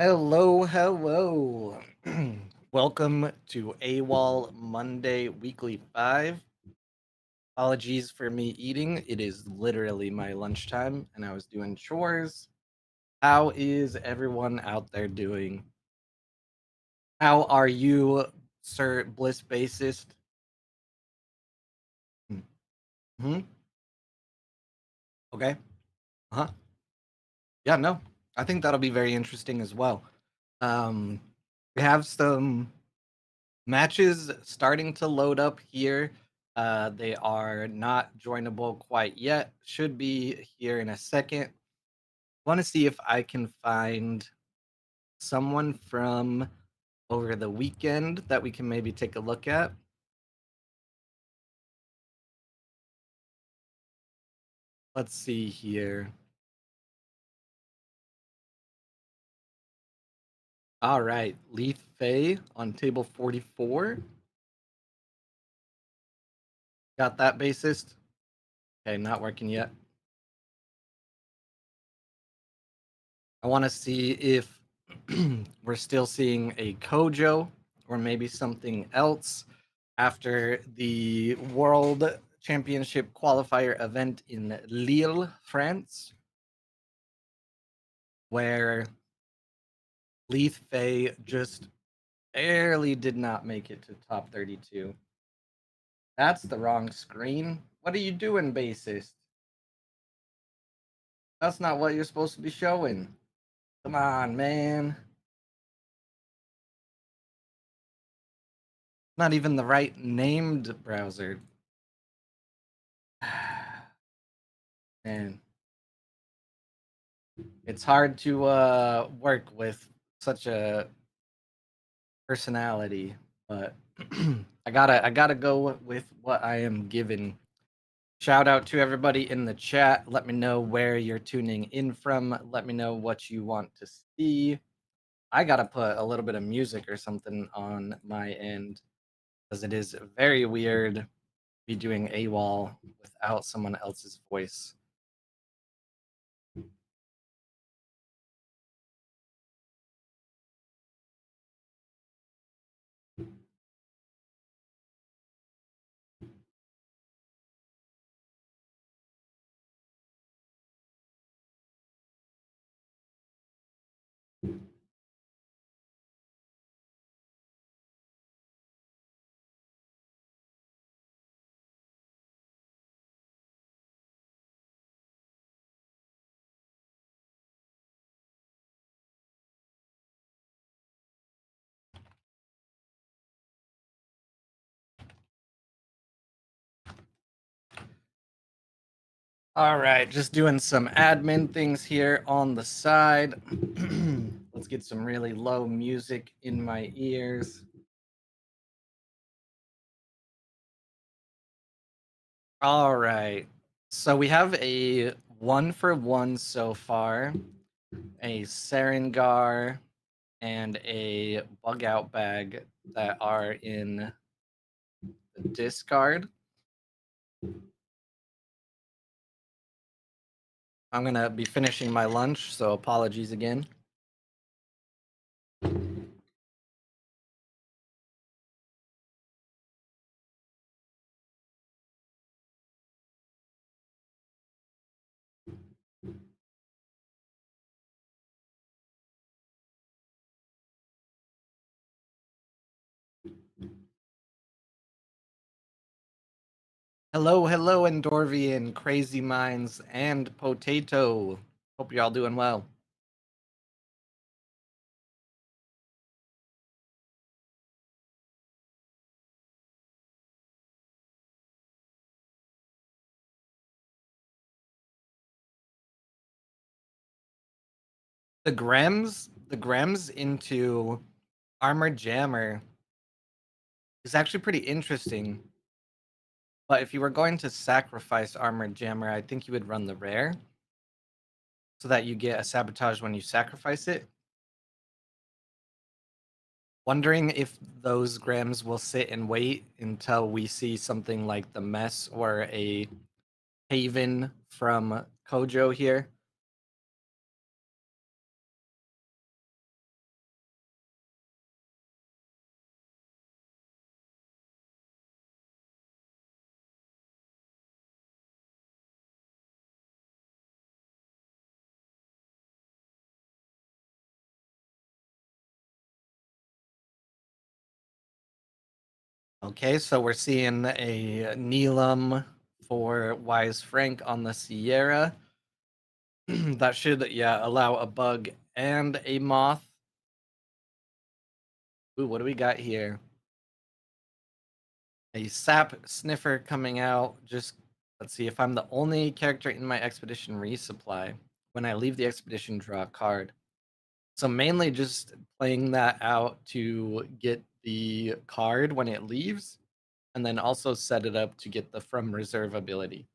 Hello, hello. Welcome to AWOL Monday Weekly 5. Apologies for me eating. It is literally my lunchtime and I was doing chores. How is everyone out there doing? How are you, Sir Bliss Bassist? Hmm. Okay. Uh-huh. Yeah, no. I think that'll be very interesting as well. Um, we have some matches starting to load up here. They are not joinable quite yet. Should be here in a second. Want to see if I can find someone from over the weekend that we can maybe take a look at. Let's see here. All right, Leith Fay on table 44. Got that bassist? Okay, not working yet. I want to see if we're still seeing a Kojo or maybe something else after the World Championship qualifier event in Lille, France, where Leith Fay just barely did not make it to top 32. That's the wrong screen. What are you doing, bassist? That's not what you're supposed to be showing. Come on, man. Not even the right named browser. Man, it's hard to work with such a personality, but I gotta go with what I am given. Shout out to everybody in the chat. Let me know where you're tuning in from. Let me know what you want to see. I gotta put a little bit of music or something on my end because it is very weird to be doing AWOL without someone else's voice. All right, just doing some admin things here on the side. Let's get some really low music in my ears. All right. So we have a 1-for-1 so far, a Sarengar and a bug out bag that are in the discard. I'm going to be finishing my lunch, so apologies again. Hello, hello, Endorvian, Crazy Minds, and Potato. Hope you're all doing well. The Grems into Armored Jammer is actually pretty interesting. But if you were going to sacrifice Armored Jammer, I think you would run the rare so that you get a sabotage when you sacrifice it. Wondering if those Grems will sit and wait until we see something like the Mess or a Haven from Kojo here. Okay, so we're seeing a Neelam for Wise Frank on the Sierra. That should, yeah, allow a bug and a moth. Ooh, what do we got here? A sap sniffer coming out. Just let's see if I'm the only character in my expedition resupply. When I leave the expedition, draw a card. So mainly just playing that out to get the card when it leaves, and then also set it up to get the from reserve ability.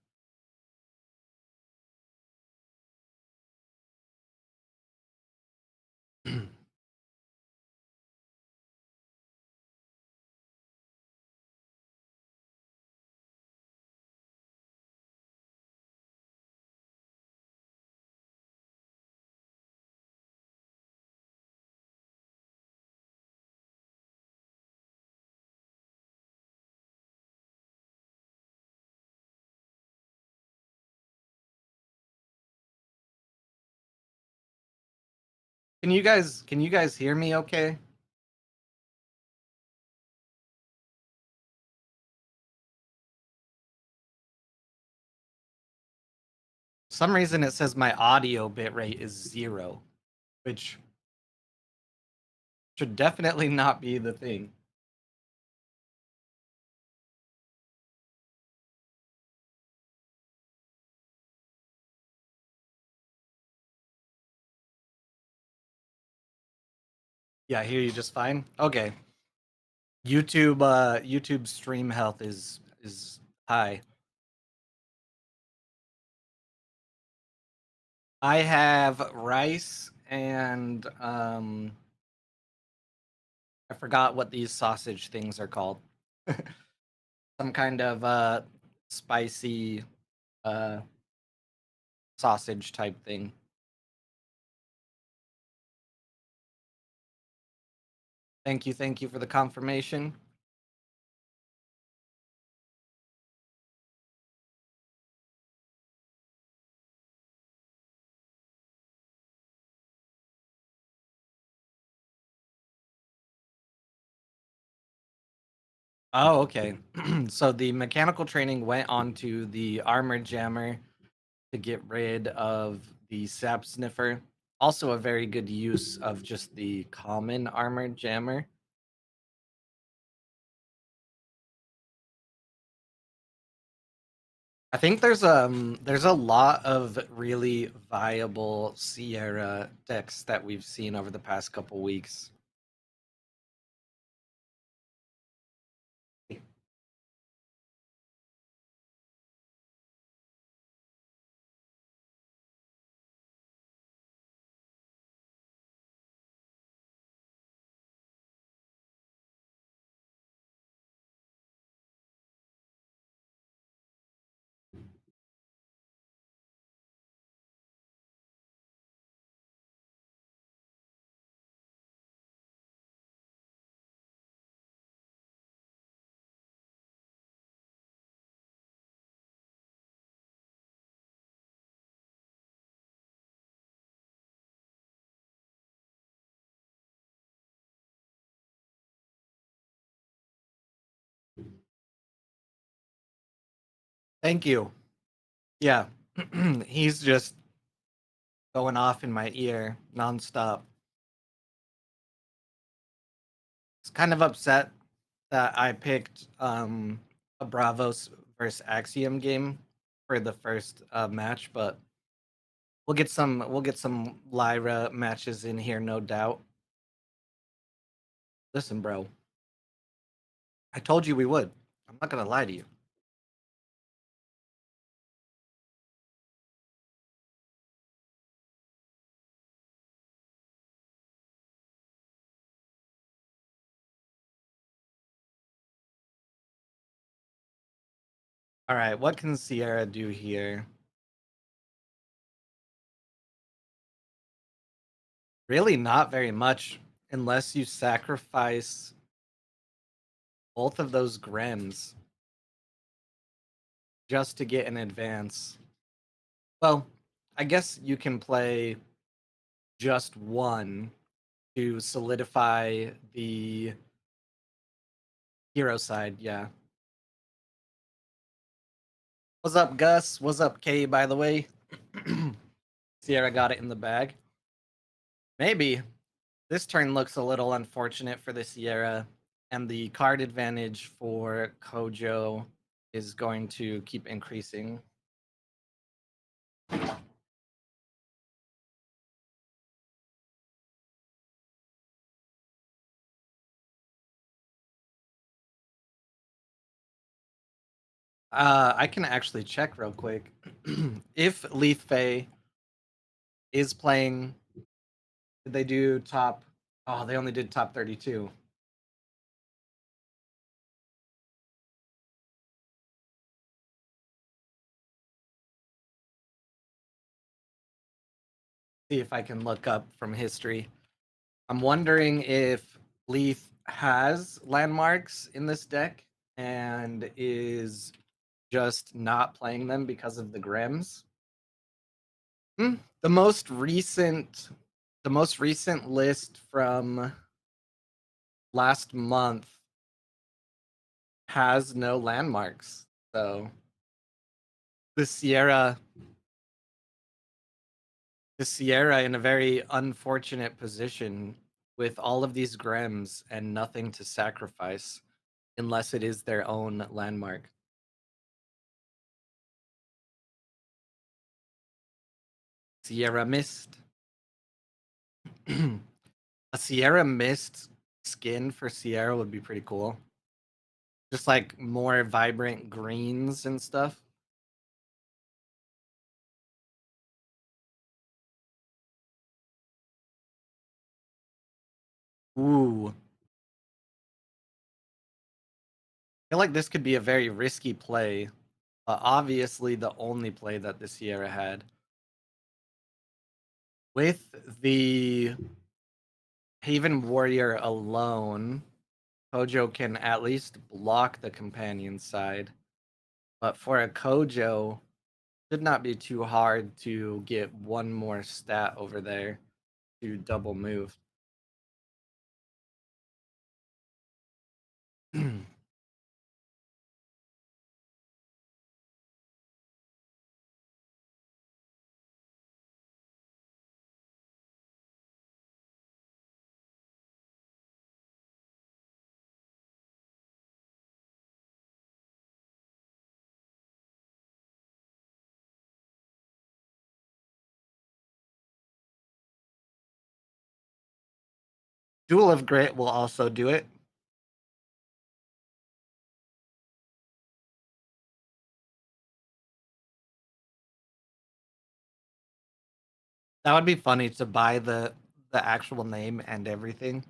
Can you guys hear me okay? For some reason it says my audio bitrate is 0, which should definitely not be the thing. Yeah, I hear you just fine. Okay. YouTube stream health is high. I have rice and I forgot what these sausage things are called. Some kind of spicy uh sausage type thing. Thank you for the confirmation. Oh, okay. So the mechanical training went onto the armor jammer to get rid of the sap sniffer. Also a very good use of just the common armor jammer. I think there's a lot of really viable Sierra decks that we've seen over the past couple weeks. Thank you. Yeah. He's just going off in my ear nonstop. It's kind of upset that I picked a Bravos versus Axiom game for the first match, but we'll get some Lyra matches in here, no doubt. Listen, bro, I told you we would. I'm not gonna lie to you. All right, what can Sierra do here? Really, not very much, unless you sacrifice both of those Grems just to get an advance. Well, I guess you can play just one to solidify the Hero side, yeah. What's up, Gus? What's up, Kay, by the way? Sierra got it in the bag. Maybe. This turn looks a little unfortunate for the Sierra, and the card advantage for Kojo is going to keep increasing. I can actually check real quick. If Leaf Fei is playing, did they do top? Oh, they only did top 32. See if I can look up from history. I'm wondering if Leaf has landmarks in this deck and is just not playing them because of the Grims. Hmm, The most recent list from last month has no landmarks. So the Sierra in a very unfortunate position with all of these Grems and nothing to sacrifice unless it is their own landmark. Sierra Mist. A Sierra Mist skin for Sierra would be pretty cool. Just like more vibrant greens and stuff. Ooh. I feel like this could be a very risky play. Obviously, the only play that the Sierra had. With the Haven Warrior alone, Kojo can at least block the companion side. But for a Kojo, should not be too hard to get one more stat over there to double move. Duel of Grit will also do it. That would be funny to buy the actual name and everything.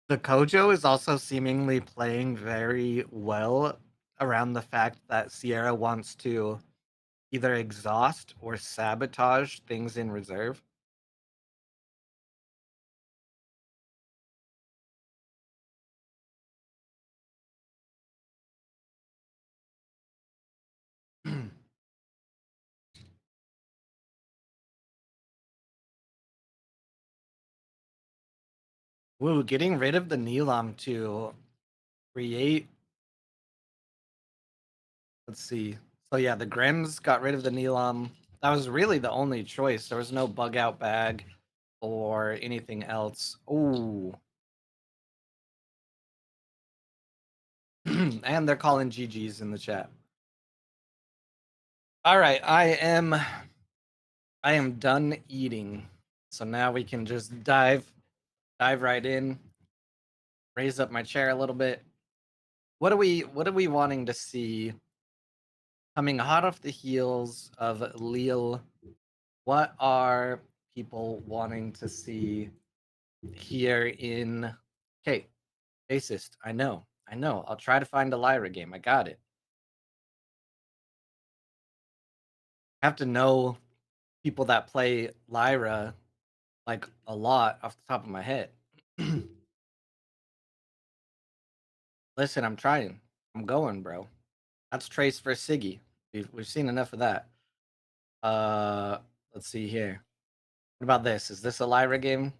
The Kojo is also seemingly playing very well around the fact that Sierra wants to either exhaust or sabotage things in reserve. Woo, getting rid of the Neelam to create. Let's see. So yeah, the Grims got rid of the Neelam. That was really the only choice. There was no bug out bag or anything else. Ooh. And they're calling GG's in the chat. All right, I am done eating. So now we can just dive right in. Raise up my chair a little bit. What are we wanting to see coming hot off the heels of Lille? What are people wanting to see here in Okay, Bassist? I know. I'll try to find a Lyra game. I got it. I have to know people that play Lyra like a lot off the top of my head. Listen, I'm trying. I'm going, bro. That's Trace for Siggy. We've seen enough of that. Uh, let's see here. What about this? Is this a Lyra game?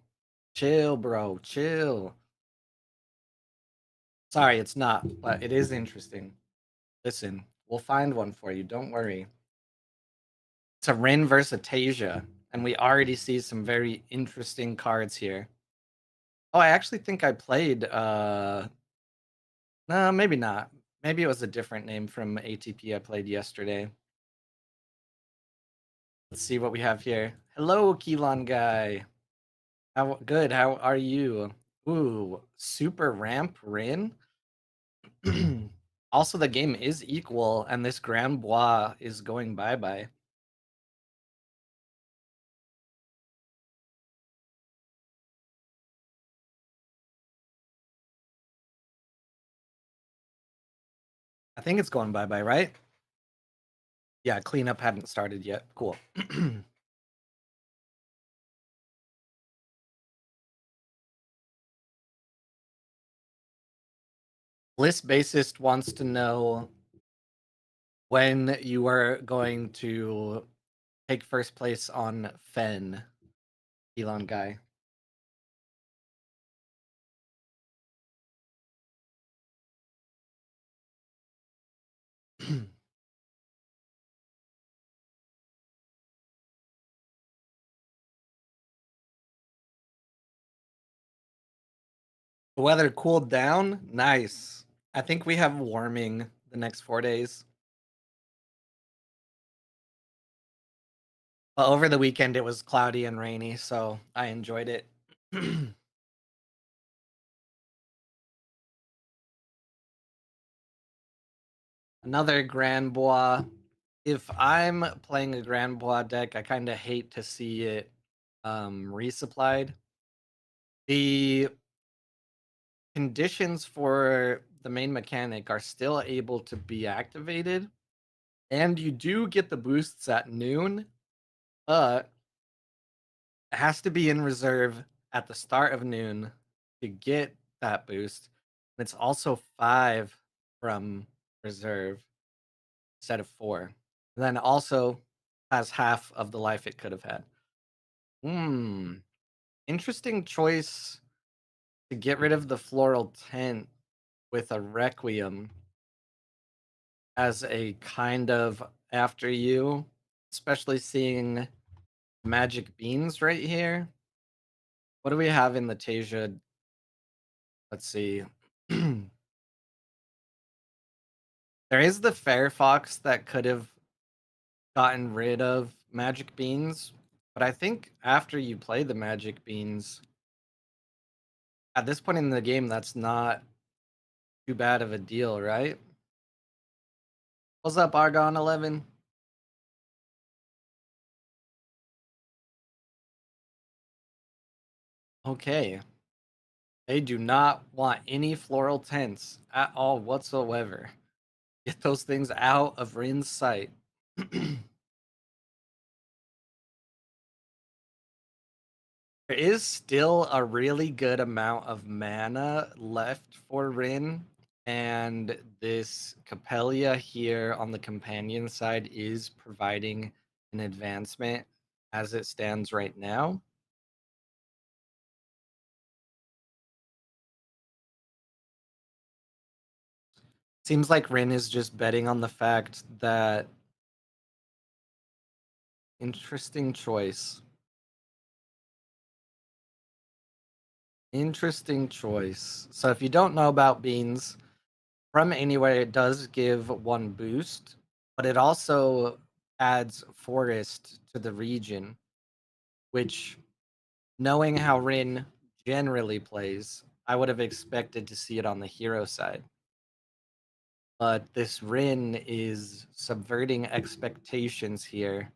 Chill, bro. Chill. Sorry, it's not, but it is interesting. Listen, we'll find one for you. Don't worry. It's a Rin versus Tasia, and we already see some very interesting cards here. Oh, I actually think I played no, maybe not. Maybe it was a different name from ATP I played yesterday. Let's see what we have here. Hello, Keelan guy. How good? How are you? Ooh, super ramp Rin. Also, the game is equal, and this Grand Bois is going bye bye. I think it's going bye bye, right? Yeah, cleanup hadn't started yet. Cool. Bliss Bassist wants to know when you are going to take first place on Fen, Elon guy. The weather cooled down. Nice. I think we have warming the next 4 days. But over the weekend, it was cloudy and rainy, so I enjoyed it. Another Grand Bois. If I'm playing a Grand Bois deck, I kind of hate to see it resupplied. The conditions for the main mechanic are still able to be activated, and you do get the boosts at noon, but it has to be in reserve at the start of noon to get that boost. It's also 5 from reserve instead of 4. And then also has half of the life it could have had. Hmm. Interesting choice to get rid of the floral tent with a requiem as a kind of after you, especially seeing magic beans right here. What do we have in the Tasia? Let's see. There is the Firefox that could have gotten rid of magic beans, but I think after you play the magic beans, at this point in the game, that's not too bad of a deal, right? What's up, Argon 11? Okay. They do not want any floral tents at all whatsoever. Get those things out of Rin's sight. There is still a really good amount of mana left for Rin, and this Capelia here on the companion side is providing an advancement as it stands right now. Seems like Rin is just betting on the fact that interesting choice. Interesting choice. So if you don't know about beans, from anywhere it does give 1 boost, but it also adds forest to the region, which, knowing how Rin generally plays, I would have expected to see it on the hero side. But this Rin is subverting expectations here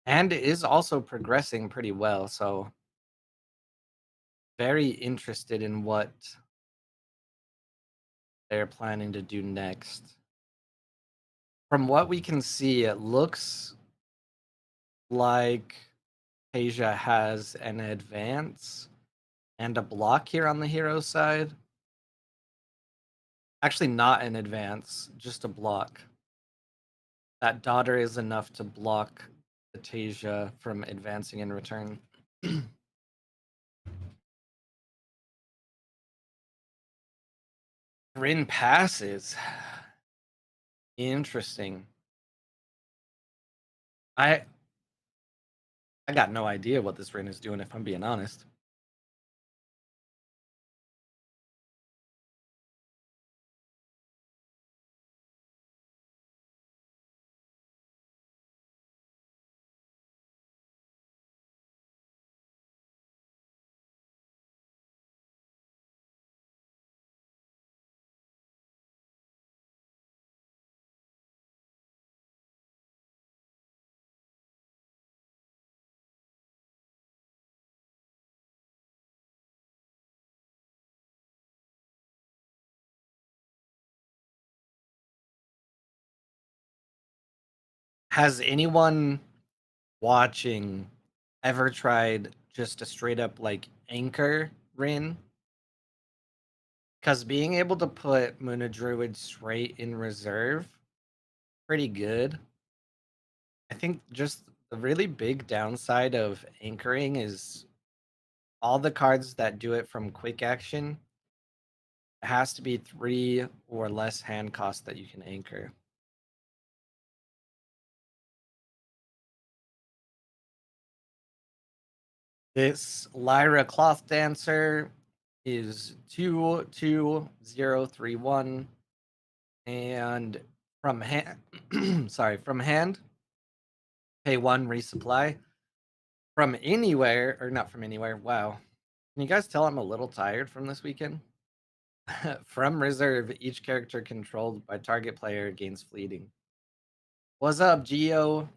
and is also progressing pretty well, so very interested in what they're planning to do next. From what we can see, it looks like Asia has an advance and a block here on the hero side. Actually, not an advance, just a block. That daughter is enough to block the Tasia from advancing in return. Rin passes. Interesting. I I got no idea what this Rin is doing if I'm being honest. Has anyone watching ever tried just a straight up like anchor Rin? Because being able to put Muna Druid straight in reserve, pretty good. I think just the really big downside of anchoring is all the cards that do it from quick action, it has to be 3 or less hand cost that you can anchor. This Lyra Cloth Dancer is 22031, and from hand sorry, from hand, pay 1 resupply. From anywhere, or not from anywhere, wow. Can you guys tell I'm a little tired from this weekend? From reserve, each character controlled by target player gains fleeting. What's up, Geo?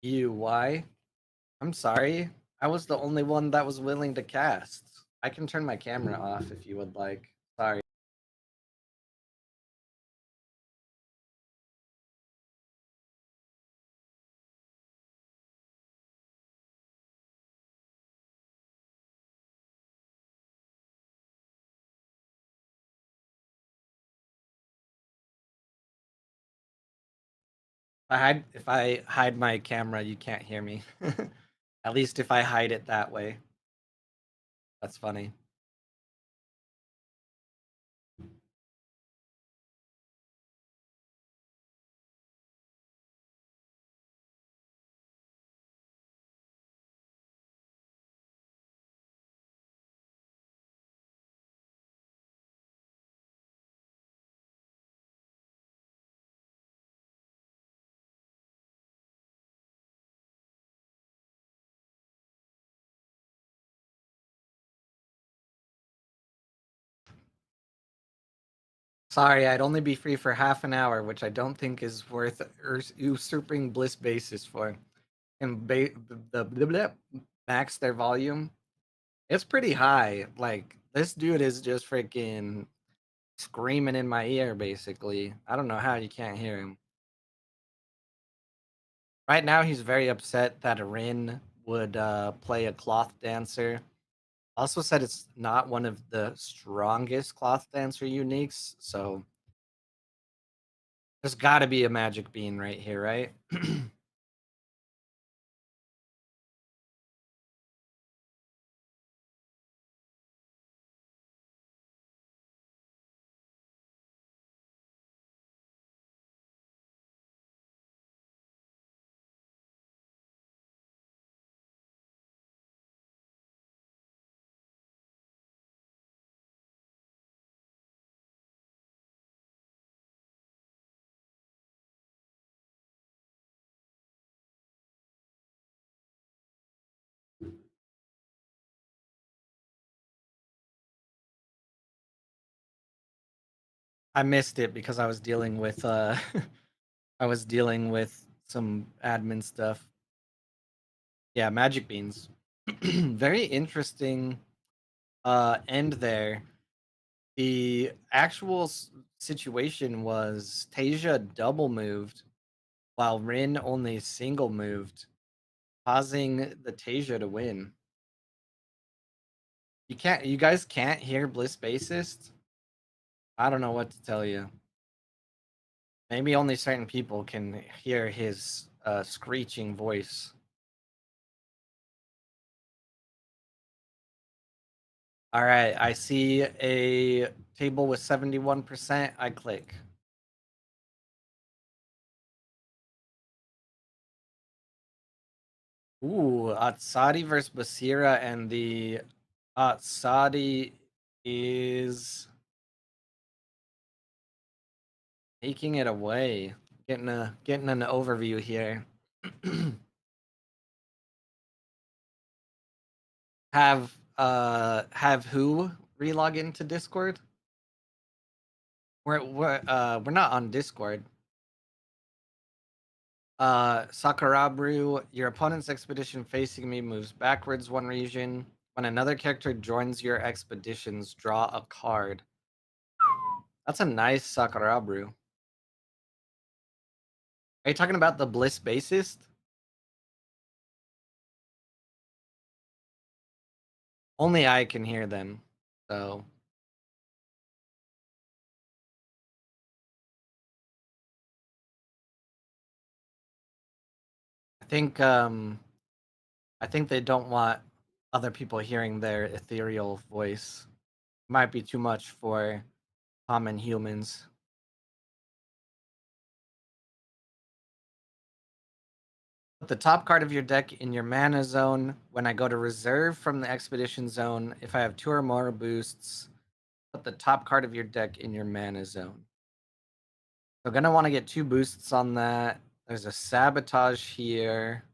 UY? I'm sorry. I was the only one that was willing to cast. I can turn my camera off if you would like. Sorry. If I hide my camera, you can't hear me. At least if I hide it that way. That's funny. Sorry, I'd only be free for half an hour, which I don't think is worth usurping Bliss basis for. And max their volume. It's pretty high. Like this dude is just freaking screaming in my ear, basically. I don't know how you can't hear him. Right now, he's very upset that Rin would play a cloth dancer. Also said it's not one of the strongest cloth dancer uniques, so there's got to be a magic bean right here, right? I missed it because I was dealing with I was dealing with some admin stuff. Yeah, magic beans. Very interesting end there. The actual situation was Tasia double moved while Rin only single moved, causing the Tasia to win. You guys can't hear Bliss Bassist? I don't know what to tell you. Maybe only certain people can hear his screeching voice. All right, I see a table with 71%. I click. Ooh, Atsadi versus Basira, and the Atsadi is taking it away. Getting an overview here. Have who relog into Discord? We're not on Discord. Sakurabru, your opponent's expedition facing me moves backwards one region. When another character joins your expeditions, draw a card. That's a nice Sakurabru. Are you talking about the Bliss bassist? Only I can hear them. So I think I think they don't want other people hearing their ethereal voice. Might be too much for common humans. Put the top card of your deck in your mana zone. When I go to reserve from the expedition zone, if I have 2 or more boosts, put the top card of your deck in your mana zone. So gonna want to get 2 boosts on that. There's a sabotage here.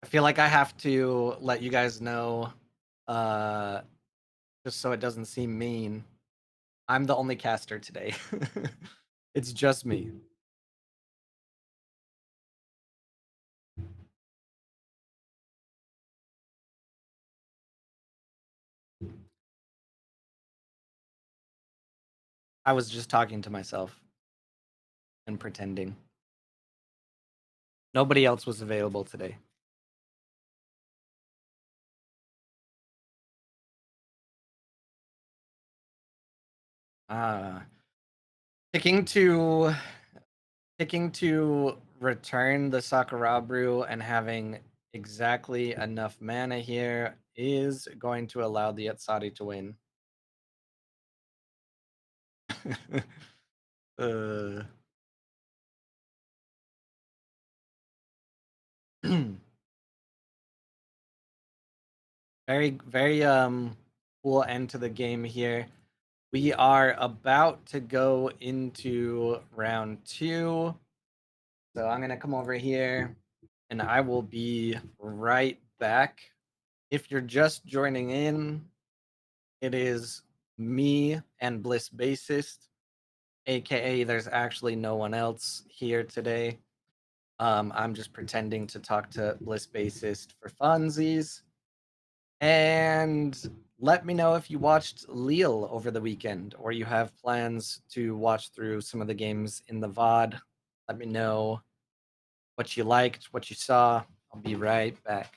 I feel like I have to let you guys know, just so it doesn't seem mean. I'm the only caster today. It's just me. I was just talking to myself and pretending. Nobody else was available today. Uh, picking to picking to return the Sakurabru and having exactly enough mana here is going to allow the Atsari to win. uh, very cool end to the game here. We are about to go into round 2. So I'm going to come over here and I will be right back. If you're just joining in, it is me and Bliss Bassist, aka there's actually no one else here today. I'm just pretending to talk to Bliss Bassist for funsies. And let me know if you watched Leal over the weekend or you have plans to watch through some of the games in the VOD. Let me know what you liked, what you saw. I'll be right back.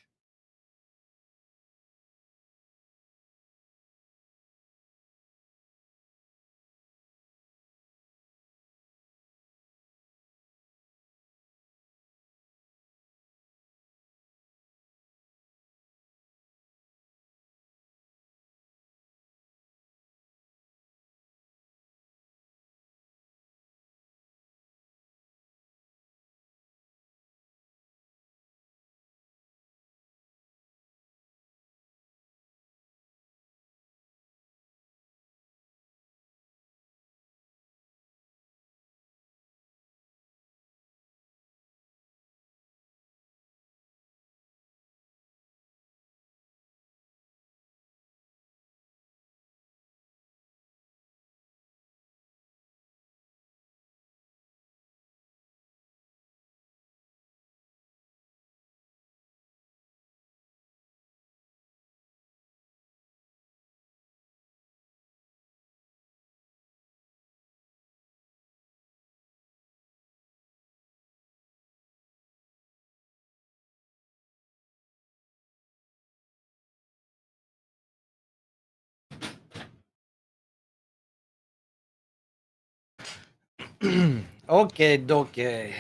Okay, dokie.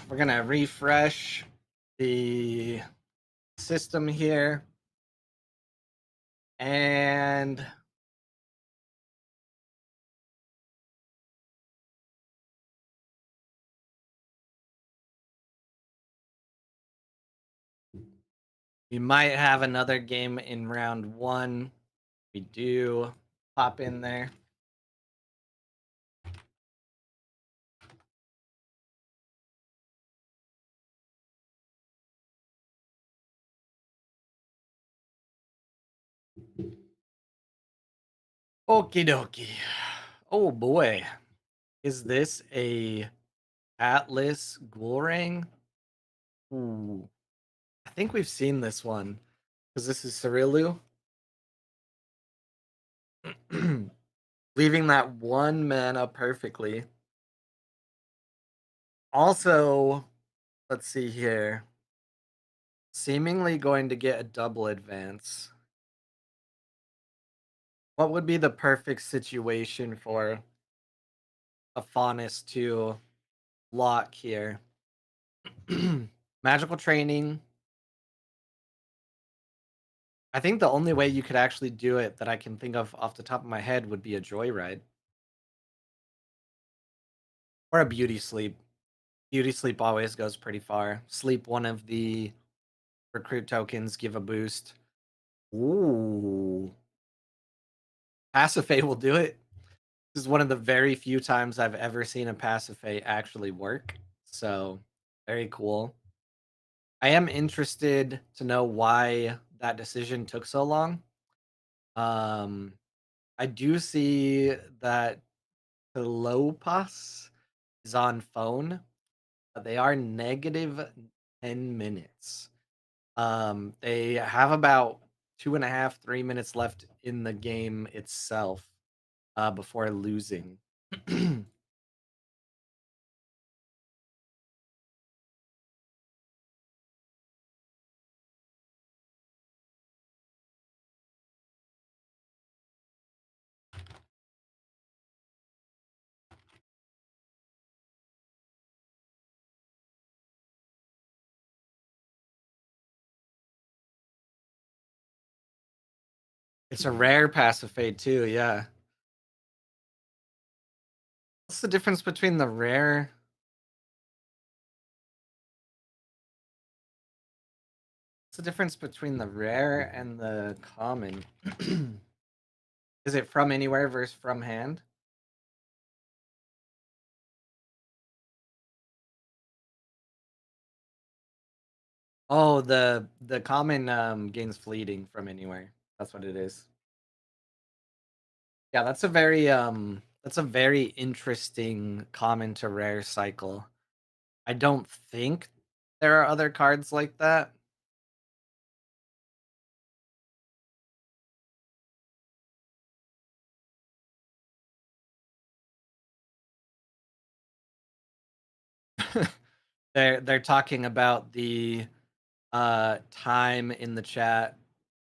We're gonna refresh the system here. And we might have another game in round one. We do pop in there. Okie dokie. Oh boy. Is this a Atlas Ghoul Ring? Ooh. I think we've seen this one. Because this is Cerilu. Leaving that one mana perfectly. Also, let's see here. Seemingly going to get a double advance. What would be the perfect situation for a Faunus to lock here? Magical training. I think the only way you could actually do it that I can think of off the top of my head would be a joyride. Or a beauty sleep. Beauty sleep always goes pretty far. Sleep one of the recruit tokens, give a boost. Ooh. Pasiphae will do it. This is one of the very few times I've ever seen a Pasiphae actually work. So, very cool. I am interested to know why that decision took so long. I do see that Telopas is on phone, but they are negative 10 minutes. They have about 2.5, 3 minutes left in the game itself before losing. It's a rare Pasiphae too, yeah. What's the difference between the rare? What's the difference between the rare and the common? Is it from anywhere versus from hand? Oh, the common gains fleeting from anywhere. That's what it is. Yeah, that's a very interesting common to rare cycle. I don't think there are other cards like that. They're talking about the time in the chat.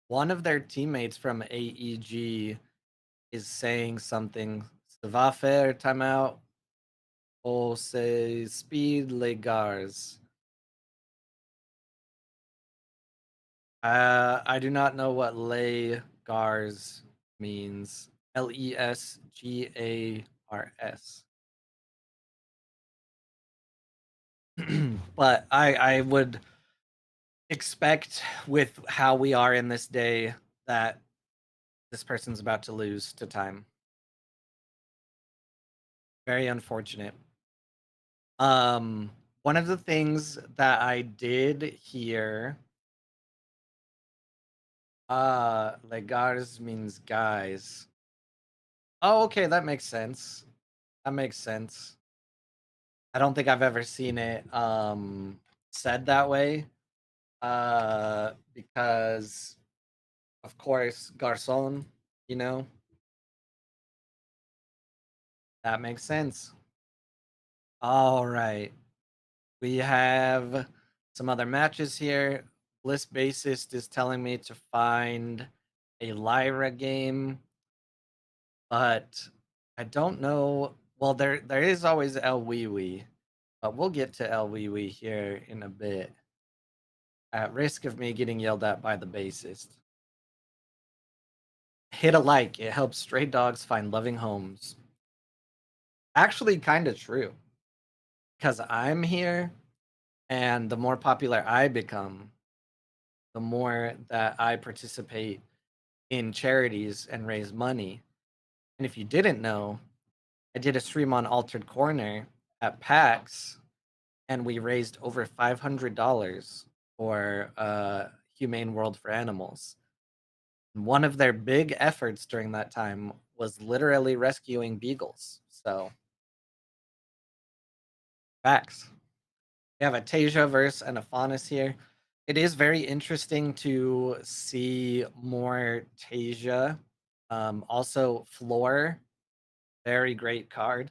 One of their teammates from AEG is saying something. Stavafer timeout. Or say speed legars. I do not know what legars means. Lesgars. But I would expect with how we are in this day that this person's about to lose to time. Very unfortunate. One of the things that I did here, legars means guys. Oh, okay, that makes sense. That makes sense. I don't think I've ever seen it said that way. Because of course, garçon, you know, that makes sense. All right. We have some other matches here. Bliss Bassist is telling me to find a Lyra game, but I don't know Well, there is always El Wee Wee, but we'll get to El Wee Wee here in a bit. At risk of me getting yelled at by the bassist. Hit a like, it helps stray dogs find loving homes. Actually, kind of true. Because I'm here, and the more popular I become, the more that I participate in charities and raise money. And if you didn't know, I did a stream on Altered Corner at PAX, and we raised over $500 for Humane World for Animals. One of their big efforts during that time was literally rescuing beagles. So, facts. We have a Tasia verse and a Faunus here. It is very interesting to see more Tasia. Also, Floor, very great card.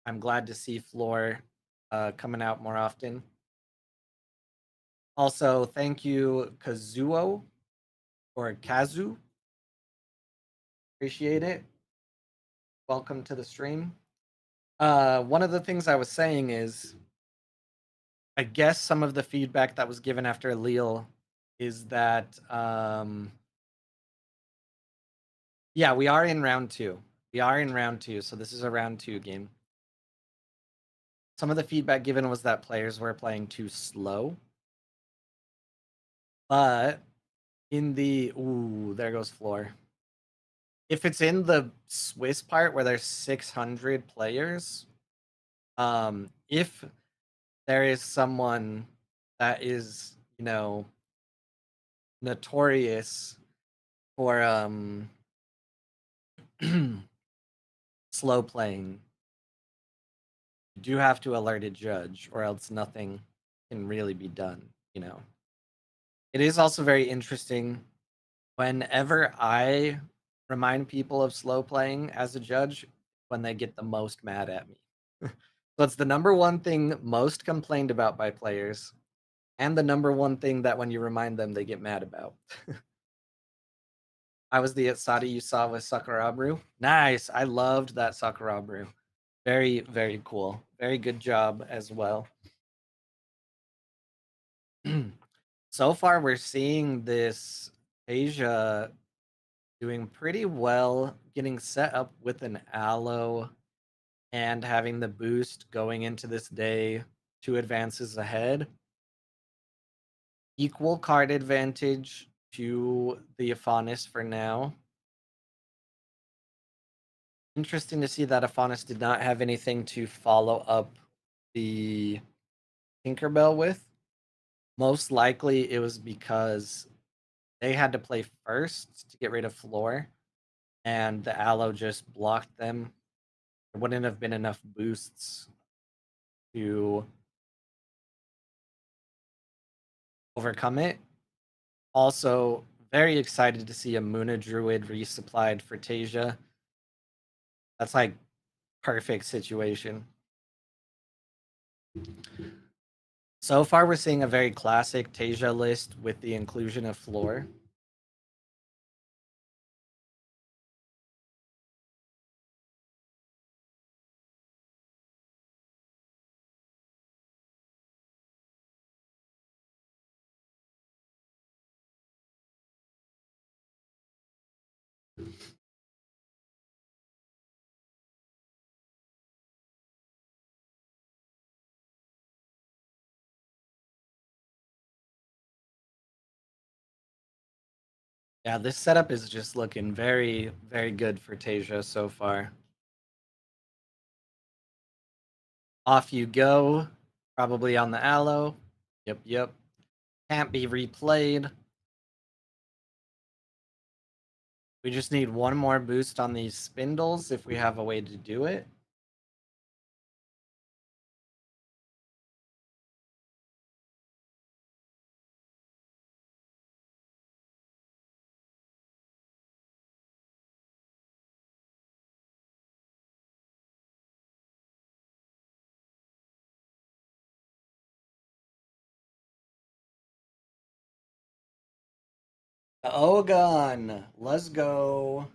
I'm glad to see Floor coming out more often. Also, thank you, Kazuo or Kazu. Appreciate it. Welcome to the stream. One of the things I was saying is, I guess some of the feedback that was given after Lille is that, yeah, we are in round two. We are in round two, so this is a round two game. Some of the feedback given was that players were playing too slow. But in the, ooh, there goes Floor. If it's in the Swiss part where there's 600 players, if there is someone that is, you know, notorious for slow playing, you do have to alert a judge, or else nothing can really be done, you know. It is also very interesting whenever I remind people of slow playing as a judge, when they get the most mad at me. So it's the number one thing most complained about by players, and the number one thing that when you remind them, they get mad about. I was the Sadi you saw with Sakurabru. Nice. I loved that Sakurabru. Very, very cool. Very good job as well. So far, we're seeing this Asia doing pretty well, getting set up with an aloe and having the boost going into this day 2 advances ahead. Equal card advantage to the Aphanis for now. Interesting to see that Aphanis did not have anything to follow up the Tinkerbell with. Most likely it was because they had to play first to get rid of Floor, and the Aloe just blocked them. There wouldn't have been enough boosts to overcome it. Also, very excited to see a Muna Druid resupplied for Tasia. That's like perfect situation. So far, we're seeing a very classic Tasia list with the inclusion of Floor. Yeah, this setup is just looking very, very good for Tasia so far. Off you go, probably on the Aloe. Yep, yep. Can't be replayed. We just need one more boost on these spindles if we have a way to do it. The Ogon, let's go.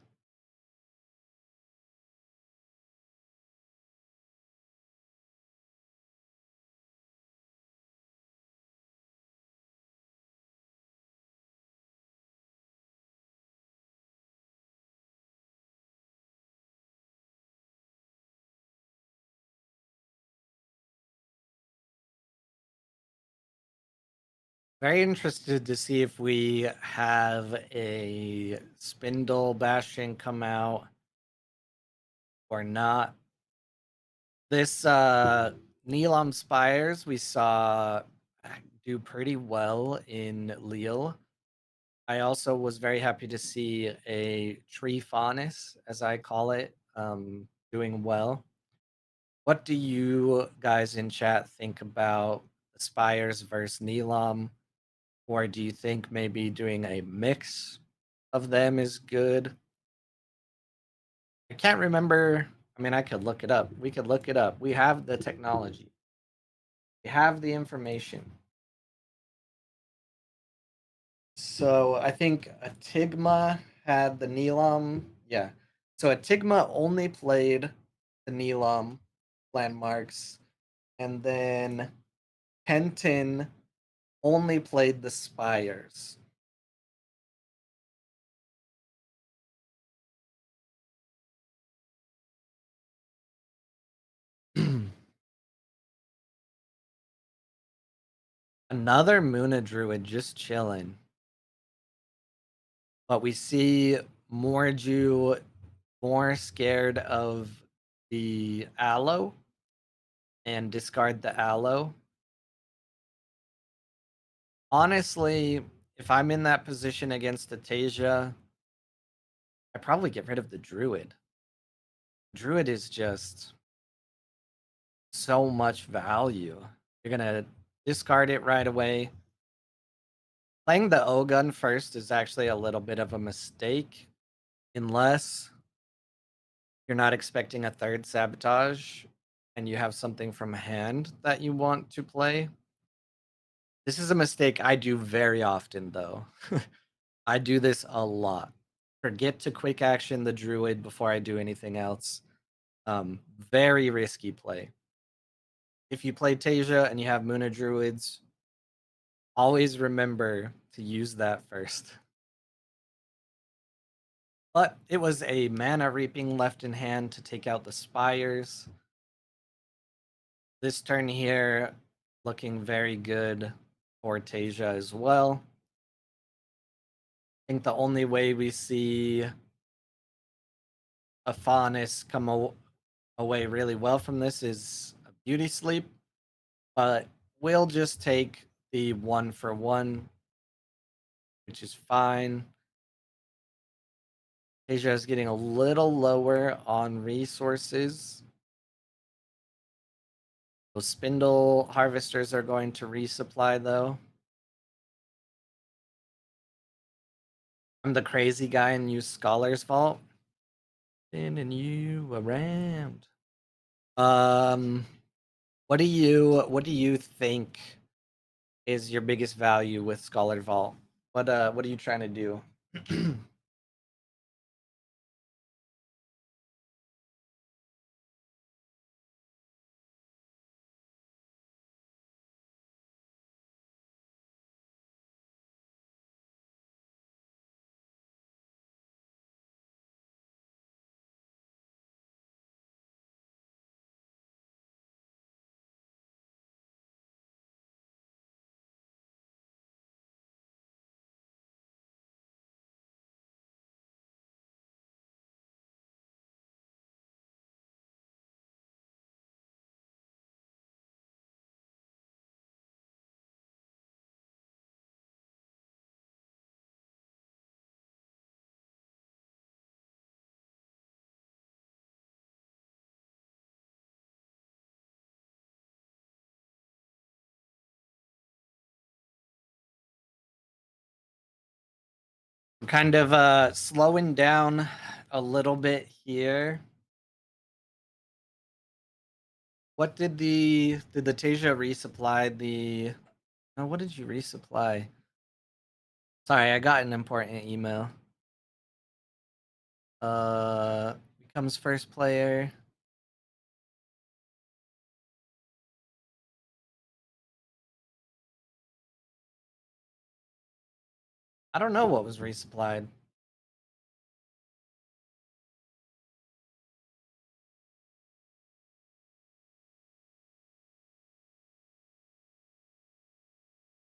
Very interested to see if we have a Spindle Bastion come out or not. This Neelam Spires we saw do pretty well in Lille. I also was very happy to see a Tree Faunus, as I call it, doing well. What do you guys in chat think about Spires versus Neelam? Or do you think maybe doing a mix of them is good? I can't remember. I mean, I could look it up. We could look it up. We have the technology. We have the information. So I think Atigma had the Neelam. Yeah. So Atigma only played the Neelam landmarks, and then Kenton only played the Spires. Another Muna Druid just chilling. But we see Morju more scared of the aloe and discard the aloe. Honestly, if I'm in that position against Atasia, I probably get rid of the druid. Druid is just so much value. You're gonna discard it right away. Playing the O gun first is actually a little bit of a mistake, unless you're not expecting a third sabotage and you have something from hand that you want to play. This is a mistake I do very often, though. I do this a lot. Forget to quick action the druid before I do anything else. Very risky play. If you play Tasia and you have Muna druids, always remember to use that first. But it was a mana reaping left in hand to take out the spires. This turn here looking very good for Tasia as well. I think the only way we see a Faunus come away really well from this is a Beauty Sleep, but we'll just take the 1-for-1, which is fine. Tasia is getting a little lower on resources. Those Spindle Harvesters are going to resupply, though. I'm the crazy guy and use Scholar's Vault. Sending you around. What do you think is your biggest value with Scholar Vault? What are you trying to do? I'm kind of slowing down a little bit here. What did the Tasia resupply the oh, what did you resupply? Sorry, I got an important email. Becomes first player. I don't know what was resupplied.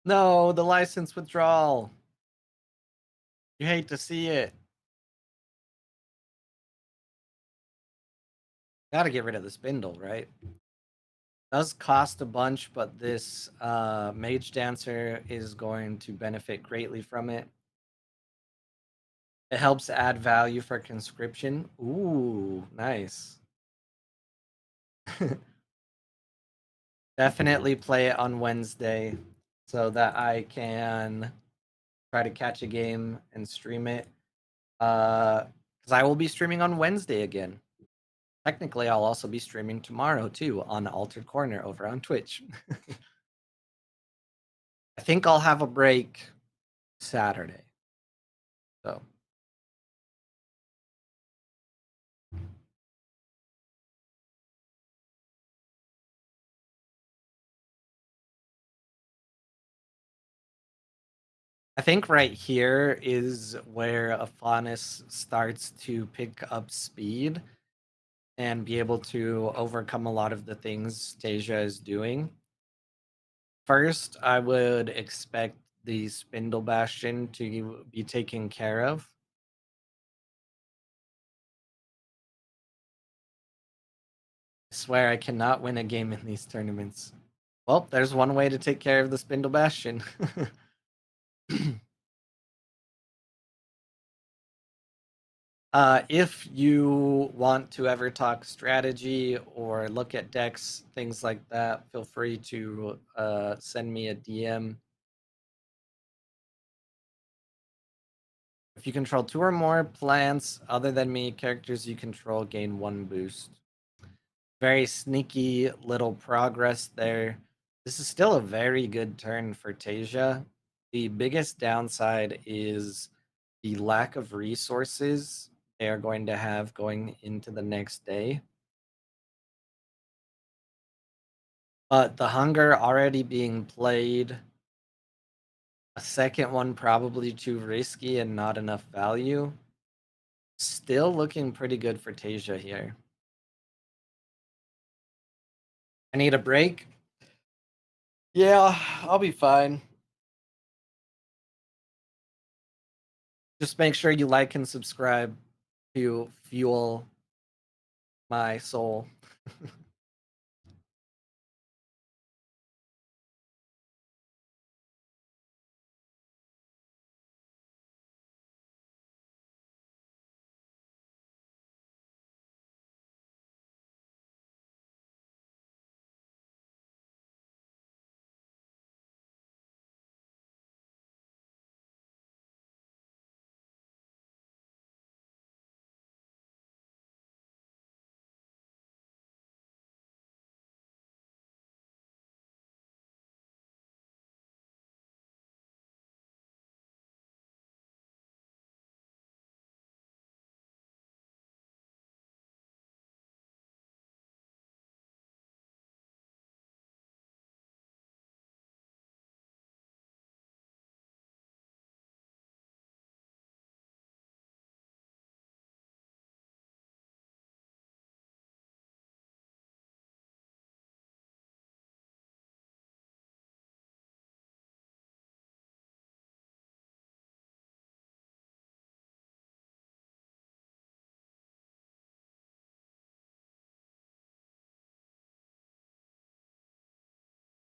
No, the license withdrawal. You hate to see it. Gotta get rid of the spindle, right? Does cost a bunch, but this mage dancer is going to benefit greatly from it. It helps add value for conscription. Ooh, nice. Definitely play it on Wednesday so that I can try to catch a game and stream it. Because I will be streaming on Wednesday again. Technically, I'll also be streaming tomorrow too on Altered Corner over on Twitch. I think I'll have a break Saturday. So I think right here is where Aphanis starts to pick up speed and be able to overcome a lot of the things Tasia is doing. First, I would expect the Spindle Bastion to be taken care of. I swear I cannot win a game in these tournaments. Well, there's one way to take care of the Spindle Bastion. If you want to ever talk strategy or look at decks, things like that, feel free to send me a DM. If you control 2 or more plants other than me, characters you control gain 1 boost. Very sneaky little progress there. This is still a very good turn for Tasia. The biggest downside is the lack of resources they are going to have going into the next day. But the hunger already being played, a second one probably too risky and not enough value. Still looking pretty good for Tasia here. I need a break. Yeah, I'll be fine. Just make sure you like and subscribe to fuel my soul.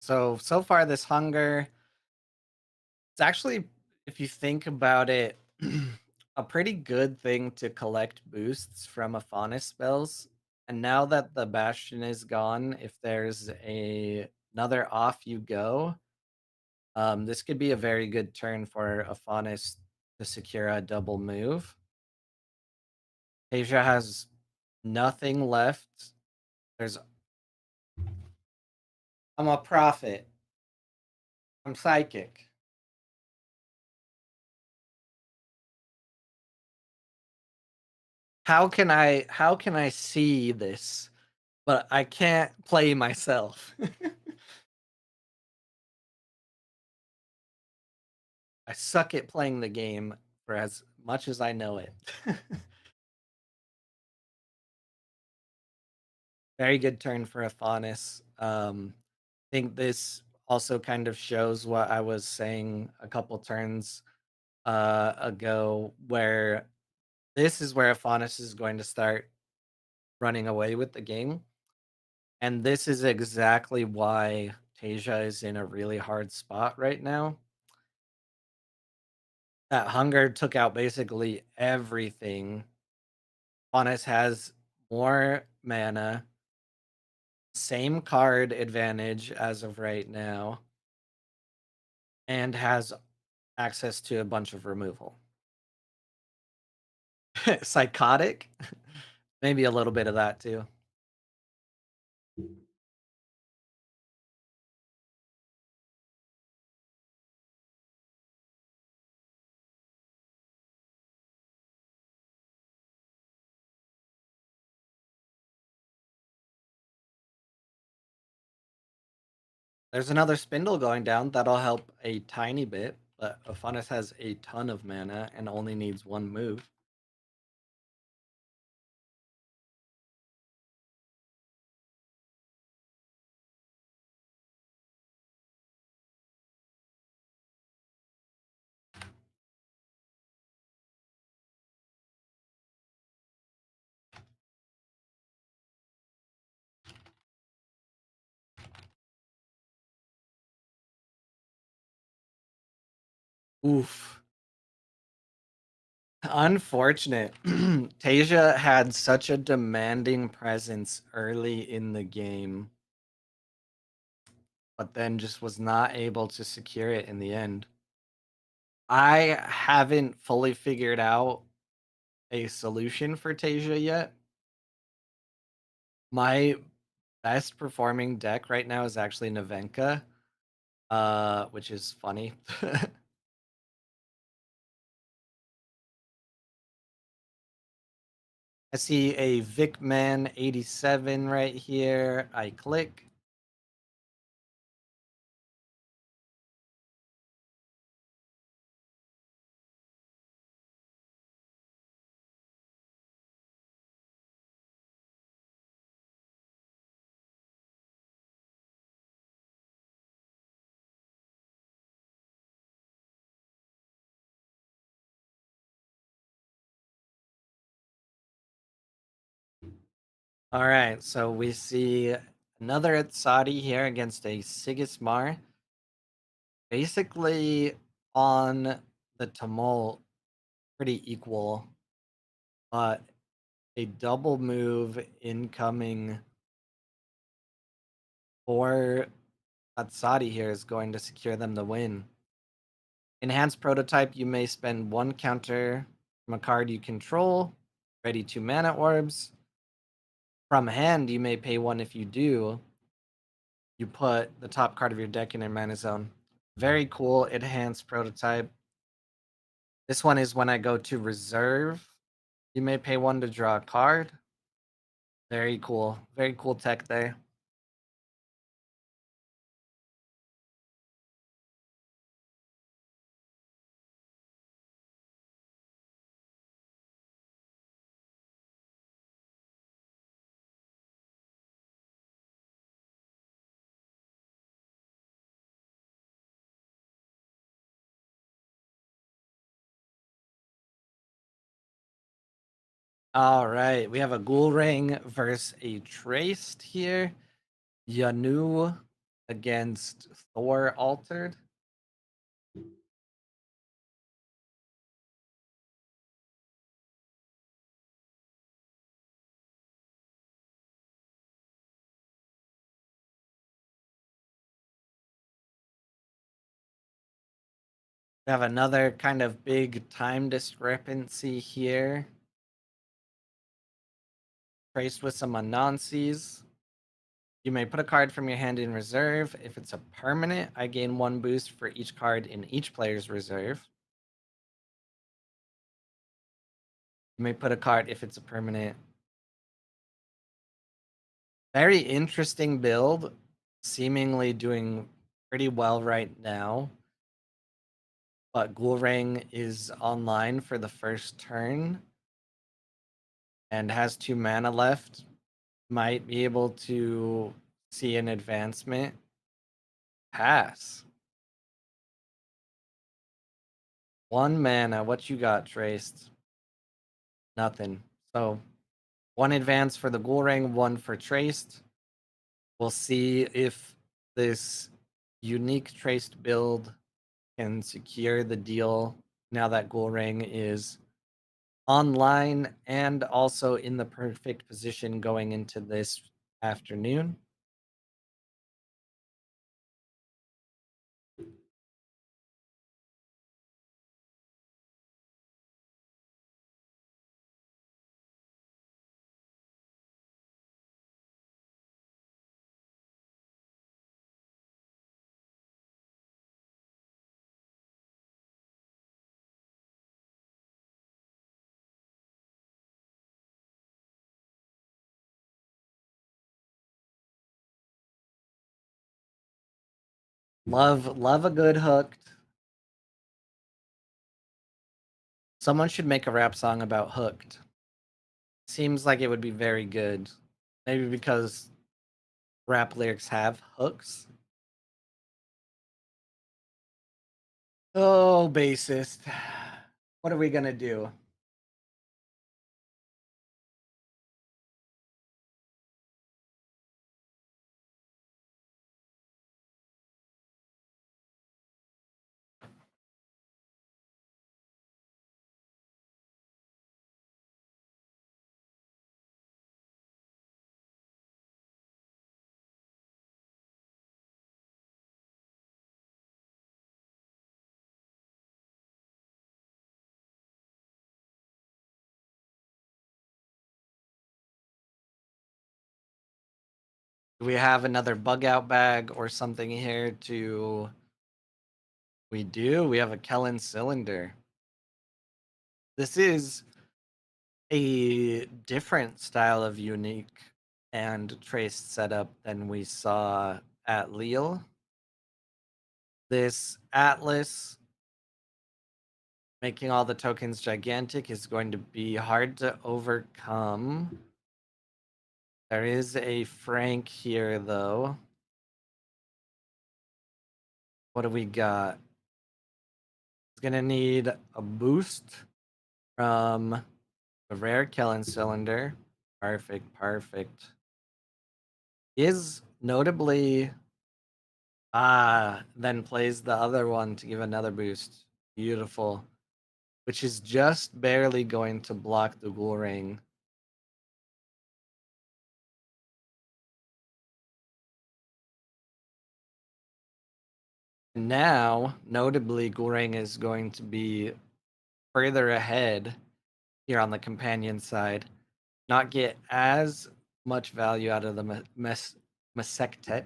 So far this hunger, it's actually, if you think about it, a pretty good thing to collect boosts from Aphanis spells. And now that the Bastion is gone, if there's another off you go, this could be a very good turn for Aphanis to secure a double move. Asia has nothing left. There's I'm a prophet. I'm psychic. How can I see this, but I can't play myself? I suck at playing the game for as much as I know it. Very good turn for Aphanis. I think this also kind of shows what I was saying a couple turns ago, where this is where Afanis is going to start running away with the game. And this is exactly why Tasia is in a really hard spot right now. That hunger took out basically everything. Afanis has more mana, same card advantage as of right now, and has access to a bunch of removal. Psychotic? Maybe a little bit of that too. There's another spindle going down that'll help a tiny bit, but Afanis has a ton of mana and only needs one move. Oof. Unfortunate. Tasia had such a demanding presence early in the game, but then just was not able to secure it in the end. I haven't fully figured out a solution for Tasia yet. My best performing deck right now is actually Navenka, which is funny. I see a Vicman 87 right here. I click. All right, so we see another Atsadi here against a Sigismar. Basically on the tumult, pretty equal, but a double move incoming for Atsadi here is going to secure them the win. Enhanced prototype, you may spend one counter from a card you control, ready 2 mana orbs. From hand, you may pay one if you do. You put the top card of your deck in a mana zone. Very cool enhanced prototype. This one is when I go to reserve. You may pay one to draw a card. Very cool. Very cool tech there. All right, we have a Ghoul Ring versus a Traced here. Yanu against Thor Altered. We have another kind of big time discrepancy here. Traced with some Anansi's. You may put a card from your hand in reserve. If it's a permanent, I gain 1 boost for each card in each player's reserve. You may put a card if it's a permanent. Very interesting build. Seemingly doing pretty well right now. But Ghoulrang is online for the first turn and has 2 mana left. Might be able to see an advancement. Pass. 1 mana. What you got, Traced? Nothing. So 1 advance for the Ghoul Ring, 1 for Traced. We'll see if this unique Traced build can secure the deal now that Ghoul Ring is online and also in the perfect position going into this afternoon. Love a good hooked. Someone should make a rap song about hooked. Seems like it would be very good. Maybe because rap lyrics have hooks. Oh, bassist. What are we gonna do? Do we have another bug out bag or something here to... We do. We have a Kellen cylinder. This is a different style of unique and traced setup than we saw at Lille. This Atlas making all the tokens gigantic is going to be hard to overcome. There is a Frank here, though. What do we got? It's going to need a boost from a rare Kellen cylinder. Perfect, perfect. Is notably... then plays the other one to give another boost. Beautiful. Which is just barely going to block the Ghoul Ring. Now, notably, Ghoul Ring is going to be further ahead here on the companion side. Not get as much value out of the Mesectet.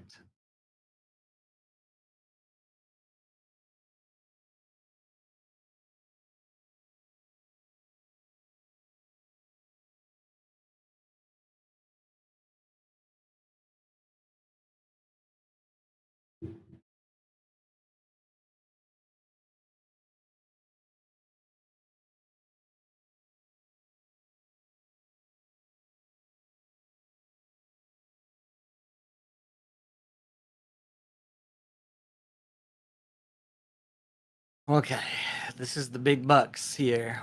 Okay, this is the big bucks here.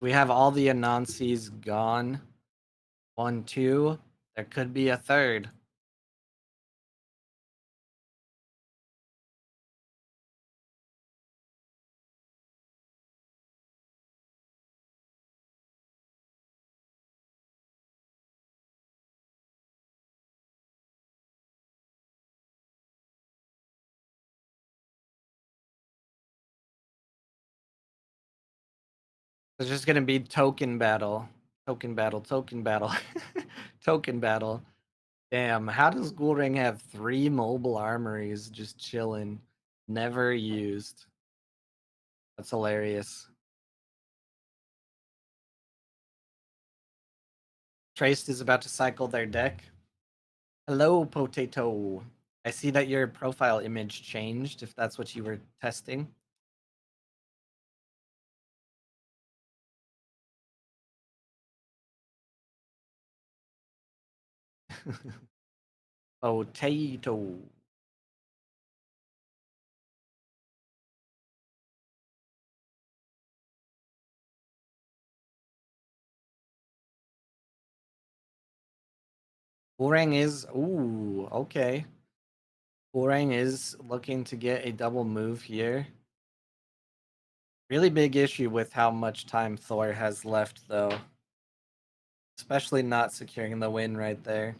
We have all the Anansis gone. 1, 2. There could be a third. There's just gonna be token battle. Token battle, token battle. Token battle. Damn, how does Ghoul Ring have 3 mobile armories just chilling, never used? That's hilarious. Traced is about to cycle their deck. Hello, Potato. I see that your profile image changed, if that's what you were testing. Potato. Orang is okay. Orang is looking to get a double move here. Really big issue with how much time Thor has left, though. Especially not securing the win right there.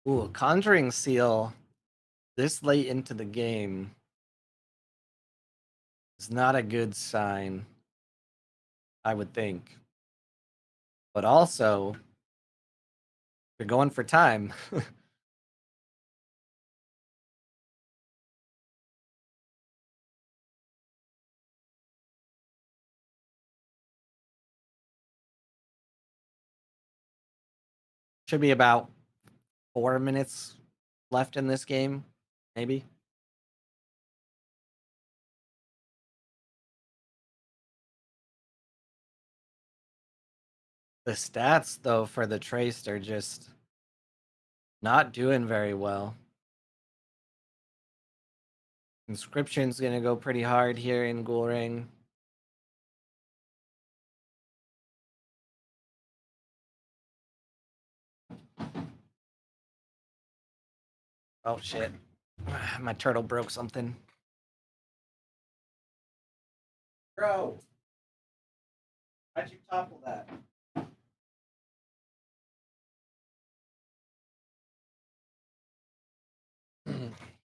Ooh, Conjuring Seal this late into the game is not a good sign, I would think. But also, you're going for time. Should be about 4 minutes left in this game, maybe. The stats, though, for the Traced are just not doing very well. Inscription's gonna go pretty hard here in Gulring. Oh shit. My turtle broke something. Bro, how'd you topple that?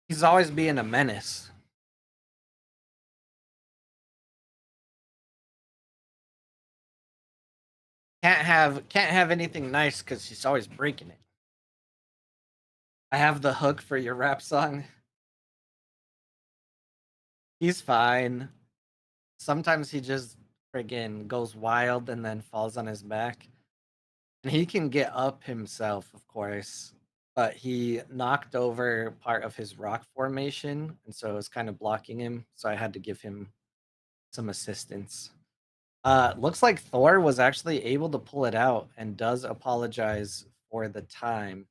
He's always being a menace. Can't have anything nice because he's always breaking it. I have the hook for your rap song. He's fine. Sometimes he just friggin' goes wild and then falls on his back. And he can get up himself, of course, but he knocked over part of his rock formation, and so it was kind of blocking him. So I had to give him some assistance. Looks like Thor was actually able to pull it out and does apologize for the time.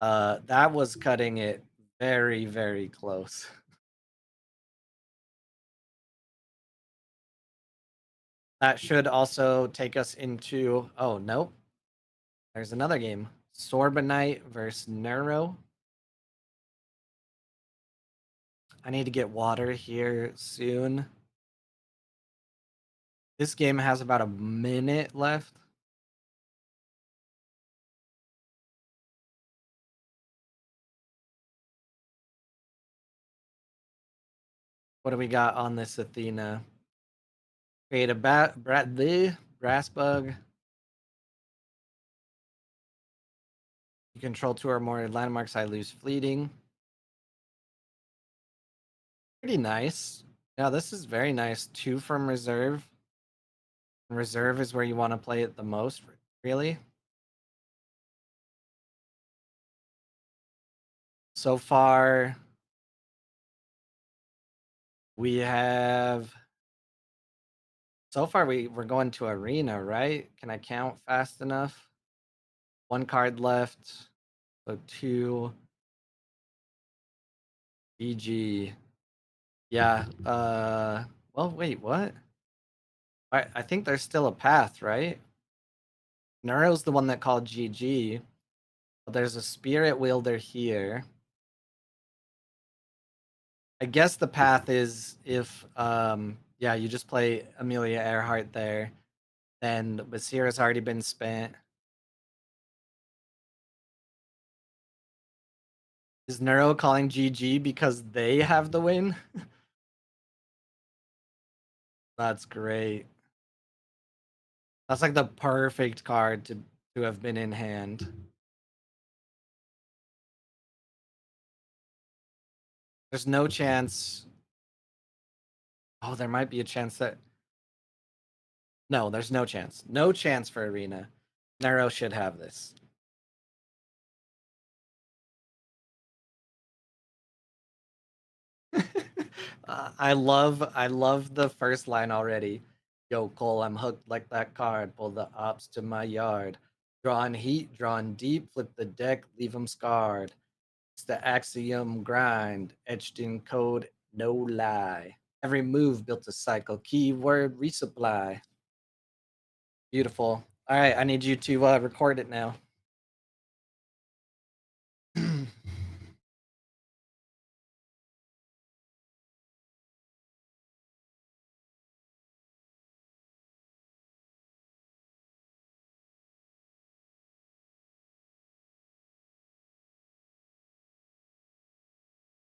That was cutting it very, very close. That should also take us into. Oh, nope. There's another game. Sorbonite versus Neuro. I need to get water here soon. This game has about a minute left. What do we got on this Athena? Create a brass bug. You control two or more landmarks. I lose fleeting. Pretty nice. Yeah, this is very nice. 2 from reserve. Reserve is where you want to play it the most, really. So far, we have. So far, we're going to arena, right? Can I count fast enough? 1 card left. So 2. GG. Yeah. Well, wait, what? I think there's still a path, right? Neuro's the one that called, GG. But there's a spirit wielder here. I guess the path is if yeah, you just play Amelia Earhart there, then Basira's already been spent. Is Neuro calling GG because they have the win? That's great. That's like the perfect card to have been in hand. There's no chance. Oh, there might be a chance that. No, there's no chance. No chance for Arena. Neuro should have this. I love the first line already. Yo, Cole, I'm hooked like that card. Pull the ops to my yard. Drawing heat, drawing deep, flip the deck, leave them scarred. It's the axiom grind, etched in code, no lie. Every move built a cycle. Keyword resupply. Beautiful. All right, I need you to record it now.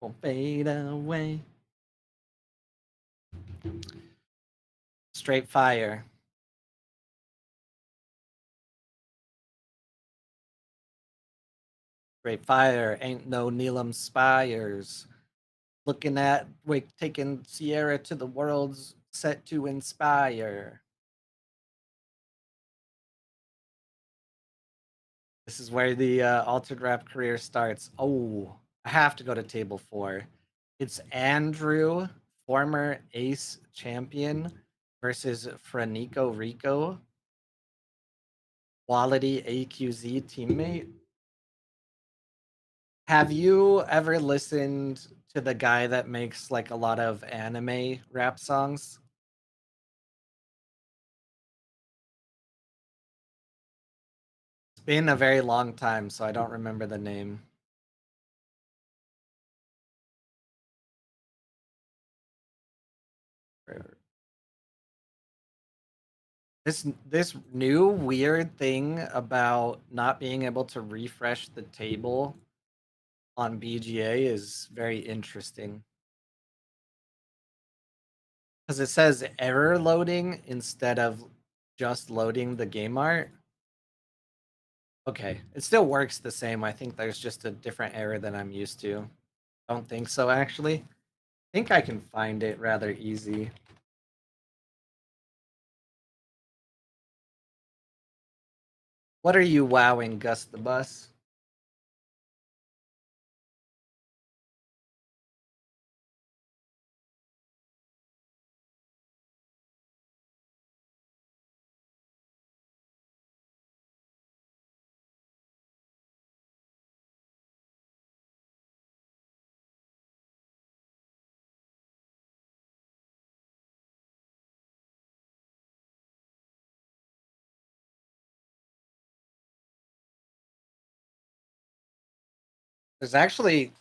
Won't fade away. Straight fire. Straight fire. Ain't no Neelam Spires. Looking at Wake taking Sierra to the world's set to inspire. This is where the altered rap career starts. Oh, I have to go to table 4. It's Andrew, former Ace champion, versus Franico Rico, quality AQZ teammate. Have you ever listened to the guy that makes like a lot of anime rap songs? It's been a very long time, so I don't remember the name. This new weird thing about not being able to refresh the table on BGA is very interesting. Because it says error loading instead of just loading the game art. Okay, it still works the same. I think there's just a different error than I'm used to. Don't think so, actually. I think I can find it rather easy. What are you wowing, Gus the Bus? There's actually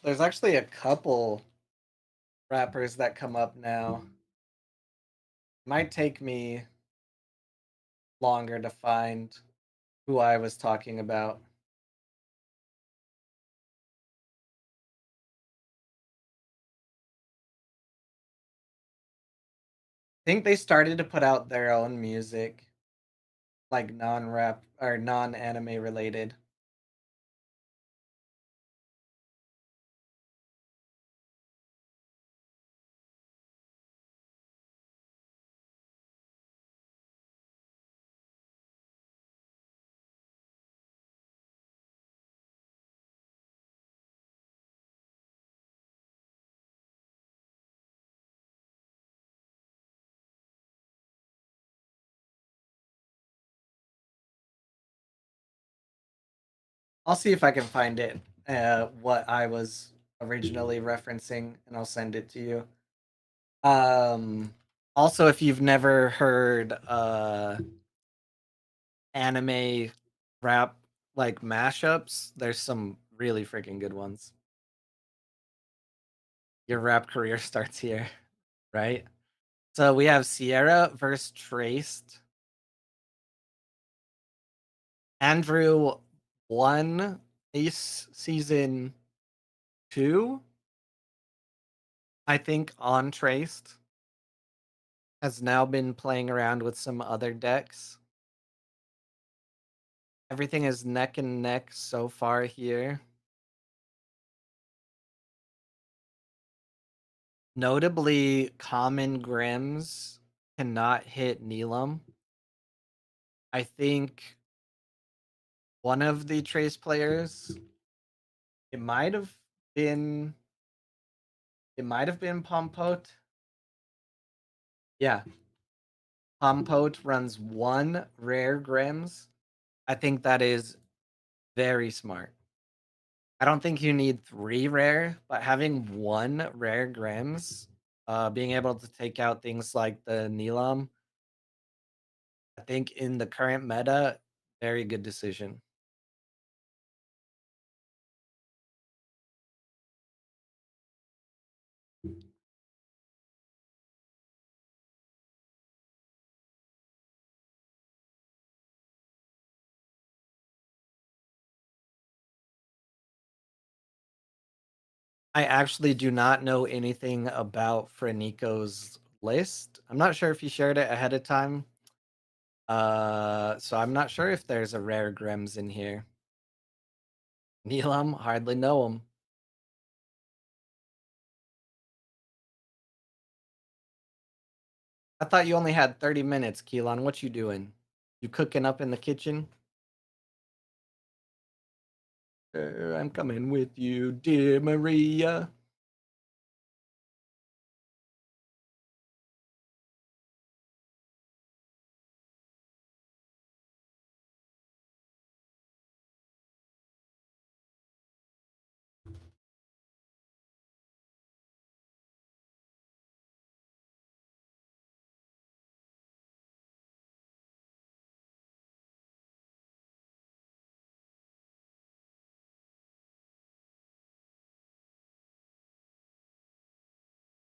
a couple rappers that come up now. Might take me longer to find who I was talking about. I think they started to put out their own music, like non-rap or non-anime related. I'll see if I can find it. What I was originally referencing, and I'll send it to you. Also, if you've never heard anime rap like mashups, there's some really freaking good ones. Your rap career starts here, right? So we have Sierra versus Traced. Andrew won Ace season 2, I think, on Traced. Has now been playing around with some other decks. Everything is neck and neck so far here. Notably, common Grims cannot hit Neelam. I think one of the Trace players, it might have been Pompote. Yeah. Pompote runs 1 rare Grims. I think that is very smart. I don't think you need 3 rare, but having 1 rare Grims, being able to take out things like the Neelam, I think in the current meta, very good decision. I actually do not know anything about Frenico's list. I'm not sure if he shared it ahead of time. So I'm not sure if there's a rare Grims in here. Neelam, hardly know him. I thought you only had 30 minutes, Keelan. What you doing? You cooking up in the kitchen? I'm coming with you, dear Maria.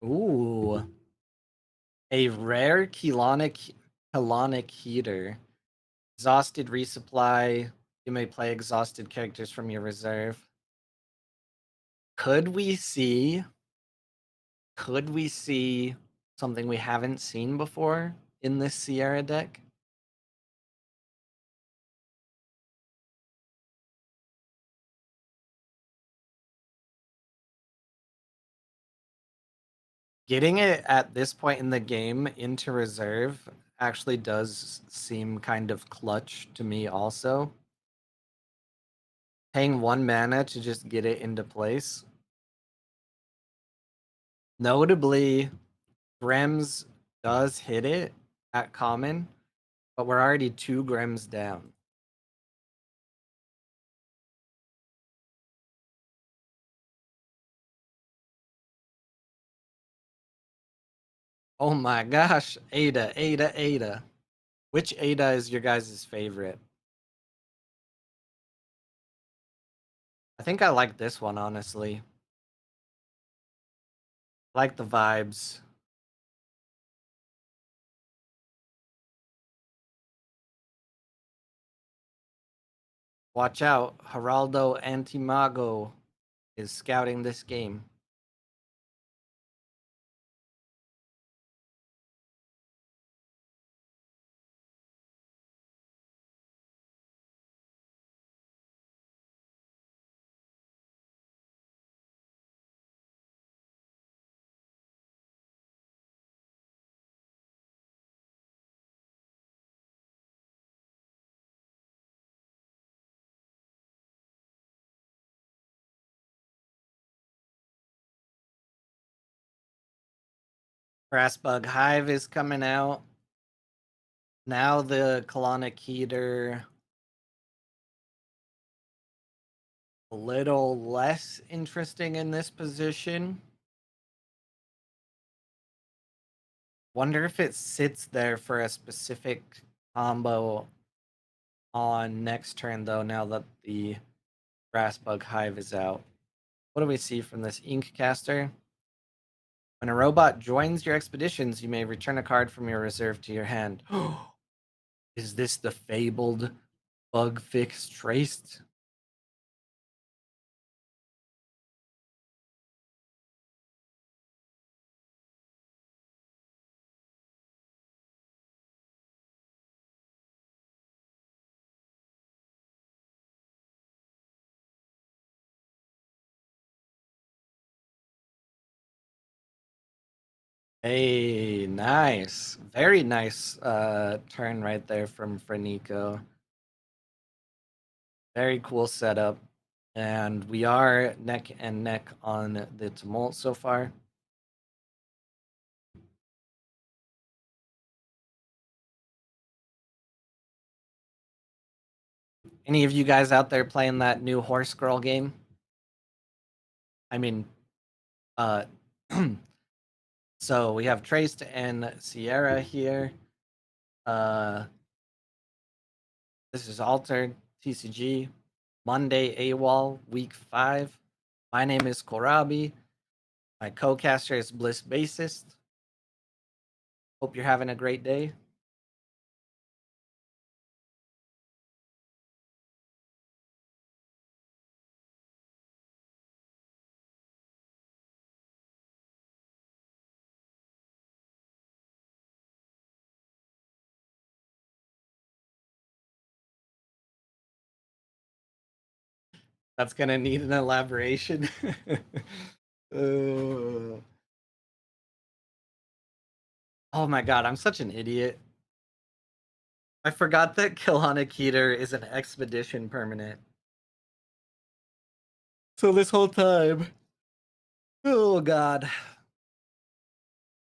Ooh, a rare Kelonic heater. Exhausted resupply. You may play exhausted characters from your reserve. Could we see something we haven't seen before in this Sierra deck? Getting it at this point in the game into reserve actually does seem kind of clutch to me also. Paying 1 mana to just get it into place. Notably, Grims does hit it at common, but we're already 2 Grims down. Oh my gosh, Ada. Which Ada is your guys' favorite? I think I like this one, honestly. I like the vibes. Watch out, Geraldo Antimago is scouting this game. Brassbug Hive is coming out. Now the colonic heater, a little less interesting in this position. Wonder if it sits there for a specific combo on next turn, though, now that the Brassbug Hive is out. What do we see from this Ink Caster? When a robot joins your expeditions, you may return a card from your reserve to your hand. Is this the fabled bug fix traced? Hey, nice. Very nice turn right there from Frenico. Very cool setup. And we are neck and neck on the tumult so far. Any of you guys out there playing that new Horse Girl game? I mean, uh, so we have Traced and Sierra here. This is Altered TCG Monday AWOL week 5. My name is Korabi. My co-caster is Bliss Bassist. Hope you're having a great day. That's gonna need an elaboration. uh... Oh my god, I'm such an idiot. I forgot that Kilhana Keter is an expedition permanent. So this whole time. Oh god.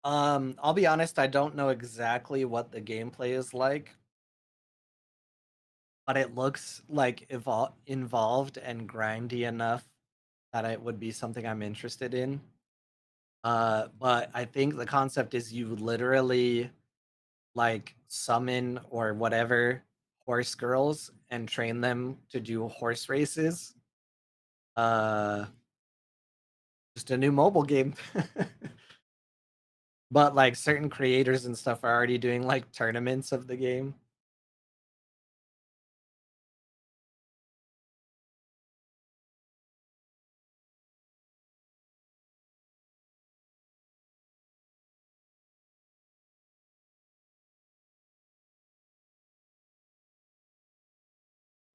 I'll be honest, I don't know exactly what the gameplay is like, but it looks like involved and grindy enough that it would be something I'm interested in. But I think the concept is you literally like summon or whatever horse girls and train them to do horse races. Uh, just a new mobile game. But like certain creators and stuff are already doing like tournaments of the game.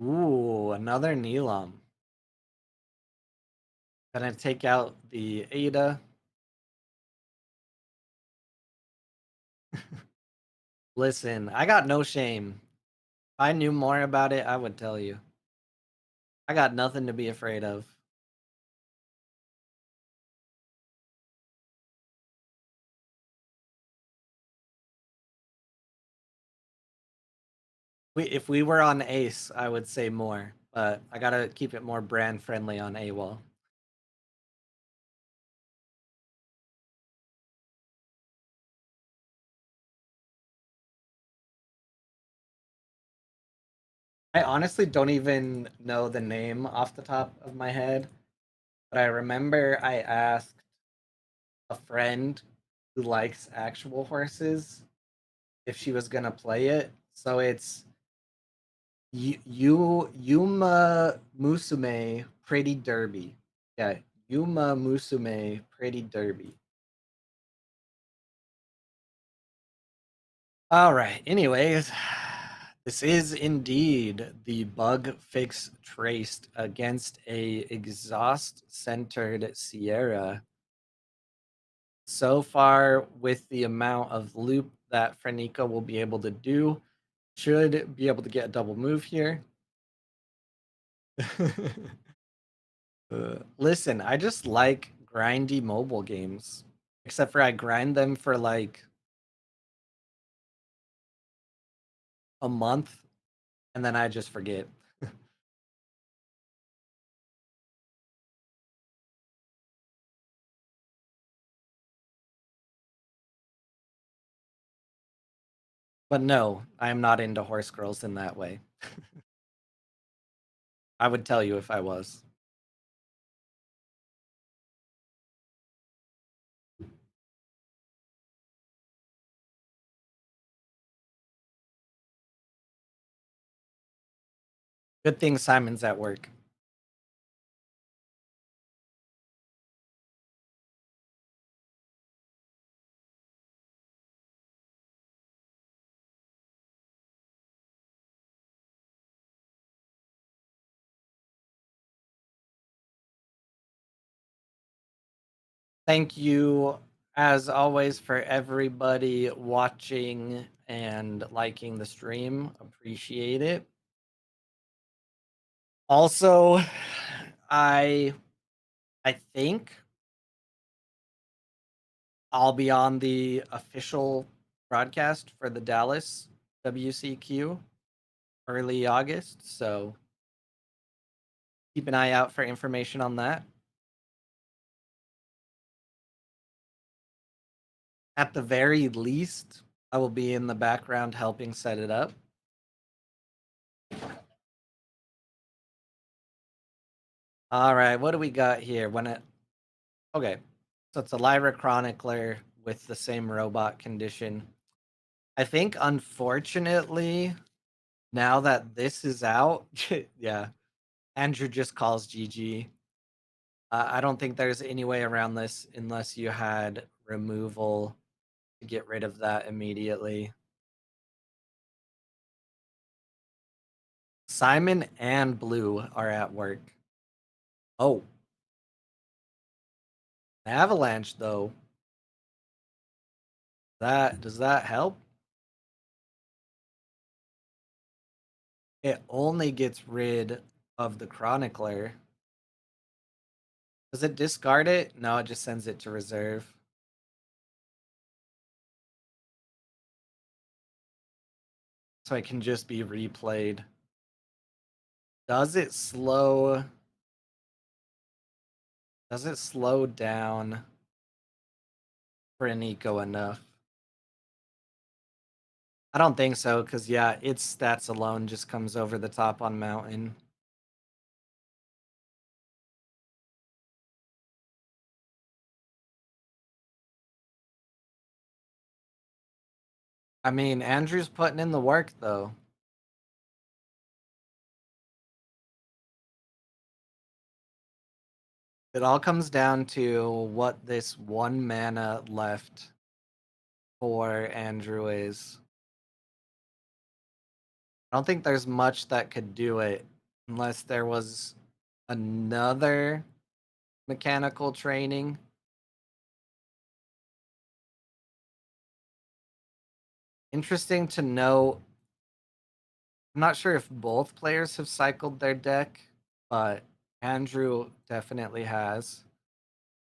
Ooh, another Neelam. Gonna take out the Ada. Listen, I got no shame. If I knew more about it, I would tell you. I got nothing to be afraid of. If we were on Ace, I would say more, but I gotta keep it more brand friendly on AWOL. I honestly don't even know the name off the top of my head, but I remember I asked a friend who likes actual horses if she was gonna play it. So it's Yuma Musume Pretty Derby. Yeah, Yuma Musume Pretty Derby. All right. Anyways, this is indeed the bug fix traced against a exhaust centered Sierra. So far, with the amount of loop that Frenica will be able to do, should be able to get a double move here. Listen, I just like grindy mobile games. Except for I grind them for like a month and then I just forget. But no, I am not into horse girls in that way. I would tell you if I was. Good thing Simon's at work. Thank you, as always, for everybody watching and liking the stream. Appreciate it. Also, I I think I'll be on the official broadcast for the Dallas WCQ early August, so keep an eye out for information on that. At the very least, I will be in the background helping set it up. All right, what do we got here? Okay, so it's a Lyra Chronicler with the same robot condition. I think, unfortunately, now that this is out, yeah, Andrew just calls GG. I don't think there's any way around this unless you had removal to get rid of that immediately. Simon and Blue are at work. Oh. Avalanche, though. Does that help? It only gets rid of the Chronicler. Does it discard it? No, it just sends it to reserve. So it can just be replayed. Does it slow down for an eco enough? I don't think so, because yeah, its stats alone just comes over the top on Mountain. I mean, Andrew's putting in the work, though. It all comes down to what this 1 mana left for Andrew is. I don't think there's much that could do it unless there was another mechanical training. Interesting to know. I'm not sure if both players have cycled their deck, but Andrew definitely has,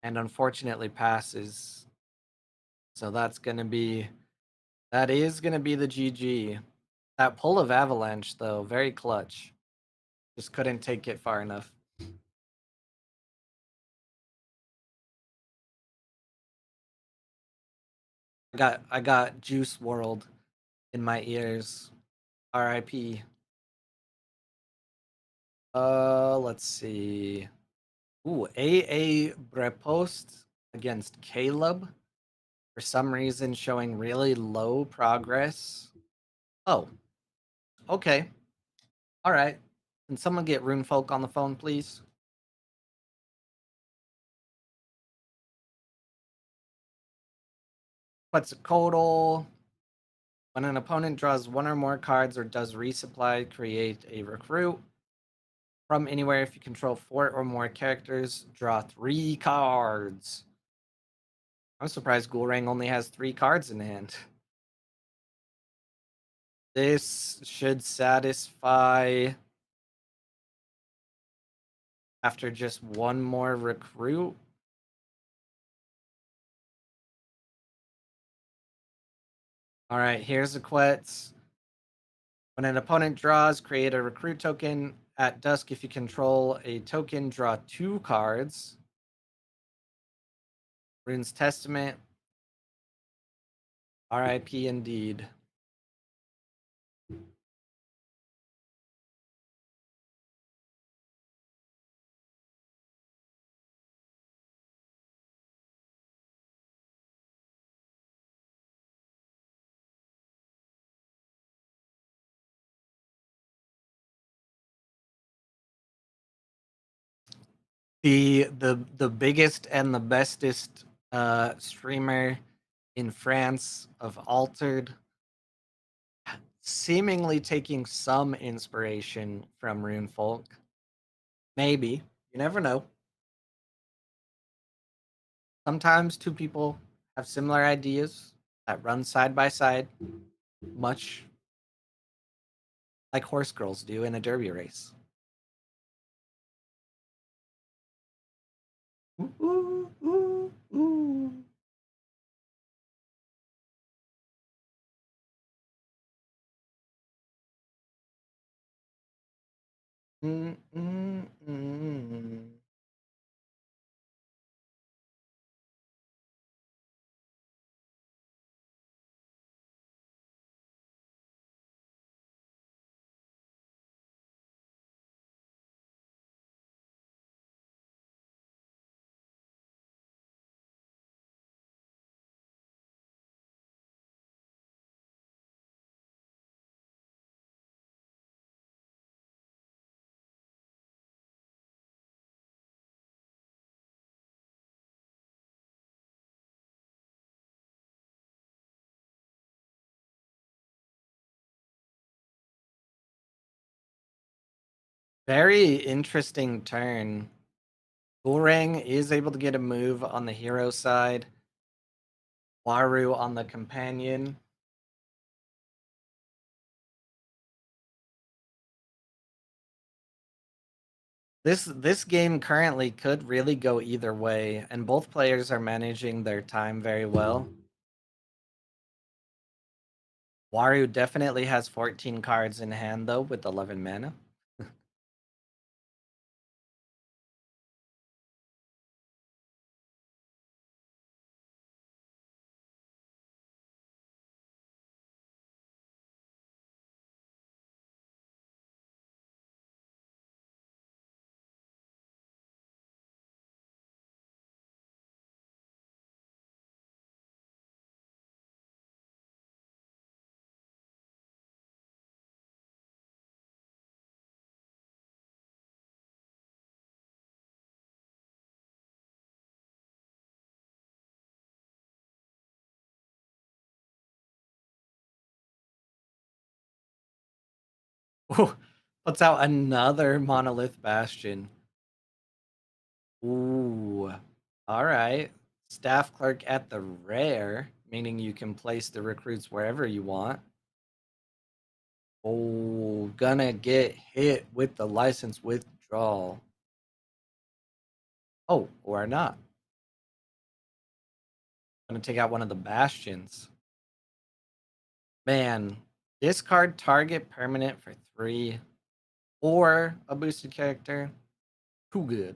and unfortunately passes. So that is gonna be the GG. That pull of Avalanche, though, very clutch. Just couldn't take it far enough. I got Juice World in my ears. R.I.P. Let's see. Ooh, A.A. Brepost against Caleb. For some reason, showing really low progress. Oh, okay. All right. Can someone get Runefolk on the phone, please? Quetzalcoatl. When an opponent draws 1 or more cards or does resupply, create a recruit. From anywhere, if you control 4 or more characters, draw 3 cards. I'm surprised Ghoulrang only has 3 cards in hand. This should satisfy after just 1 more recruit. All right, here's a Quetz. When an opponent draws, create a recruit token. At dusk, if you control a token, draw 2 cards. Rune's Testament. RIP indeed. The biggest and the bestest streamer in France of Altered, seemingly taking some inspiration from Runefolk. Maybe. You never know. Sometimes two people have similar ideas that run side by side, much like horse girls do in a derby race. Ooh, ooh, ooh, ooh. Mm, mm, mm. Very interesting turn. Gulrang is able to get a move on the hero side. Waru on the companion. This game currently could really go either way, and both players are managing their time very well. Waru definitely has 14 cards in hand though with 11 mana. Ooh, puts out another Monolith Bastion. Ooh. Alright. Staff Clerk at the rare, meaning you can place the recruits wherever you want. Oh, gonna get hit with the license withdrawal. Oh, or not. Gonna take out one of the bastions. Man, discard target permanent for 3 or a boosted character. Too good.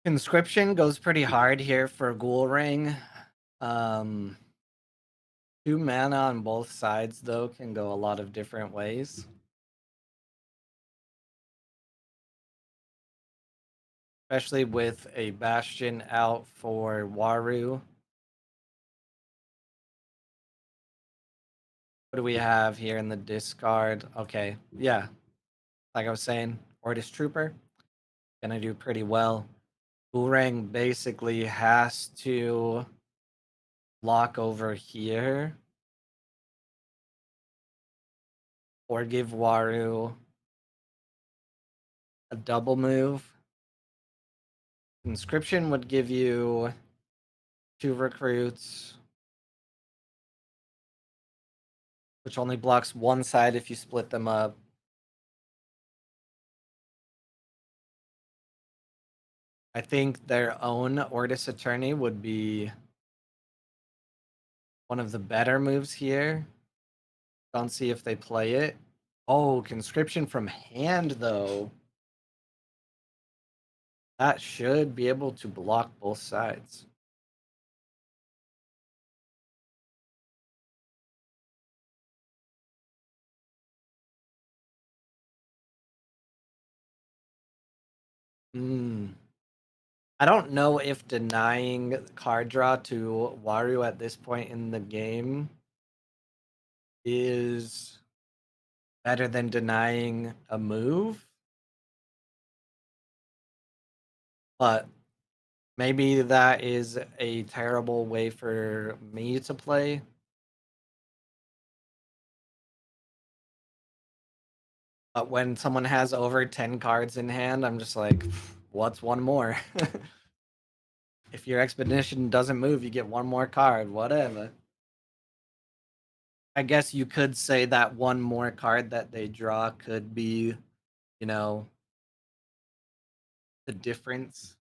Conscription goes pretty hard here for Ghoul Ring. 2 mana on both sides, though, can go a lot of different ways. Especially with a Bastion out for Waru. What do we have here in the discard? Okay, yeah. Like I was saying, Ortis Trooper. Gonna do pretty well. Ghoul basically has to lock over here. Or give Waru a double move. Conscription would give you 2 recruits, which only blocks one side if you split them up. I think their own Ortis Attorney would be one of the better moves here. Don't see if they play it. Oh, conscription from hand, though. That should be able to block both sides. I don't know if denying card draw to Waru at this point in the game is better than denying a move. But maybe that is a terrible way for me to play. But when someone has over 10 cards in hand, I'm just like, what's one more? If your expedition doesn't move, you get one more card, whatever. I guess you could say that one more card that they draw could be, you know, the difference.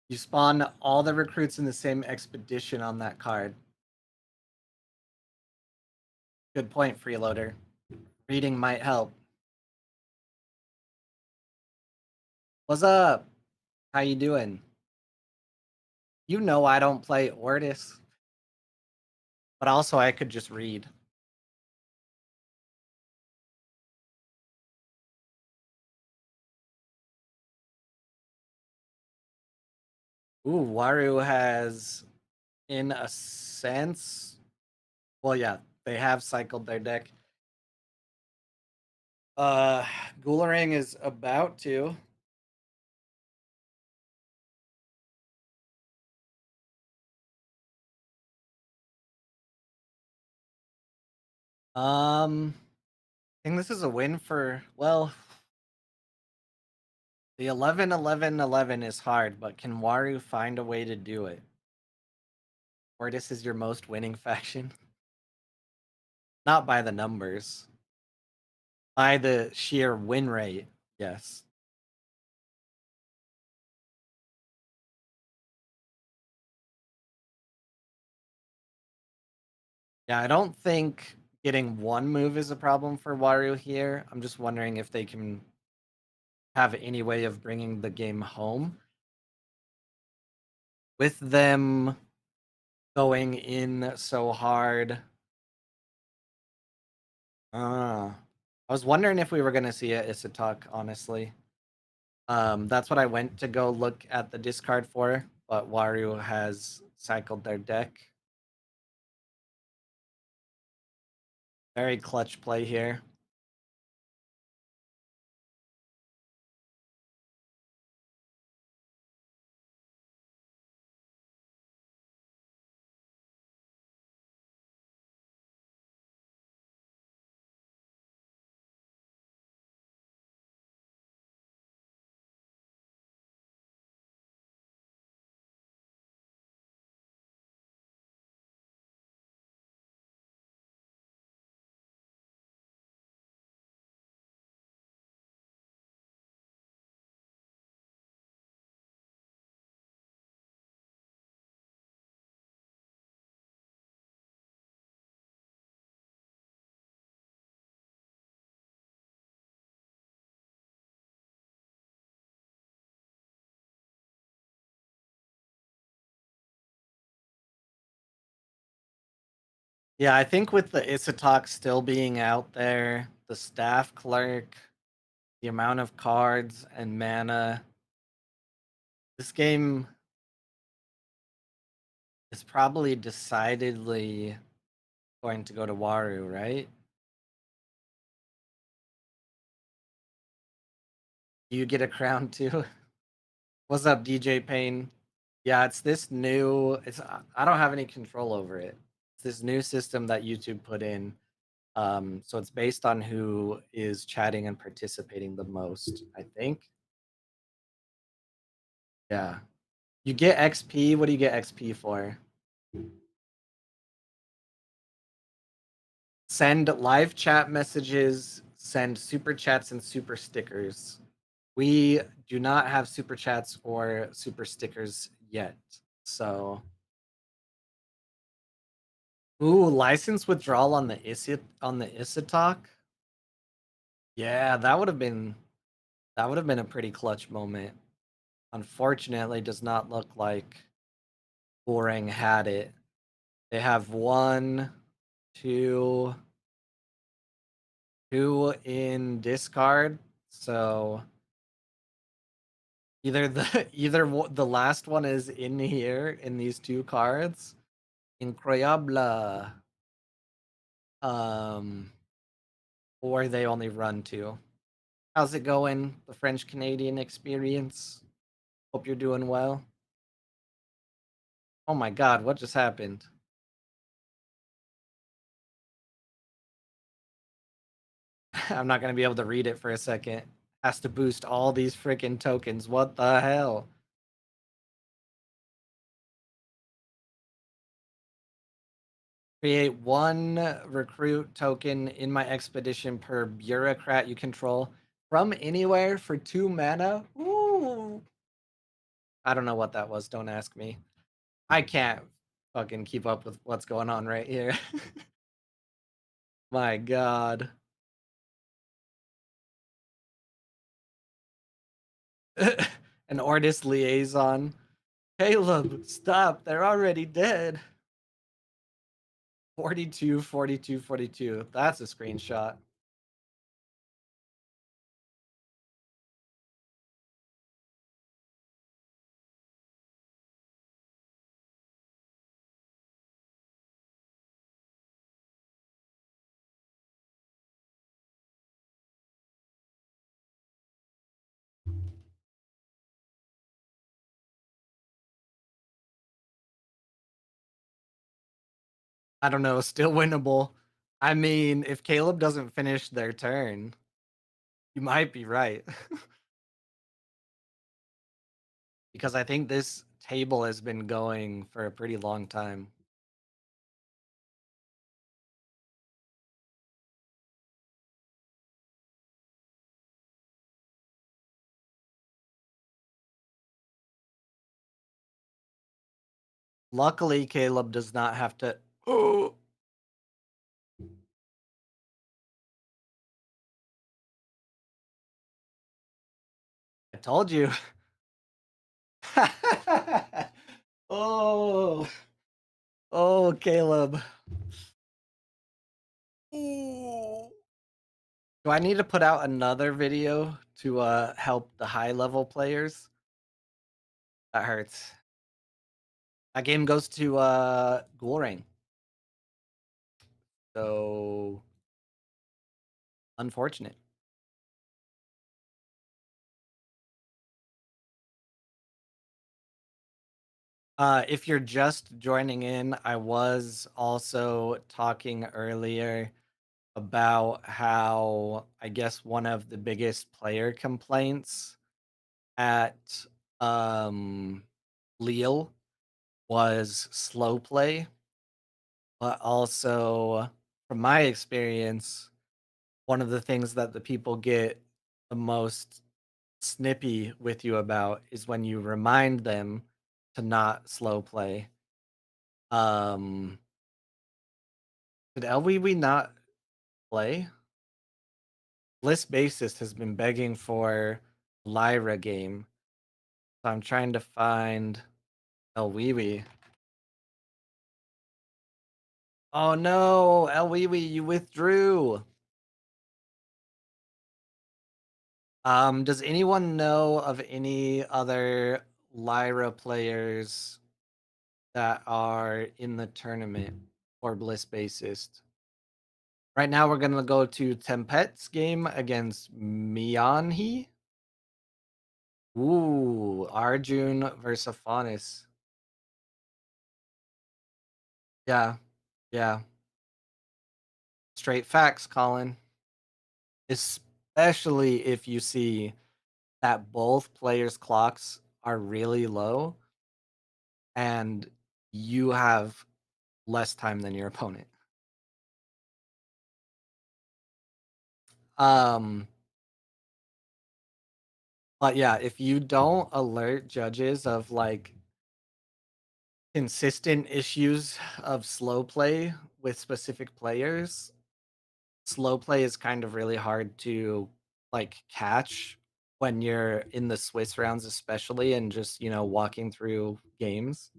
You spawn all the recruits in the same expedition on that card. Good point, freeloader. Reading might help. What's up? How you doing? You know I don't play Ortis, but also I could just read. Ooh, Waru has, in a sense, well, yeah, they have cycled their deck. Uh, Gularing is about to. I think this is a win for, well, the 11-11-11 is hard, but can Waru find a way to do it? Or this is your most winning faction? Not by the numbers. By the sheer win rate, yes. Yeah, I don't think getting one move is a problem for Waru here. I'm just wondering if they can have any way of bringing the game home. With them going in so hard. I was wondering if we were going to see a Isatok, honestly. That's what I went to go look at the discard for, but Waru has cycled their deck. Very clutch play here. Yeah, I think with the Isatok still being out there, the staff clerk, the amount of cards and mana, this game is probably decidedly going to go to Waru, right? Do you get a crown too? What's up, DJ Payne? Yeah, it's this new. It's I don't have any control over it. It's this new system that YouTube put in. So it's based on who is chatting and participating the most, I think. Yeah. You get XP. What do you get XP for? Send live chat messages, send super chats and super stickers. We do not have super chats or super stickers yet. So, ooh, license withdrawal on the Isitok. Yeah, that would have been a pretty clutch moment. Unfortunately, does not look like Boring had it. They have one, two, two in discard. So either the last one is in here in these two cards. Incroyable. Um, or they only run two. How's it going? The French Canadian experience. Hope you're doing well. Oh my god, what just happened? I'm not gonna be able to read it for a second. Has to boost all these freaking tokens. What the hell? Create one recruit token in my expedition per bureaucrat you control from anywhere for 2 mana. Ooh. I don't know what that was. Don't ask me. I can't fucking keep up with what's going on right here. My god. An artist liaison. Caleb, stop. They're already dead. 42, 42, 42. That's a screenshot. I don't know, still winnable. I mean, if Caleb doesn't finish their turn, you might be right. Because I think this table has been going for a pretty long time. Luckily, Caleb does not have to. Oh, I told you. Oh, oh, Caleb. Ooh. Do I need to put out another video to help the high level players? That hurts. That game goes to Goring. So unfortunate. If you're just joining in, I was also talking earlier about how I guess one of the biggest player complaints at Lille was slow play, but also from my experience, one of the things that the people get the most snippy with you about is when you remind them to not slow play. Did LWW not play? BLISS Bassist has been begging for Lyra game. So I'm trying to find LWW. Oh no, Elwiwi, you withdrew. Does anyone know of any other Lyra players that are in the tournament for Bliss Bassist? Right now, we're gonna go to Tempet's game against Mianhi. Ooh, Arjun versus Faunus. Yeah, yeah. Straight facts, Colin. Especially if you see that both players' clocks are really low and you have less time than your opponent. Um, but yeah, if you don't alert judges of like consistent issues of slow play with specific players, slow play is kind of really hard to like catch when you're in the Swiss rounds, especially, and just, you know, walking through games.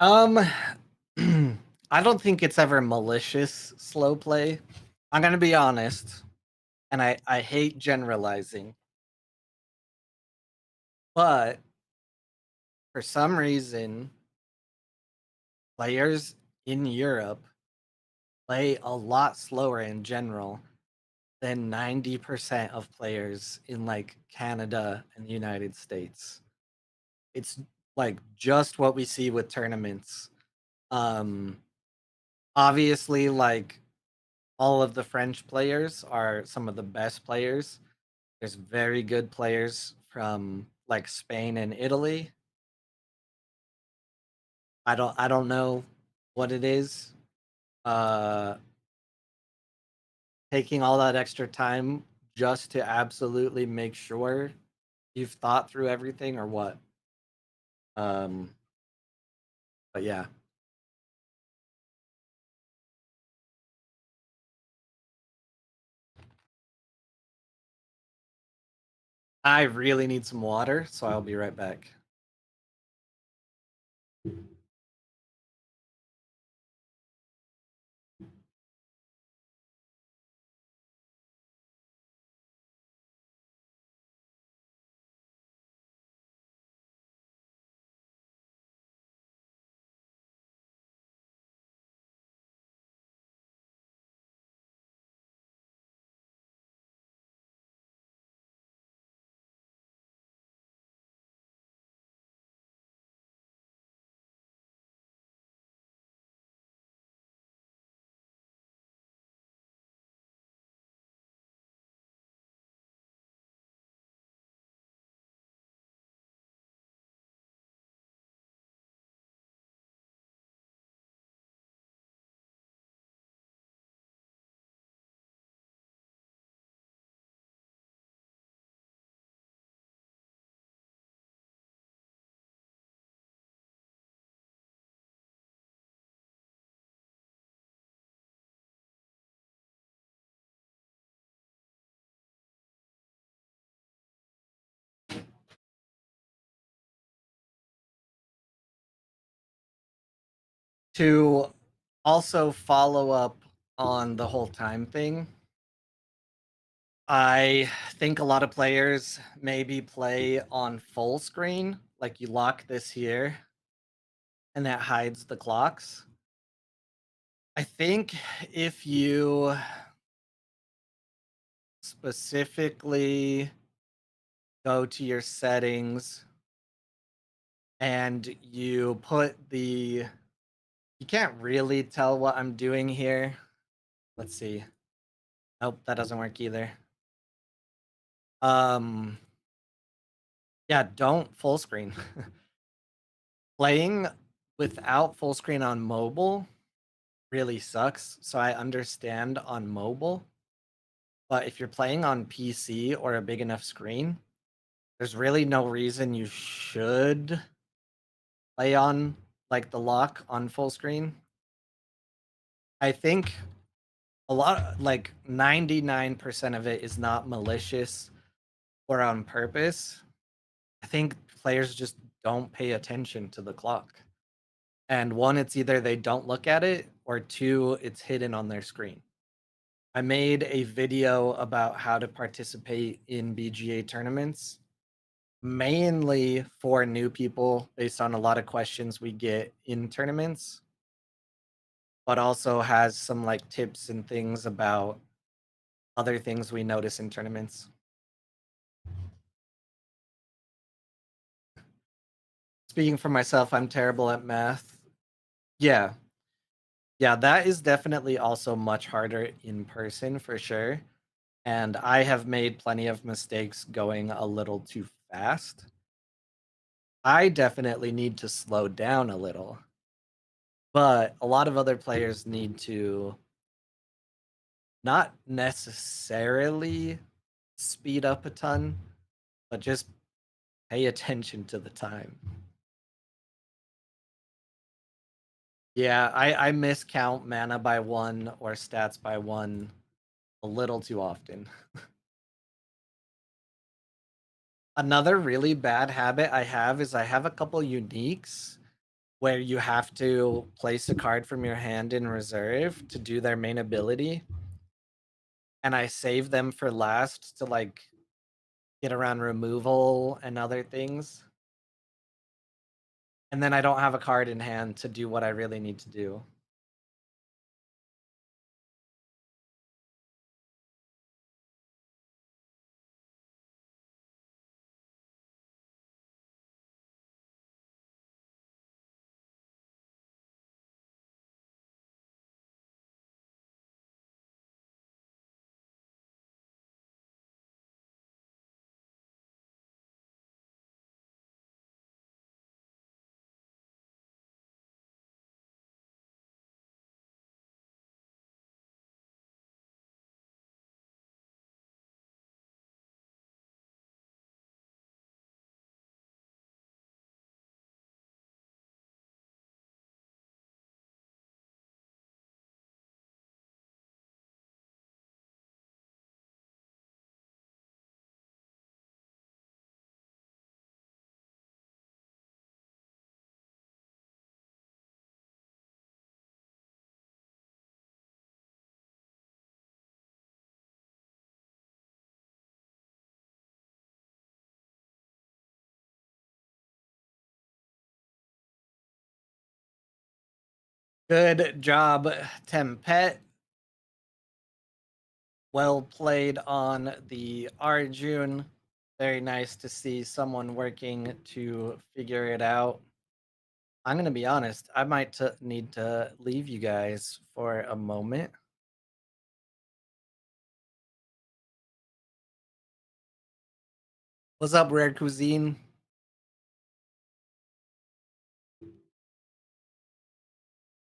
Um, I don't think it's ever malicious slow play. I'm gonna be honest, and I hate generalizing, but for some reason, players in Europe play a lot slower in general than 90% of players in like Canada and the United States. It's like just what we see with tournaments. Um, obviously, like all of the French players are some of the best players. There's very good players from like Spain and Italy. I don't know what it is. Uh Taking all that extra time just to absolutely make sure you've thought through everything or what. Um but yeah. I really need some water, so I'll be right back. To also follow up on the whole time thing, I think a lot of players maybe play on full screen, like you lock this here and that hides the clocks. I think if you specifically go to your settings and you put the, you can't really tell what I'm doing here, Let's see. Nope, that doesn't work either. Um, yeah, don't full screen. Playing without full screen on mobile really sucks. So I understand on mobile, but if you're playing on PC or a big enough screen, there's really no reason you should play on like the lock on full screen. I think a lot, like 99% of it is not malicious or on purpose. I think players just don't pay attention to the clock. And one, it's either they don't look at it, or two, it's hidden on their screen. I made a video about how to participate in BGA tournaments, mainly for new people based on a lot of questions we get in tournaments, but also has some like tips and things about other things we notice in tournaments. Speaking for myself, I'm terrible at math. Yeah. Yeah, that is definitely also much harder in person for sure. And I have made plenty of mistakes going a little too fast. I definitely need to slow down a little, but a lot of other players need to not necessarily speed up a ton, but just pay attention to the time. Yeah, I miscount mana by 1 or stats by 1 a little too often. Another really bad habit I have is I have a couple uniques where you have to place a card from your hand in reserve to do their main ability, and I save them for last to like get around removal and other things. And then I don't have a card in hand to do what I really need to do. Good job, Tempet. Well played on the Arjun. Very nice to see someone working to figure it out. I'm going to be honest, I might need to leave you guys for a moment. What's up, Rare Cuisine?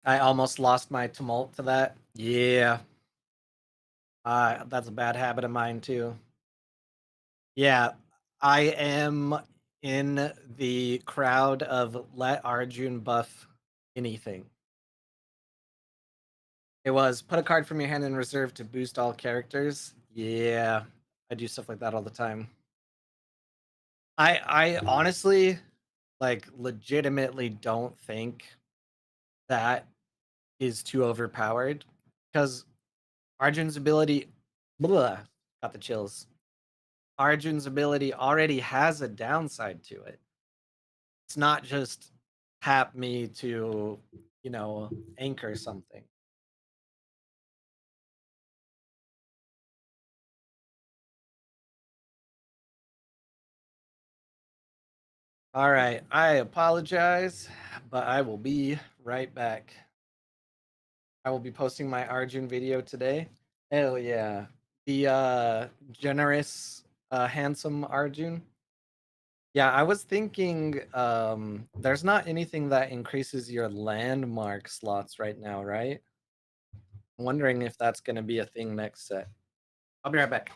I almost lost my tumult to that. Yeah. That's a bad habit of mine, too. Yeah, I am in the crowd of let Arjun buff anything. It was put a card from your hand in reserve to boost all characters. Yeah, I do stuff like that all the time. I honestly, like, legitimately don't think that is too overpowered because Arjun's ability, blah, got the chills. Arjun's ability already has a downside to it. It's not just tap me to, anchor something. All right, I apologize, but I will be right back. I will be posting my Arjun video today. Hell yeah. The generous handsome Arjun. Yeah, I was thinking there's not anything that increases your landmark slots right now, right? I'm wondering if that's going to be a thing next set. I'll be right back.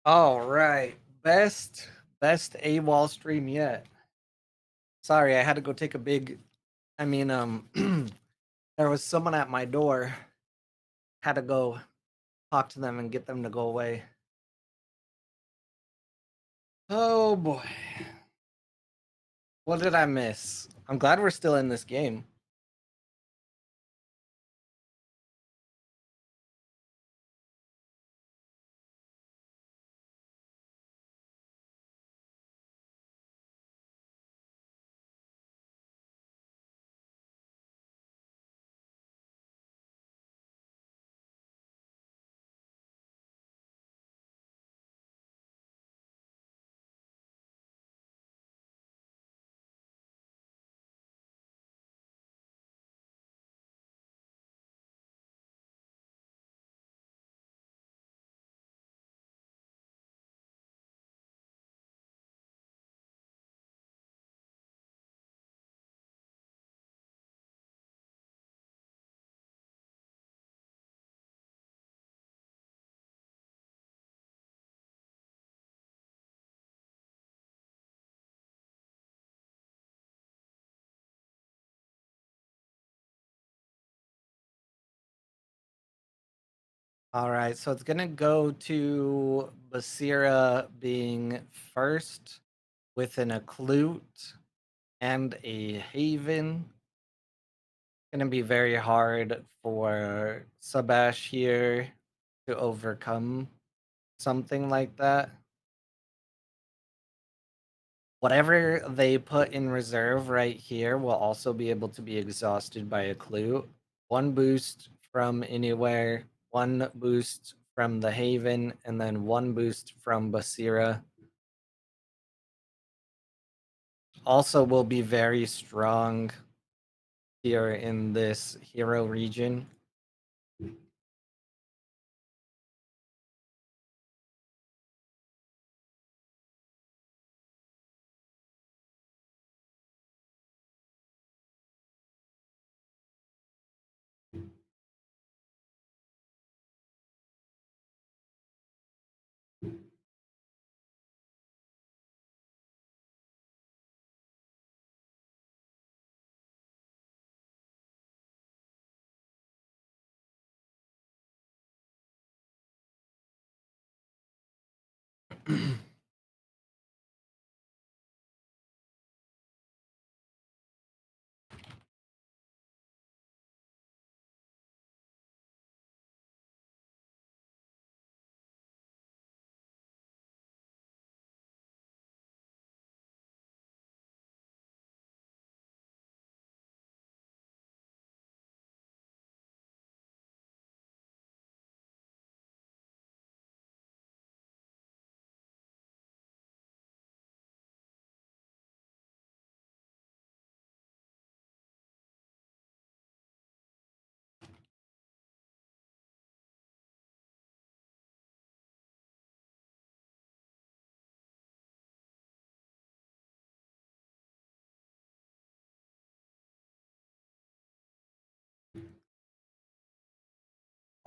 All right. Best AWOL stream yet. Sorry, I had to go take a big I mean, there was someone at my door. Had to go talk to them and get them to go away. Oh boy. What did I miss? I'm glad we're still in this game. All right, so it's gonna go to Basira being first with an Occlute and a Haven. Gonna be very hard for Subash here to overcome something like that. Whatever they put in reserve right here will also be able to be exhausted by a clue. One boost from anywhere, one boost from the Haven, and then one boost from Basira. Also will be very strong here in this hero region.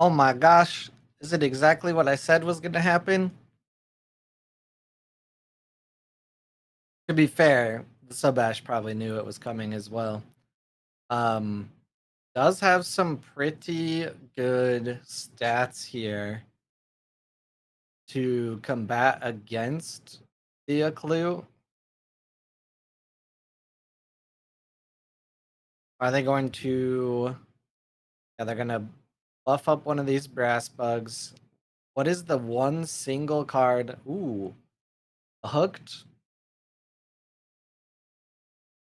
Oh my gosh, is it exactly what I said was going to happen? To be fair, the Subash probably knew it was coming as well. Um, does have some pretty good stats here to combat against the Clue. Are they going to? Yeah, they're gonna buff up one of these brass bugs. What is the one single card? Ooh, hooked.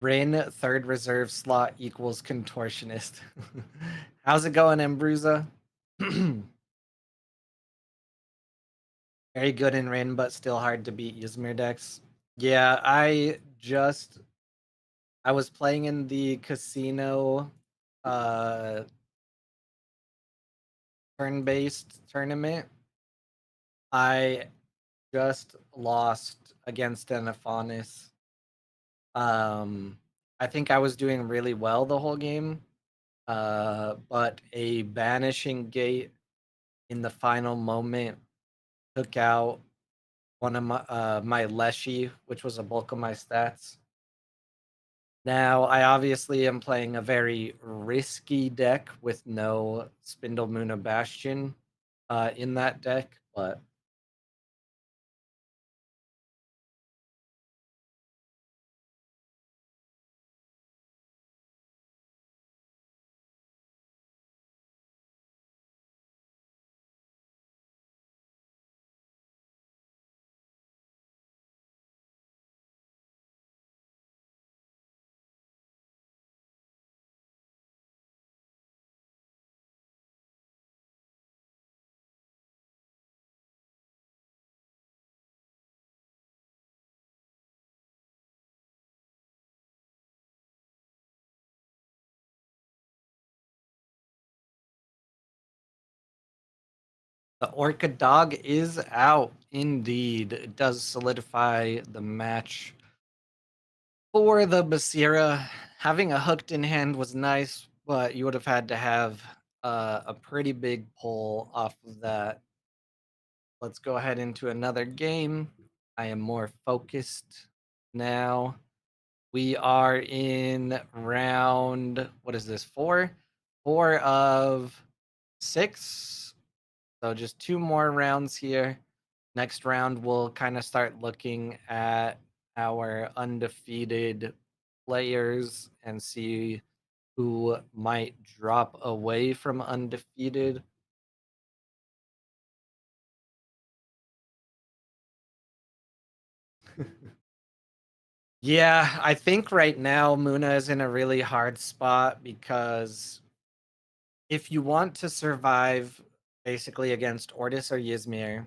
Rin third reserve slot equals contortionist. How's it going, Embruza? Very good in Rin, but still hard to beat Ysmir decks. Yeah, I was playing in the casino turn-based tournament. I just lost against an Aphonis. I think I was doing really well the whole game. But a banishing gate in the final moment took out one of my Leshy, which was a bulk of my stats. Now, I obviously am playing a very risky deck with no Spindle Muna Bastion in that deck, but the Orca Dog is out indeed. It does solidify the match for the Basira. Having a hooked in hand was nice, but you would have had to have a pretty big pull off of that. Let's go ahead into another game. I am more focused now. We are in round, what is this, 4? 4 of 6. So just 2 more rounds here. Next round, we'll kind of start looking at our undefeated players and see who might drop away from undefeated. Yeah, I think right now Muna is in a really hard spot because if you want to survive basically against Ortis or Ysmir,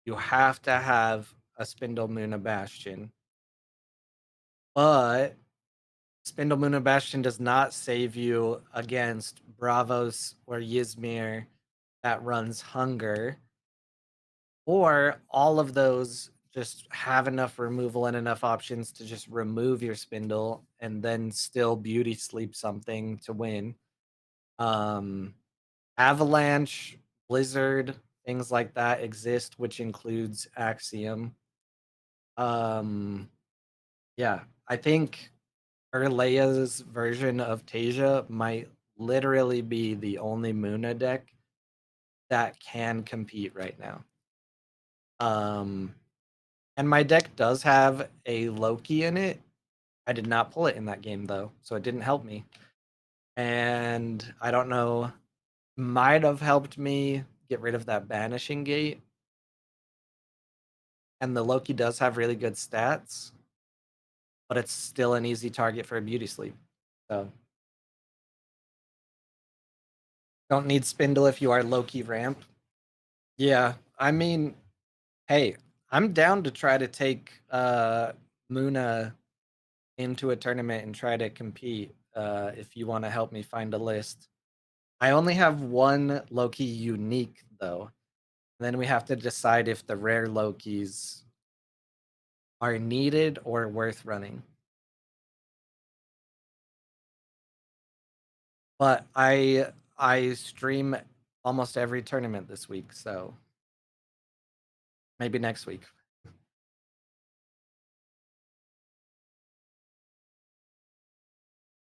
you have to have a Spindle Muna Bastion. But Spindle Muna Bastion does not save you against Bravos or Ysmir that runs Hunger. Or all of those just have enough removal and enough options to just remove your Spindle and then still Beauty Sleep something to win. Avalanche, Blizzard, things like that exist, which includes Axiom. Yeah, I think Erlea's version of Tasia might literally be the only Muna deck that can compete right now. And my deck does have a Loki in it. I did not pull it in that game though, so it didn't help me. And I don't know, might have helped me get rid of that banishing gate. And the Loki does have really good stats, but it's still an easy target for a Beauty Sleep. So don't need Spindle if you are Loki ramp. Yeah, I mean, hey, I'm down to try to take Muna into a tournament and try to compete if you want to help me find a list. I only have one Loki unique though. Then we have to decide if the rare Lokis are needed or worth running. But I stream almost every tournament this week, so maybe next week.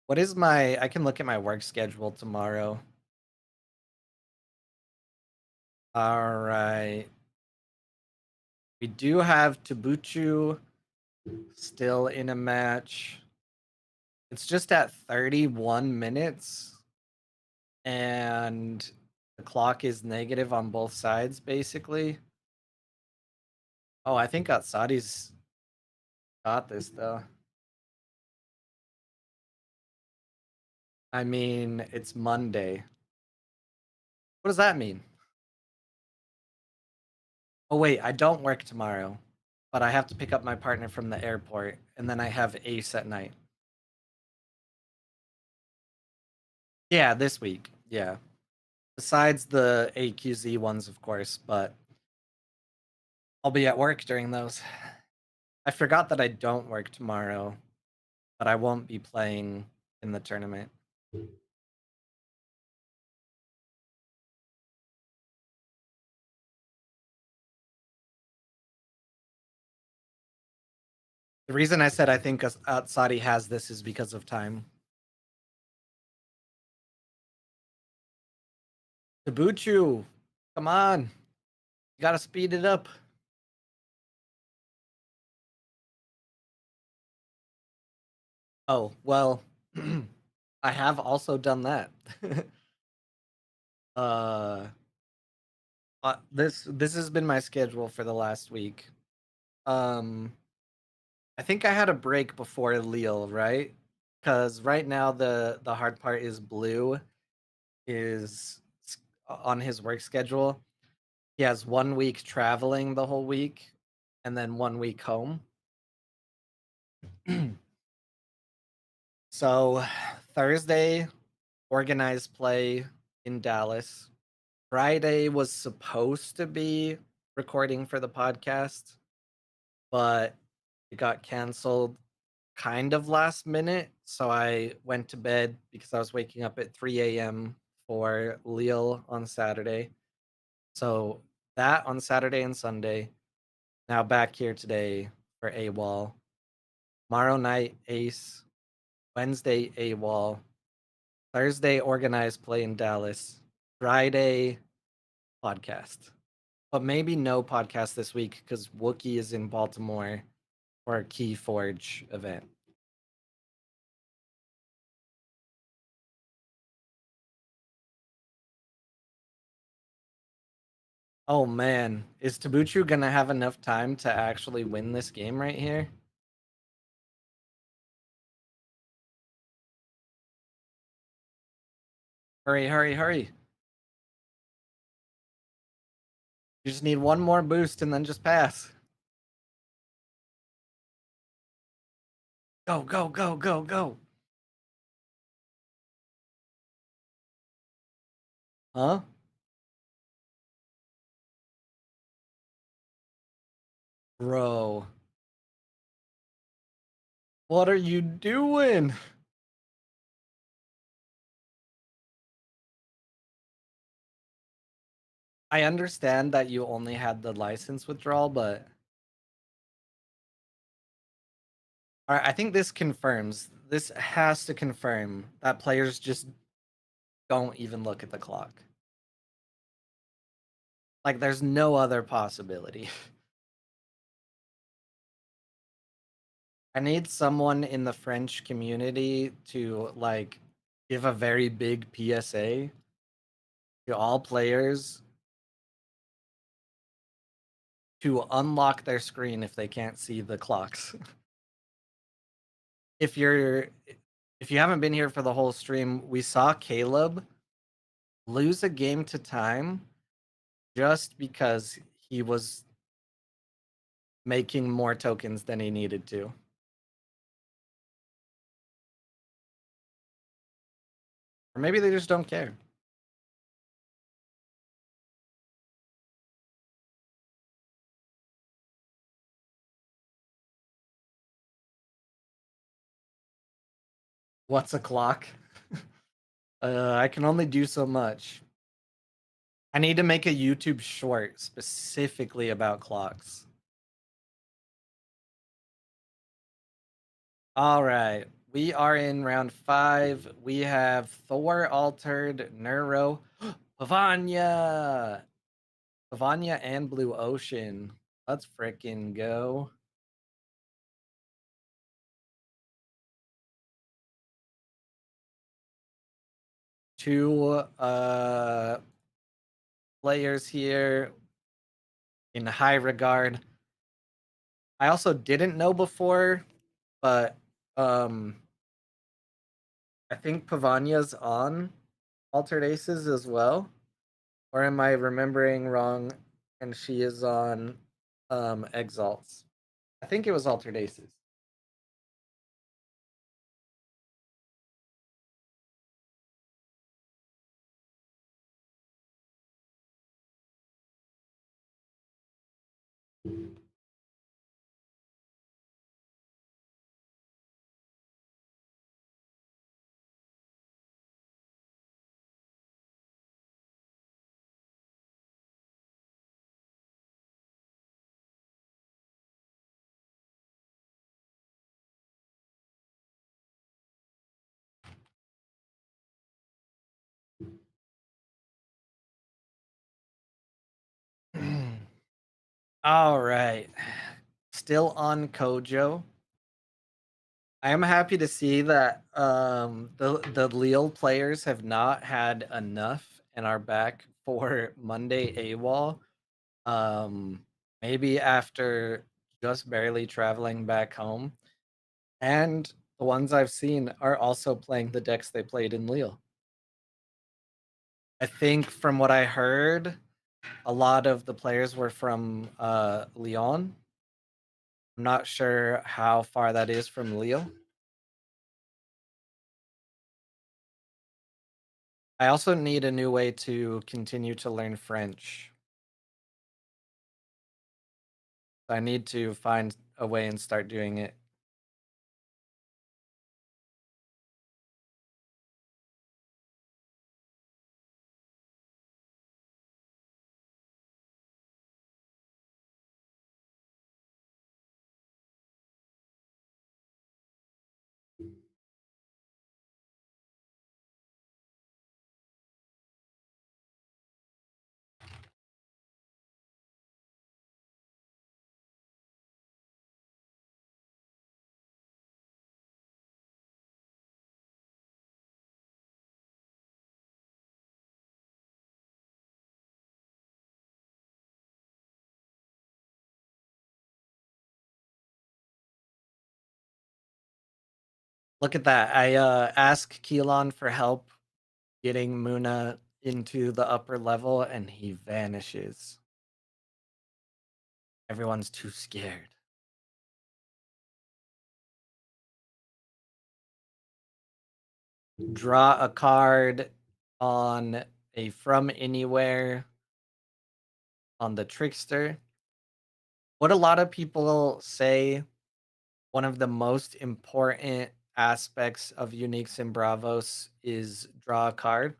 What is my I can look at my work schedule tomorrow. All right. We do have Tabuchu still in a match. It's just at 31 minutes and the clock is negative on both sides basically. Oh, I think Atsadi's got this though. I mean, it's Monday. What does that mean? Oh wait, I don't work tomorrow, but I have to pick up my partner from the airport and then I have Ace at night. Yeah, this week. Yeah. Besides the AQZ ones, of course, but I'll be at work during those. I forgot that I don't work tomorrow, but I won't be playing in the tournament. The reason I said I think Saudi has this is because of time. Tabuchu, come on. You gotta speed it up. Oh, well, I have also done that. uh, this has been my schedule for the last week. Um, I think I had a break before Lille, right? Because right now the hard part is Blue is on his work schedule. He has 1 week traveling the whole week, and then 1 week home. So Thursday, organized play in Dallas. Friday was supposed to be recording for the podcast, but it got canceled kind of last minute. So I went to bed because I was waking up at 3 a.m. for Lille on Saturday. So that on Saturday and Sunday. Now back here today for AWOL. Tomorrow night, Ace. Wednesday, AWOL. Thursday, organized play in Dallas. Friday, podcast. But maybe no podcast this week because Wookie is in Baltimore for a Key Forge event. Oh man, is Tabuchu gonna have enough time to actually win this game right here? Hurry, hurry, hurry. You just need one more boost and then just pass. Go, go, go, go, go. Huh? Bro. What are you doing? I understand that you only had the license withdrawal, but all right, I think this confirms. This has to confirm that players just don't even look at the clock. Like, there's no other possibility. I need someone in the French community to like give a very big PSA to all players to unlock their screen if they can't see the clocks. if you're if you haven't been here for the whole stream, we saw Caleb lose a game to time just because he was making more tokens than he needed to. Or maybe they just don't care. What's a clock? I can only do so much. I need to make a YouTube short specifically about clocks. All right. We are in round 5. We have Thor Altered, Neuro, Pavanya. Pavanya and Blue Ocean. Let's frickin' go. Two players here in high regard. I also didn't know before, but I think Pavanya's on Altered Aces as well. Or am I remembering wrong and she is on Exalts? I think it was Altered Aces. All right. Still on Kojo. I am happy to see that the Lille players have not had enough and are back for Monday AWOL. Maybe after just barely traveling back home. And the ones I've seen are also playing the decks they played in Lille. I think from what I heard, a lot of the players were from Lyon. I'm not sure how far that is from Lille. I also need a new way to continue to learn French. I need to find a way and start doing it. Look at that. I ask Keelan for help getting Muna into the upper level and he vanishes. Everyone's too scared. Draw a card on a from anywhere on the trickster. What a lot of people say, one of the most important aspects of Uniques and Bravos is draw a card.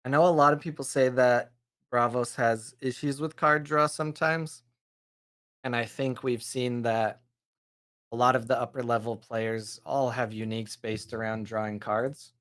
I know a lot of people say that Bravos has issues with card draw sometimes, and I think we've seen that a lot of the upper level players all have uniques based around drawing cards.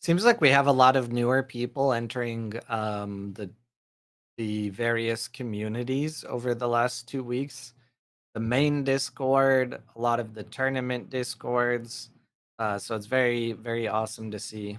Seems like we have a lot of newer people entering the various communities over the last 2 weeks. The main Discord, a lot of the tournament Discords. So it's very, very awesome to see.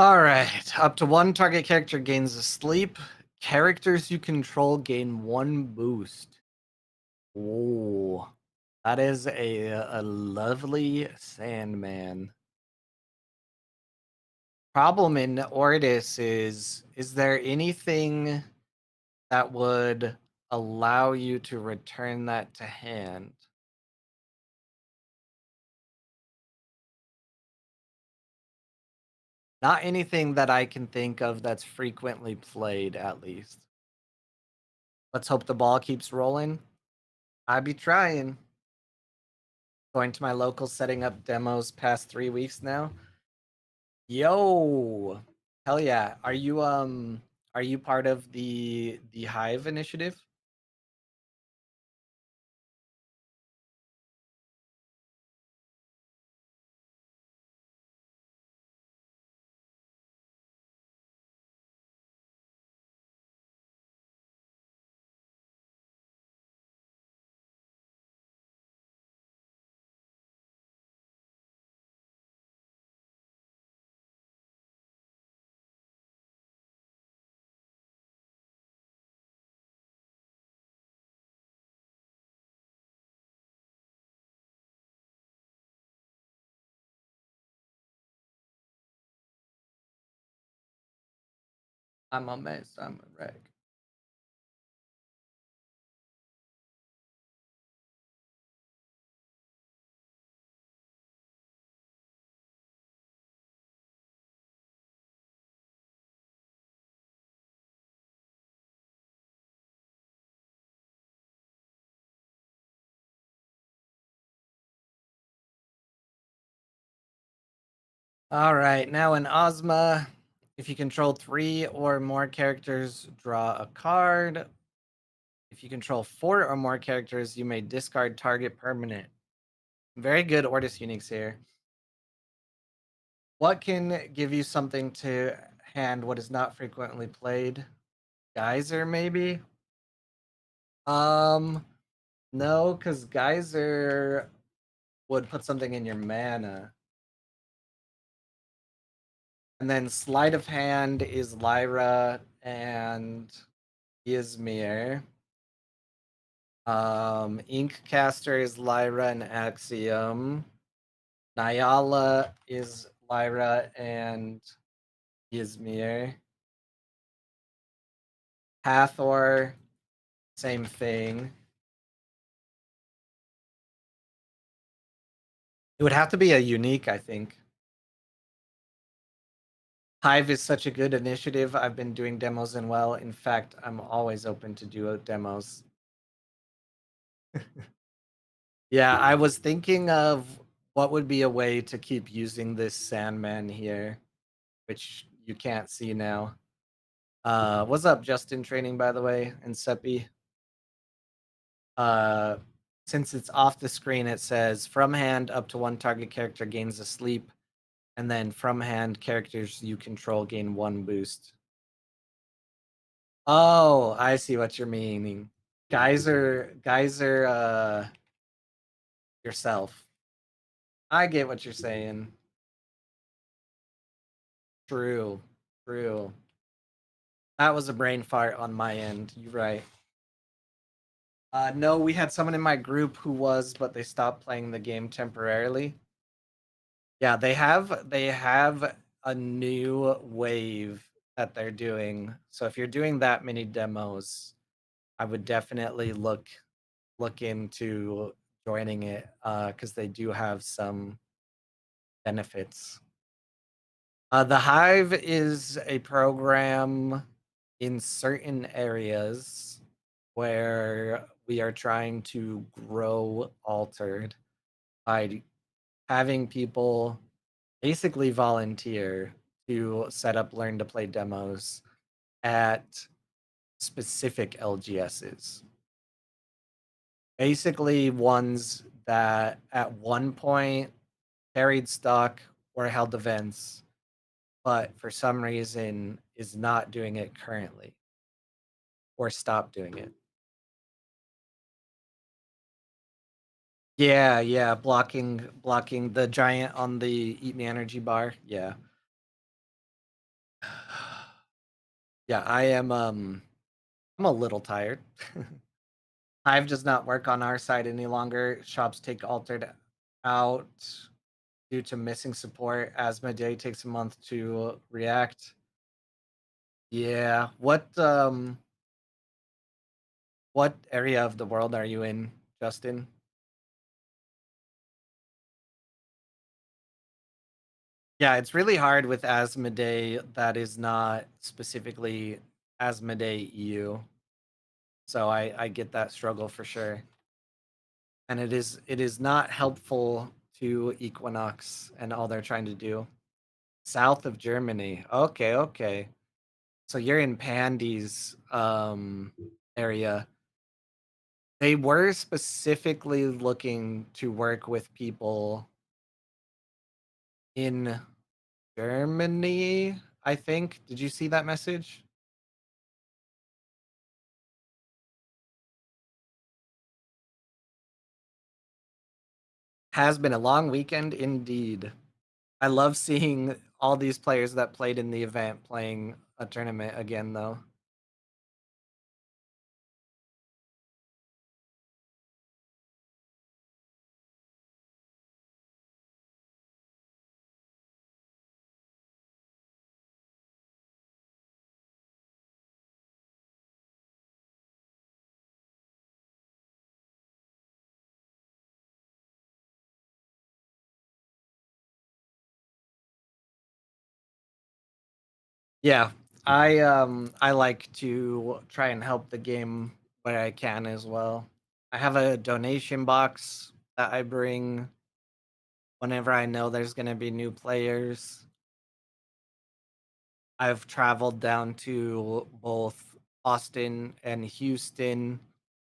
All right. Up to one target character gains a sleep. Characters you control gain one boost. Oh, that is a lovely Sandman. Problem in Ordis is there anything that would allow you to return that to hand? Not anything that I can think of that's frequently played, at least. Let's hope the ball keeps rolling. I be trying. Going to my local, setting up demos past 3 weeks now. Yo, hell yeah! Are you part of the Hive initiative? I'm a mess. I'm a wreck. All right, now in Ozma, if you control 3 or more characters, draw a card. If you control 4 or more characters, you may discard target permanent. Very good Ortis Unix here. What can give you something to hand what is not frequently played? Geyser, maybe? Um, no, because Geyser would put something in your mana. And then Sleight of Hand is Lyra and Ysmir. Inkcaster is Lyra and Axiom. Nyala is Lyra and Ysmir. Hathor, same thing. It would have to be a unique, I think. Hive is such a good initiative. I've been doing demos in well. In fact, I'm always open to do demos. Yeah, I was thinking of what would be a way to keep using this Sandman here, which you can't see now. What's up, Justin Training, by the way, and Seppi? Uh, since it's off the screen, it says from hand up to one target character gains a sleep, and then from hand characters you control gain one boost. Oh, I see what you're meaning. Geyser, yourself. I get what you're saying. True, true. That was a brain fart on my end. You're right. No, we had someone in my group who was, but they stopped playing the game temporarily. Yeah, they have a new wave that they're doing. So if you're doing that many demos, I would definitely look into joining it because they do have some benefits. The Hive is a program in certain areas where we are trying to grow Altered by having people basically volunteer to set up learn to play demos at specific LGSs. Basically, ones that at one point carried stock or held events, but for some reason is not doing it currently or stopped doing it. Yeah, yeah, blocking the giant on the Eat Me Energy bar. Yeah. Yeah, I'm a little tired. Hive does not work on our side any longer. Shops take altered out due to missing support. Asmodee takes a month to react. Yeah. What area of the world are you in, Justin? Yeah, it's really hard with Asmodee that is not specifically Asmodee EU. So I get that struggle for sure. And it is not helpful to Equinox and all they're trying to do. South of Germany. Okay, okay. So you're in Pandy's area. They were specifically looking to work with people in Germany, I think. Did you see that message? Has been a long weekend indeed. I love seeing all these players that played in the event playing a tournament again though. Yeah, I like to try and help the game where I can as well. I have a donation box that I bring whenever I know there's going to be new players. I've traveled down to both Austin and Houston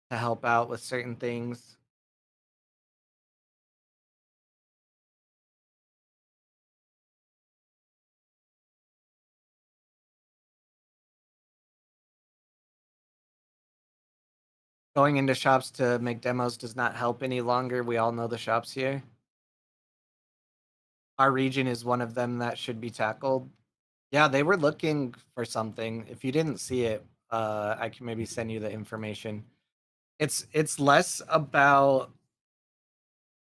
to help out with certain things. Going into shops to make demos does not help any longer. We all know the shops here. Our region is one of them that should be tackled. Yeah, they were looking for something. If you didn't see it, I can maybe send you the information. It's less about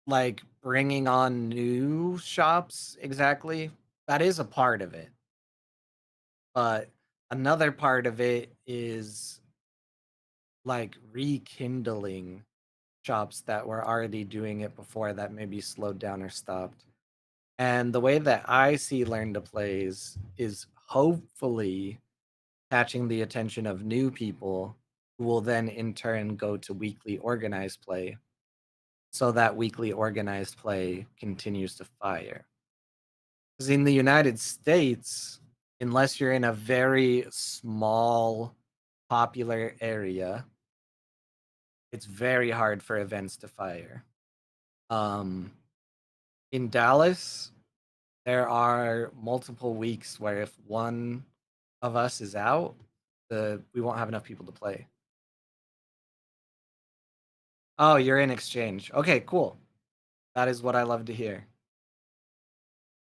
like bringing on new shops exactly. That is a part of it. But another part of it is like rekindling shops that were already doing it before that maybe slowed down or stopped. And the way that I see Learn to Plays is hopefully catching the attention of new people who will then in turn go to weekly organized play so that weekly organized play continues to fire. Because in the United States, unless you're in a very small, popular area, it's very hard for events to fire. Um, in Dallas, there are multiple weeks where if one of us is out, we won't have enough people to play. Oh, you're in exchange. Okay, cool. That is what I love to hear.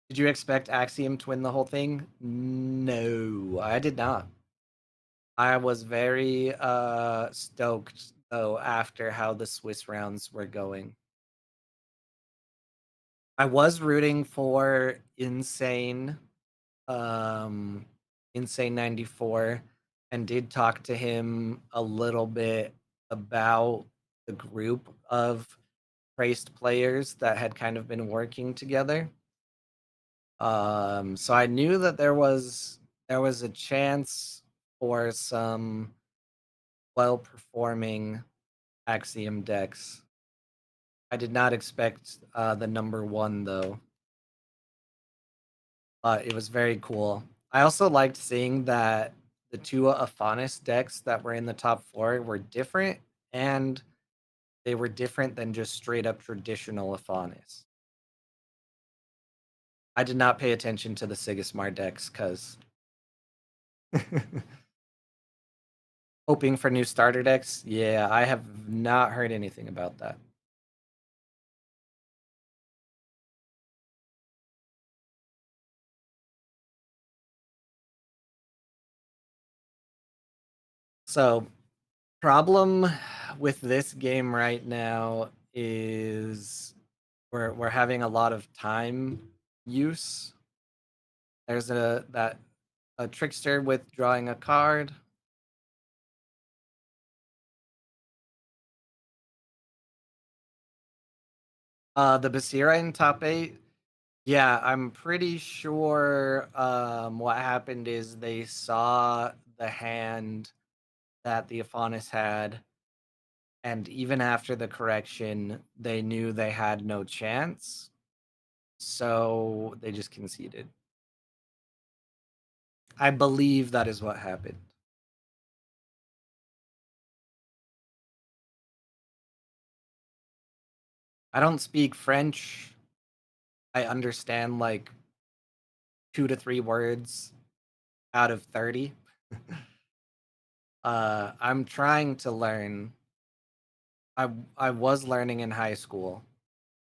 Did you expect Axiom to win the whole thing? No, I did not. I was very stoked though after how the Swiss rounds were going. I was rooting for um Insane 94 and did talk to him a little bit about the group of Christ players that had kind of been working together. So I knew that there was a chance for some well performing Axiom decks. I did not expect the number one though, but it was very cool. I also liked seeing that the two Aphanis decks that were in the top four were different, and they were different than just straight up traditional Aphanis. I did not pay attention to the Sigismar decks because hoping for new starter decks. Yeah, I have not heard anything about that. So, problem with this game right now is we're having a lot of time use. There's a trickster withdrawing a card. The Basira in top 8. Yeah, I'm pretty sure what happened is they saw the hand that the Aphonis had, and even after the correction, they knew they had no chance, so they just conceded. I believe that is what happened. I don't speak French. I understand like 2 to 3 words out of 30. I'm trying to learn. I was learning in high school,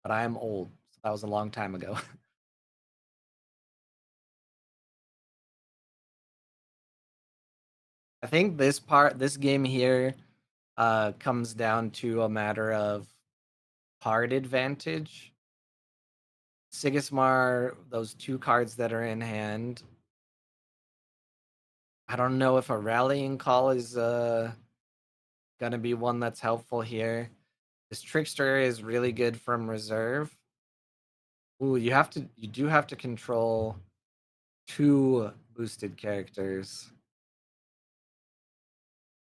but I am old. So that was a long time ago. I think this game here, comes down to a matter of card advantage. Sigismar, those 2 cards that are in hand. I don't know if a rallying call is gonna be one that's helpful here. This trickster is really good from reserve. Ooh, you do have to control 2 boosted characters,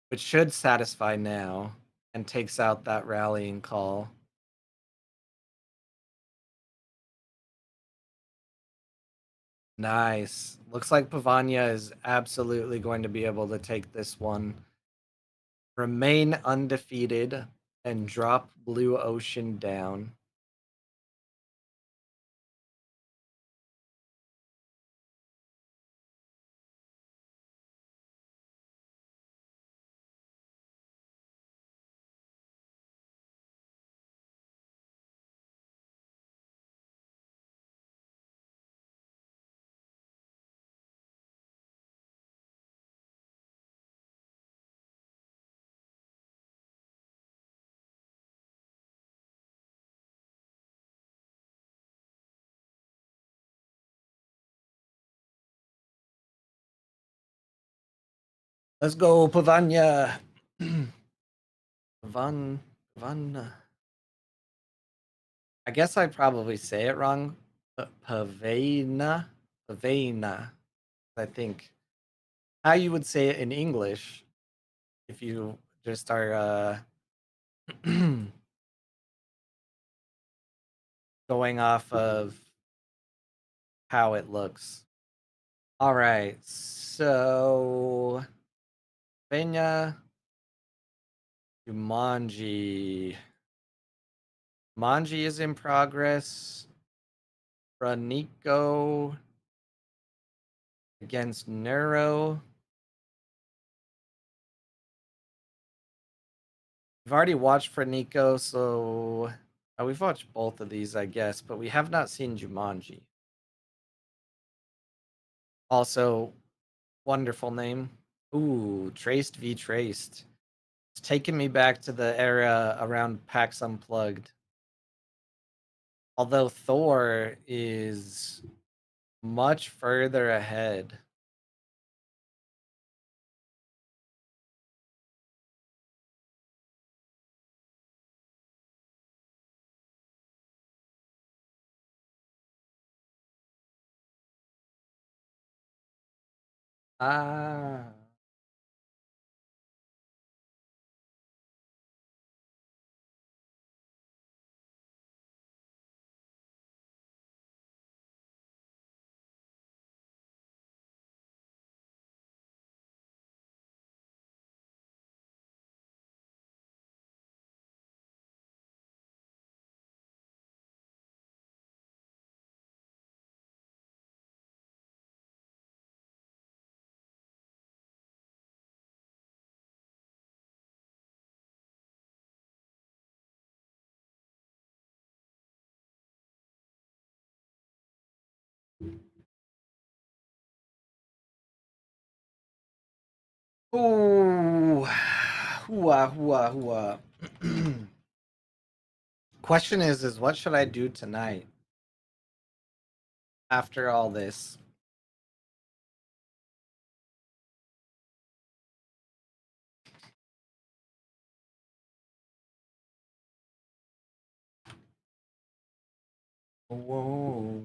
which should satisfy now and takes out that rallying call. Nice. Looks like Pavania is absolutely going to be able to take this one. Remain undefeated and drop Blue Ocean down. Let's go, Pavania. Pavan. I guess I probably say it wrong. Pavena. Pavena. I think how you would say it in English if you just are going off of how it looks. All right, so Pena Jumanji. Manji is in progress. Ranico against Neuro. We've already watched Franico, so we've watched both of these, I guess, but we have not seen Jumanji. Also, wonderful name. Ooh, Traced v Traced. It's taking me back to the era around PAX Unplugged. Although Thor is much further ahead. Ah. Ooh. Hooah, hooah, hooah. Question is what should I do tonight after all this? Whoa.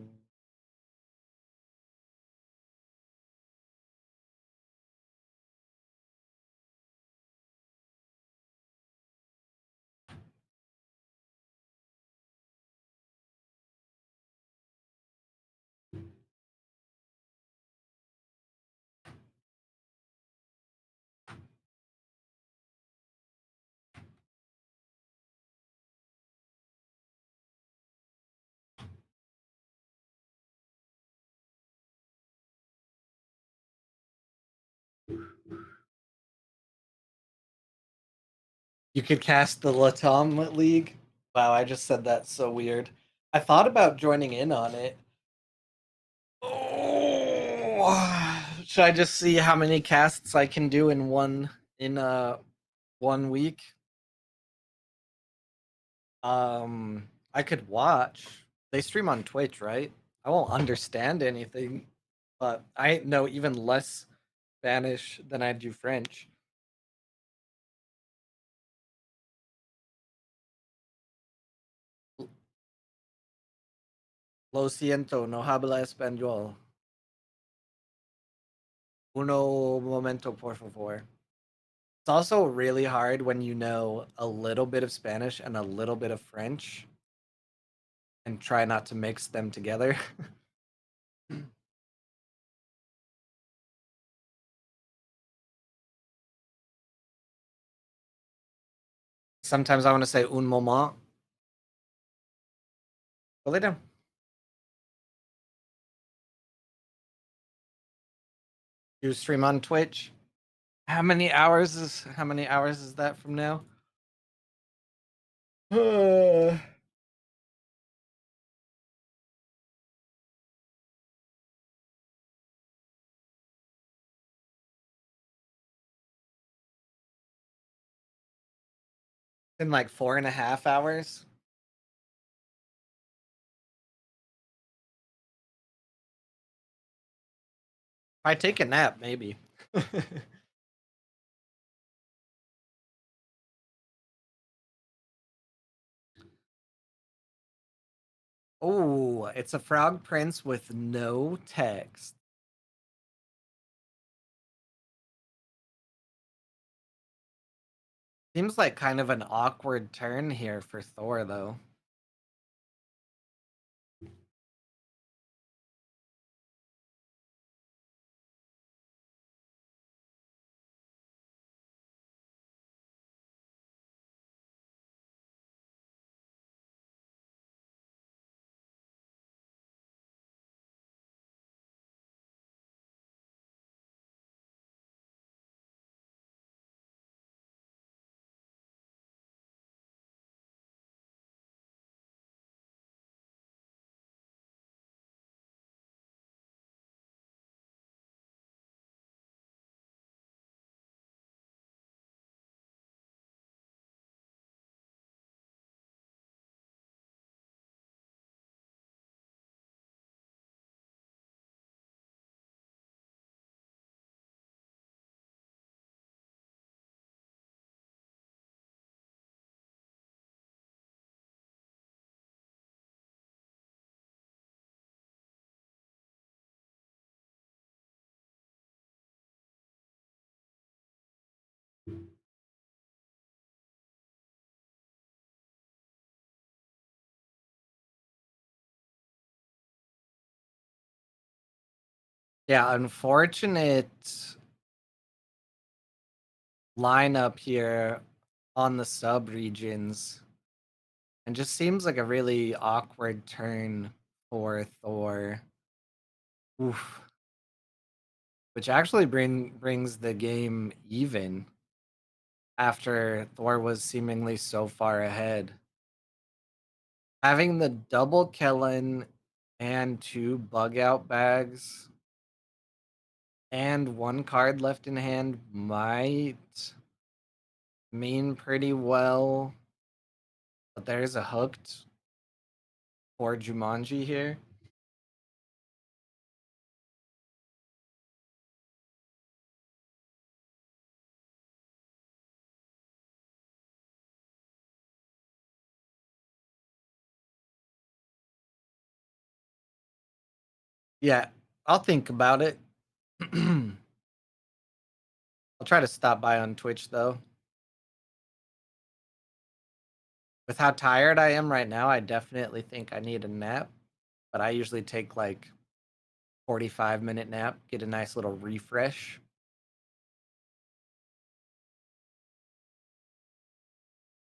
You could cast the Latom League. Wow, I just said that so weird. I thought about joining in on it. Oh, should I just see how many casts I can do in one week? I could watch. They stream on Twitch, right? I won't understand anything, but I know even less Spanish than I do French. Lo siento, no habla español. Uno momento, por favor. It's also really hard when you know a little bit of Spanish and a little bit of French and try not to mix them together. Sometimes I want to say un moment. Well, they do. You stream on Twitch. How many hours is that from now? In like 4.5 hours. If I take a nap, maybe. Oh, it's a frog prince with no text. Seems like kind of an awkward turn here for Thor, though. Yeah, unfortunate lineup here on the sub regions. And just seems like a really awkward turn for Thor. Oof. Which actually brings the game even after Thor was seemingly so far ahead. Having the double Kellen and 2 bug out bags and 1 card left in hand might mean pretty well, but there's a hooked for Jumanji here. Yeah, I'll think about it. I'll try to stop by on Twitch though. With how tired I am right now, I definitely think I need a nap, but I usually take like 45-minute nap, get a nice little refresh.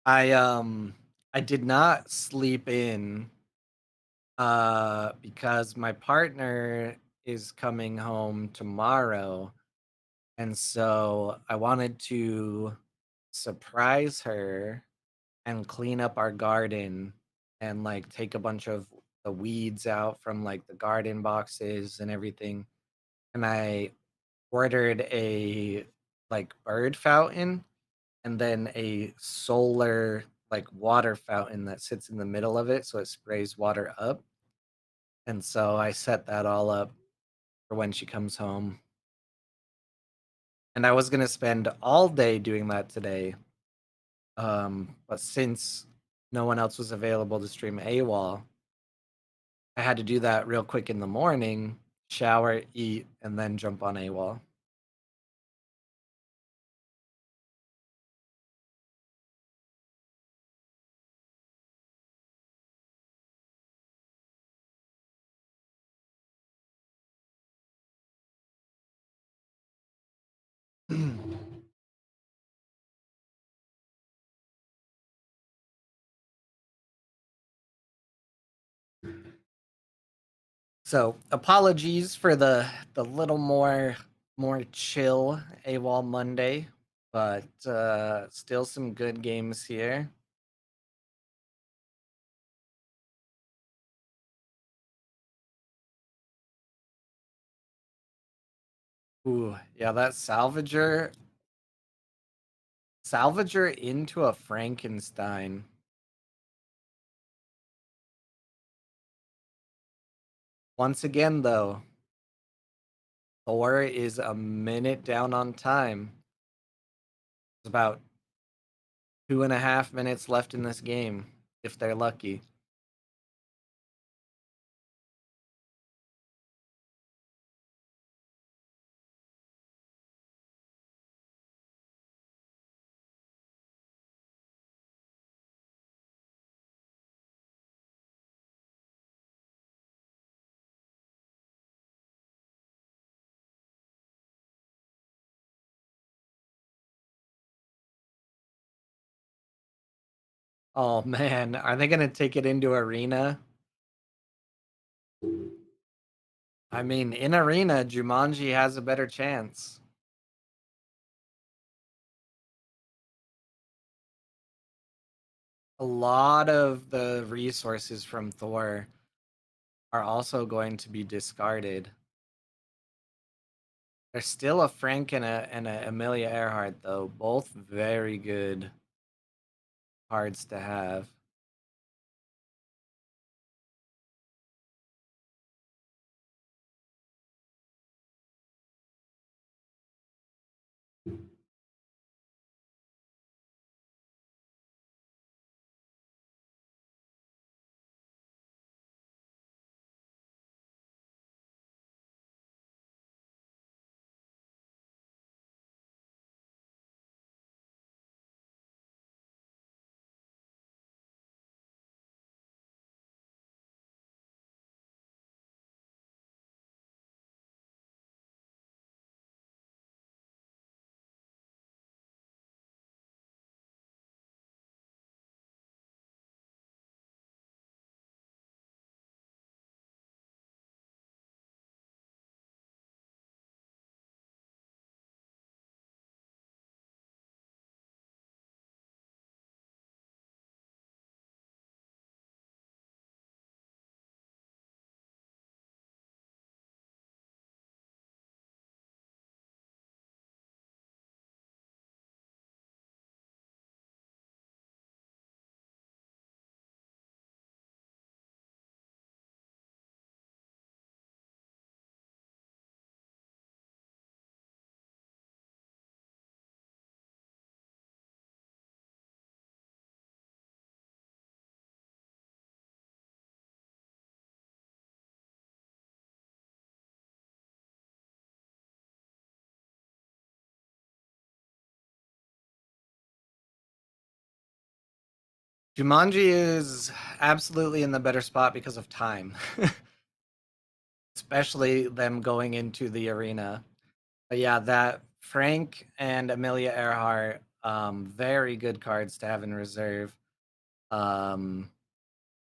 I um I did not sleep in because my partner is coming home tomorrow, and so I wanted to surprise her and clean up our garden and like take a bunch of the weeds out from like the garden boxes and everything. And I ordered a like bird fountain and then a solar like water fountain that sits in the middle of it so it sprays water up. And so I set that all up for when she comes home. And I was gonna spend all day doing that today. But since no one else was available to stream AWOL, I had to do that real quick in the morning, shower, eat, and then jump on AWOL. So apologies for the little more chill AWOL Monday, but still some good games here. Ooh, yeah, that Salvager into a Frankenstein. Once again, though, Thor is a minute down on time. It's about 2.5 minutes left in this game, if they're lucky. Oh man, are they gonna take it into arena? I mean, in arena, Jumanji has a better chance. A lot of the resources from Thor are also going to be discarded. There's still a Frank and a Amelia Earhart though, both very good cards to have. Jumanji is absolutely in the better spot because of time, especially them going into the arena. But yeah, that Frank and Amelia Earhart, very good cards to have in reserve. Um,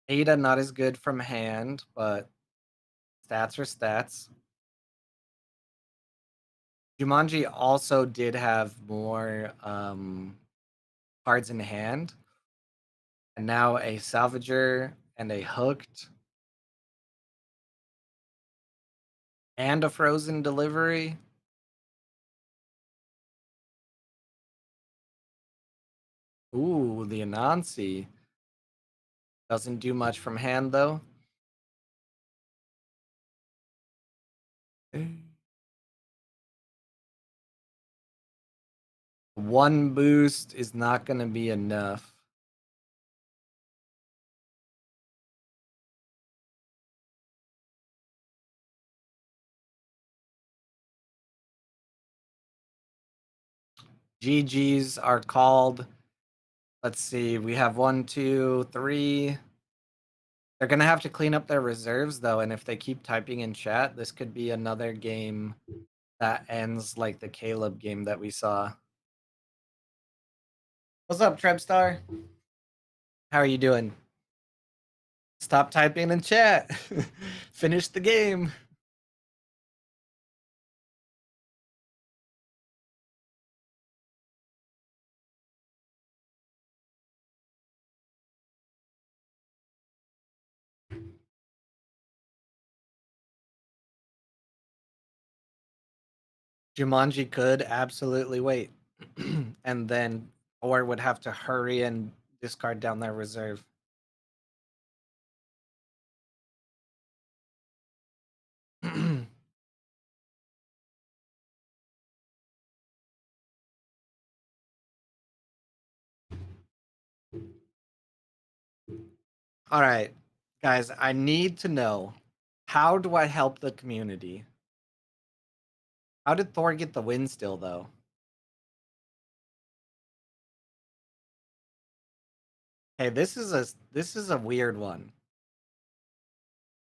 Ada not as good from hand, but stats are stats. Jumanji also did have more cards in hand, and now a Salvager and a Hooked and a Frozen Delivery. Ooh, the Anansi. Doesn't do much from hand, though. One boost is not going to be enough. GGs are called. Let's see. We have 1, 2, 3. They're going to have to clean up their reserves, though. And if they keep typing in chat, this could be another game that ends like the Caleb game that we saw. What's up, Trebstar? How are you doing? Stop typing in chat. Finish the game. Jumanji could absolutely wait. And then or would have to hurry and discard down their reserve. All right, guys, I need to know, how do I help the community? How did Thor get the win still, though? Hey, this is a weird one.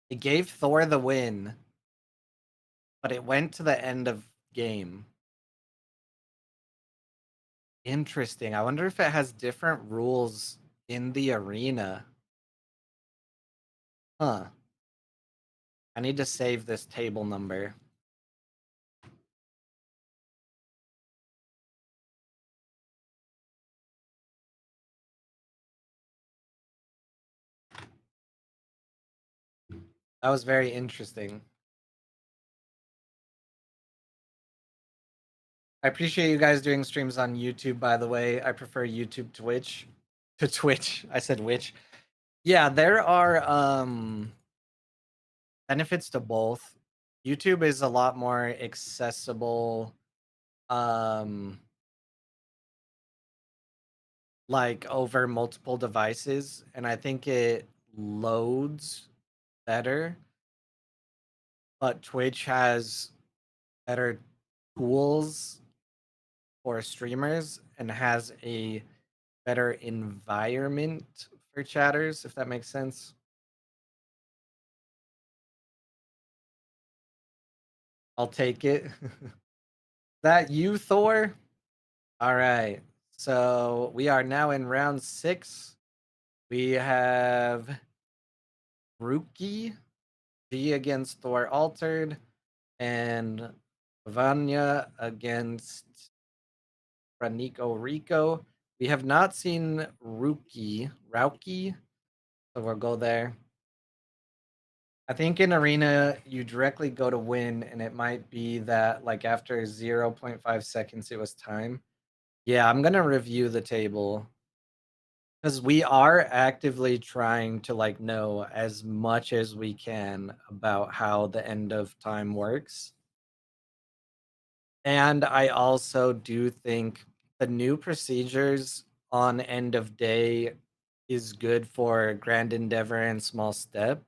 It gave Thor the win, but it went to the end of game. Interesting. I wonder if it has different rules in the arena. Huh. I need to save this table number. That was very interesting. I appreciate you guys doing streams on YouTube, by the way. I prefer YouTube to Twitch. To Twitch. I said which. Yeah, there are benefits to both. YouTube is a lot more accessible, like over multiple devices, and I think it loads better. But Twitch has better tools for streamers and has a better environment for chatters, if that makes sense. I'll take it. That you, Thor? All right. So we are now in round 6. We have Rookie G against Thor Altered and Vanya against Ranico Rico. We have not seen Rookie, so we'll go there. I think in Arena, you directly go to win, and it might be that, like, after 0.5 seconds, it was time. Yeah, I'm gonna review the table. Because we are actively trying to, like, know as much as we can about how the end of time works. And I also do think the new procedures on end of day is good for Grand Endeavor and Small Step.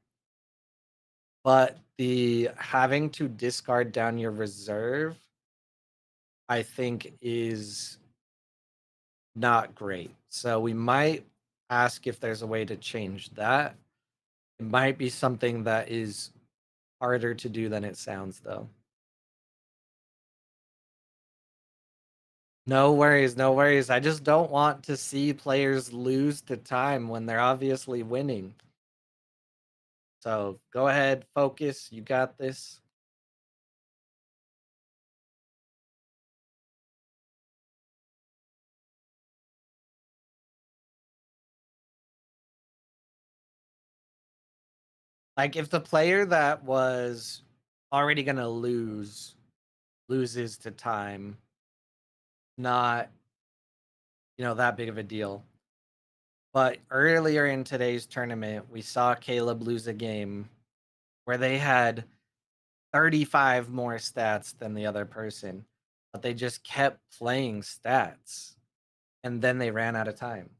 But the having to discard down your reserve, I think, is not great. So we might ask if there's a way to change that. It might be something that is harder to do than it sounds, though. No worries, no worries. I just don't want to see players lose to time when they're obviously winning. So go ahead, focus. You got this. Like if the player that was already gonna loses to time, not that big of a deal. But earlier in today's tournament, we saw Caleb lose a game where they had 35 more stats than the other person, but they just kept playing stats and then they ran out of time.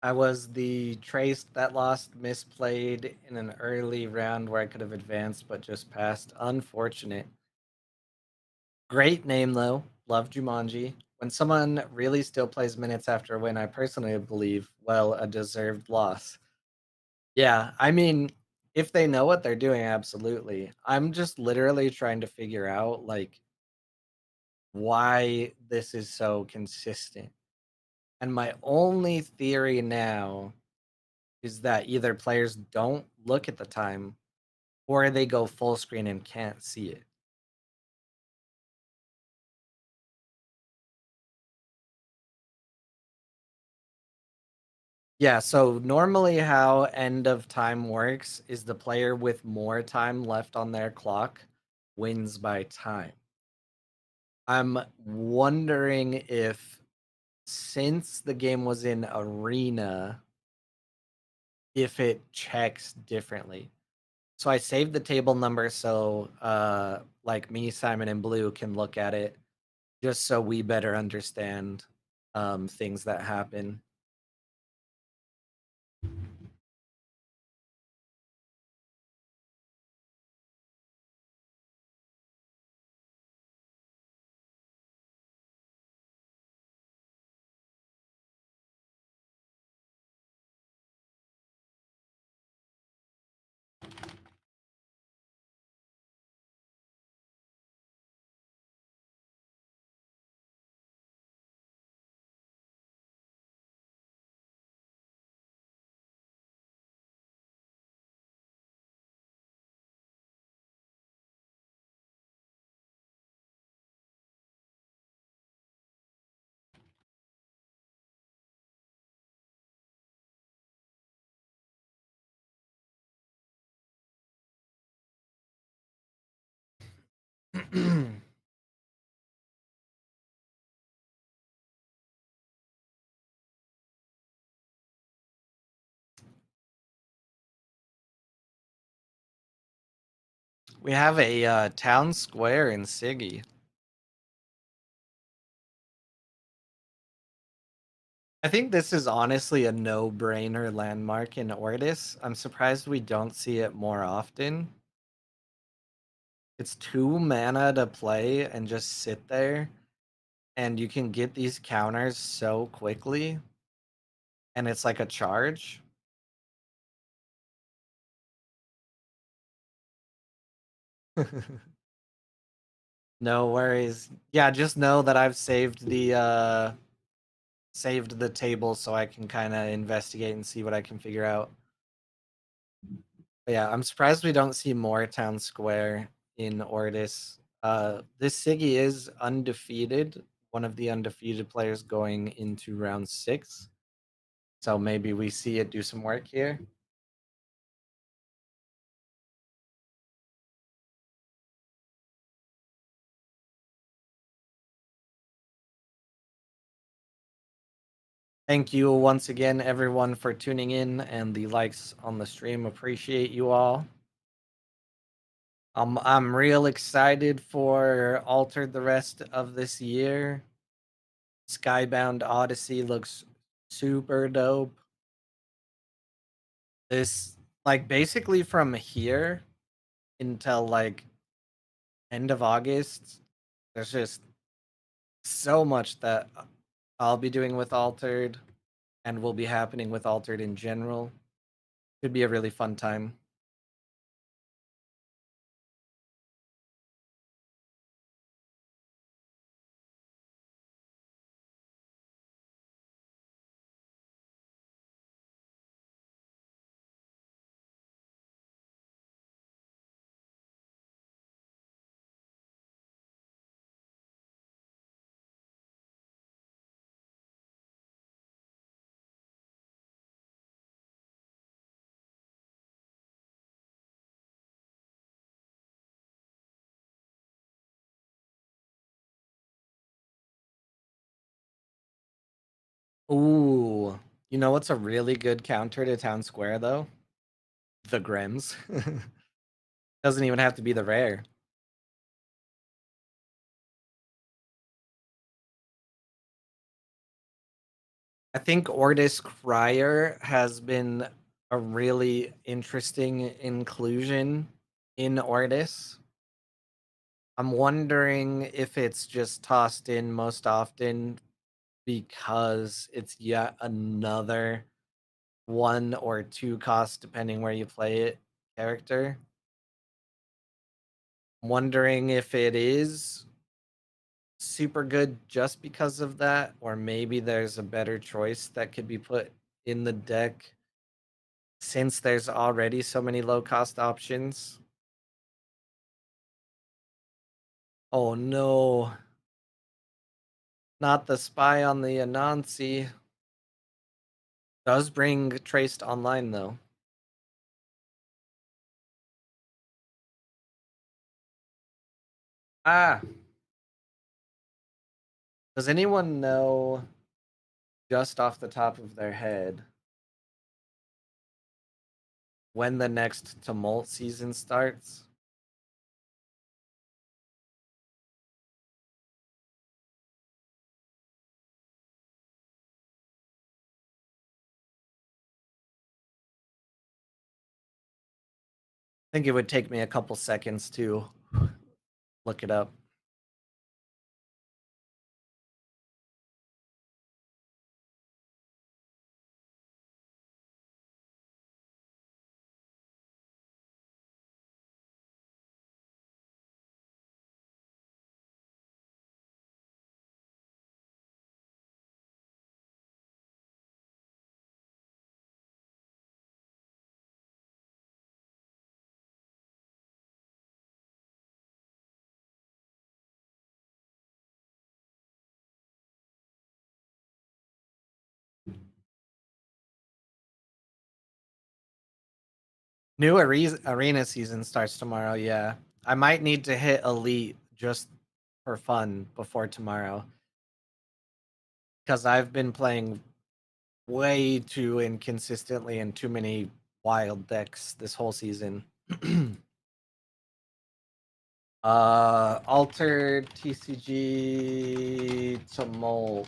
I was the trace that lost, misplayed in an early round where I could have advanced but just passed. Unfortunate. Great name though. Love Jumanji. When someone really still plays minutes after a win, I personally believe, well, a deserved loss. Yeah, I mean, if they know what they're doing, absolutely. I'm just literally trying to figure out like why this is so consistent. And my only theory now is that either players don't look at the time or they go full screen and can't see it. Yeah, so normally how end of time works is the player with more time left on their clock wins by time. I'm wondering if since the game was in arena, if it checks differently. So I saved the table number so like me, Simon, and Blue can look at it just so we better understand things that happen. We have a town square in Siggy. I think this is honestly a no-brainer landmark in Ortis. I'm surprised we don't see it more often. It's 2 mana to play and just sit there, and you can get these counters so quickly, and it's like a charge. No worries. Yeah, just know that I've saved saved the table so I can kind of investigate and see what I can figure out. But yeah, I'm surprised we don't see more Town Square in Ortis. This Siggy is undefeated, one of the undefeated players going into round 6. So maybe we see it do some work here. Thank you once again, everyone, for tuning in and the likes on the stream. Appreciate you all. I'm real excited for Altered the rest of this year. Skybound Odyssey looks super dope. This, like, basically from here until like end of August, there's just so much that I'll be doing with Altered and will be happening with Altered in general. Could be a really fun time. Ooh, you know what's a really good counter to Town Square though? The Grims. Doesn't even have to be the rare. I think Ordis Crier has been a really interesting inclusion in Ordis. I'm wondering if it's just tossed in most often because it's yet another 1 or 2 cost, depending where you play it, character. I'm wondering if it is super good just because of that, or maybe there's a better choice that could be put in the deck since there's already so many low cost options. Oh no. Not the spy on the Anansi. Does bring Traced online though. Ah. Does anyone know just off the top of their head when the next Tumult season starts? I think it would take me a couple seconds to look it up. New arena season starts tomorrow, yeah. I might need to hit Elite just for fun before tomorrow. Because I've been playing way too inconsistently and too many wild decks this whole season. Altered TCG Tumult.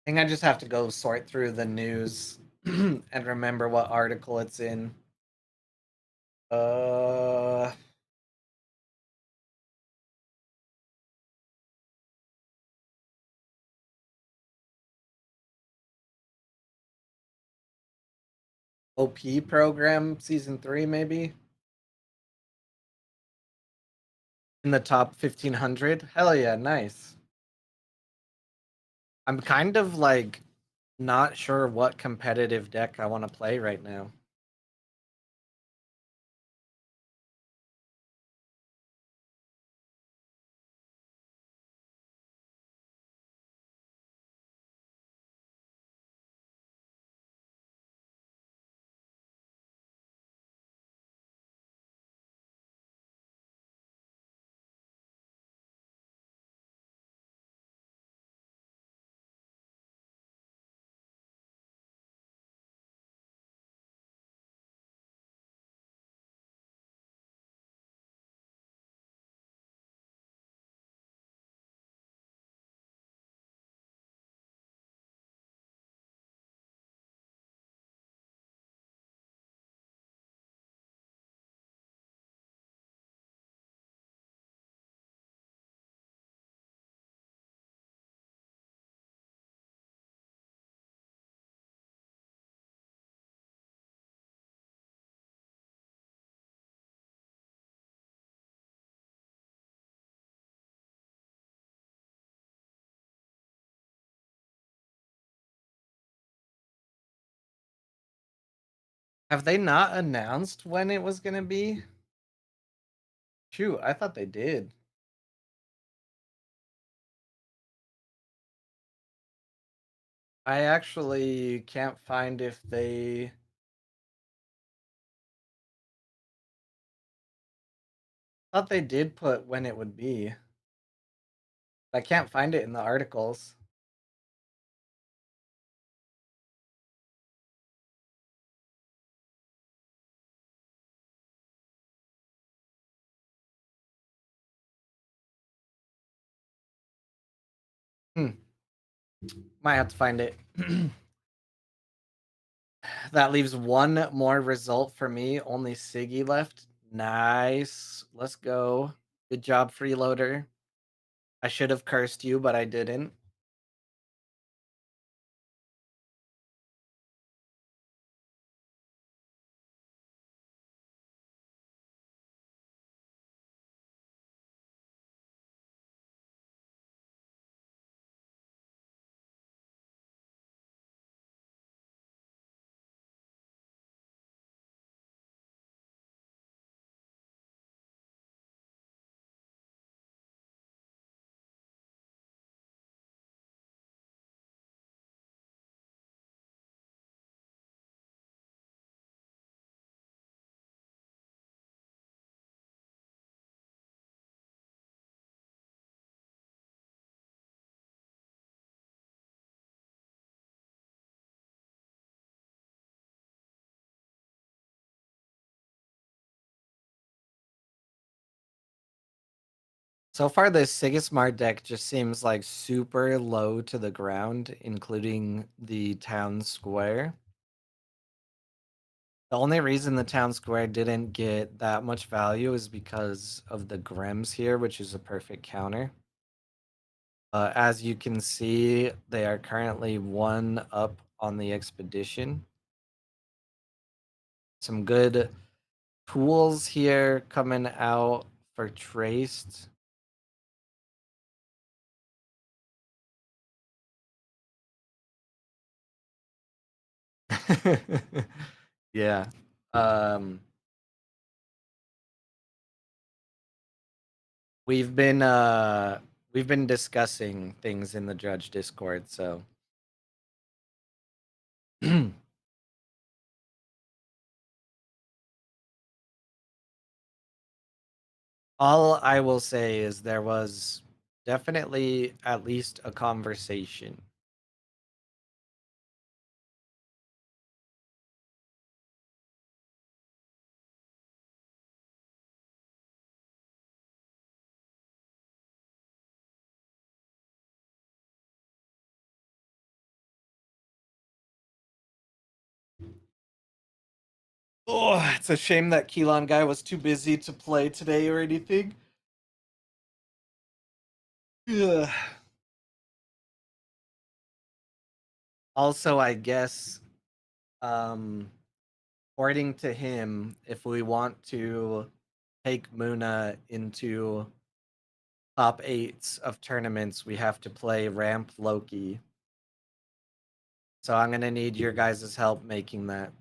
I think I just have to go sort through the news and remember what article it's in. OP program season 3 maybe in the top 1500. Hell yeah, nice. I'm kind of like not sure what competitive deck I want to play right now. Have they not announced when it was going to be? Shoot, I thought they did. I actually can't find if they thought they did put when it would be. I can't find it in the articles. Hmm. Might have to find it. That leaves one more result for me. Only Siggy left. Nice. Let's go. Good job, freeloader. I should have cursed you, but I didn't. So far, this Sigismar deck just seems like super low to the ground, including the town square. The only reason the town square didn't get that much value is because of the Grems here, which is a perfect counter. As you can see, they are currently 1 up on the expedition. Some good tools here coming out for Traced. Yeah. Um, we've been discussing things in the Judge Discord, so all I will say is there was definitely at least a conversation. Oh, it's a shame that Keelan guy was too busy to play today or anything. Yeah. Also, I guess um according to him, if we want to take Muna into top eights of tournaments, we have to play Ramp Loki. So I'm gonna need your guys' help making that.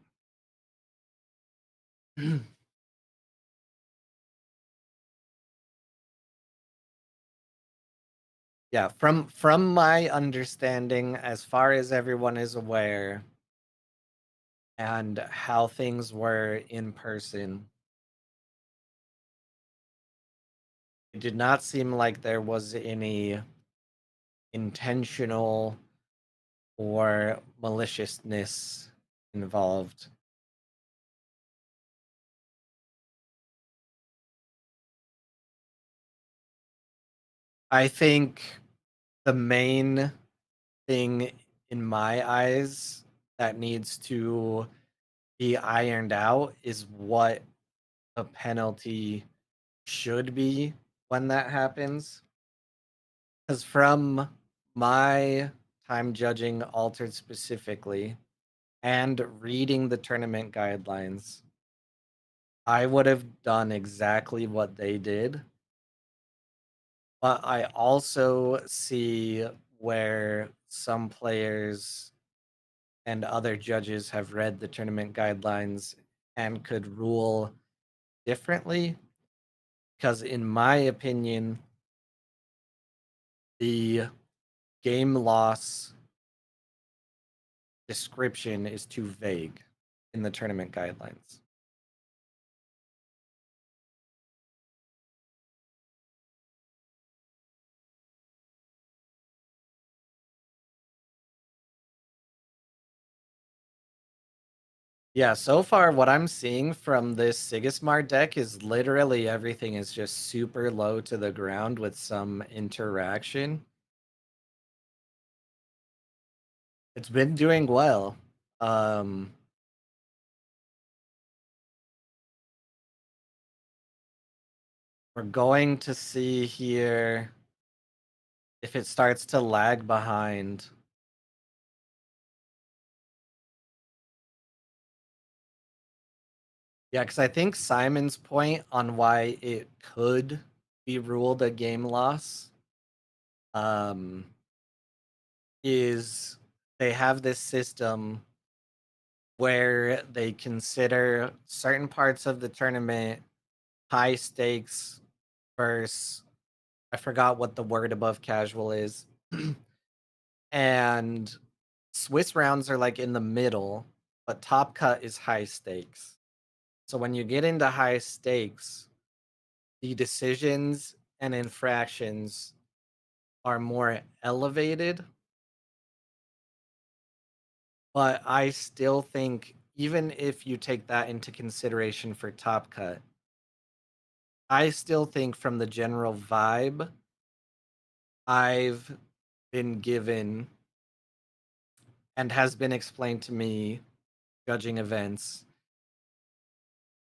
Yeah, from my understanding, as far as everyone is aware, and how things were in person, it did not seem like there was any intentional or maliciousness involved. I think the main thing in my eyes that needs to be ironed out is what a penalty should be when that happens. Because from my time judging Altered specifically and reading the tournament guidelines, I would have done exactly what they did. But I also see where some players and other judges have read the tournament guidelines and could rule differently. Because, in my opinion, the game loss description is too vague in the tournament guidelines. Yeah, so far what I'm seeing from this Sigismar deck is literally everything is just super low to the ground with some interaction. It's been doing well. We're going to see here if it starts to lag behind. Yeah, because I think Simon's point on why it could be ruled a game loss um, is they have this system where they consider certain parts of the tournament high stakes versus, I forgot what the word above casual is. And Swiss rounds are like in the middle, but top cut is high stakes. So when you get into high stakes, the decisions and infractions are more elevated. But I still think, even if you take that into consideration for top cut, I still think from the general vibe I've been given and has been explained to me judging events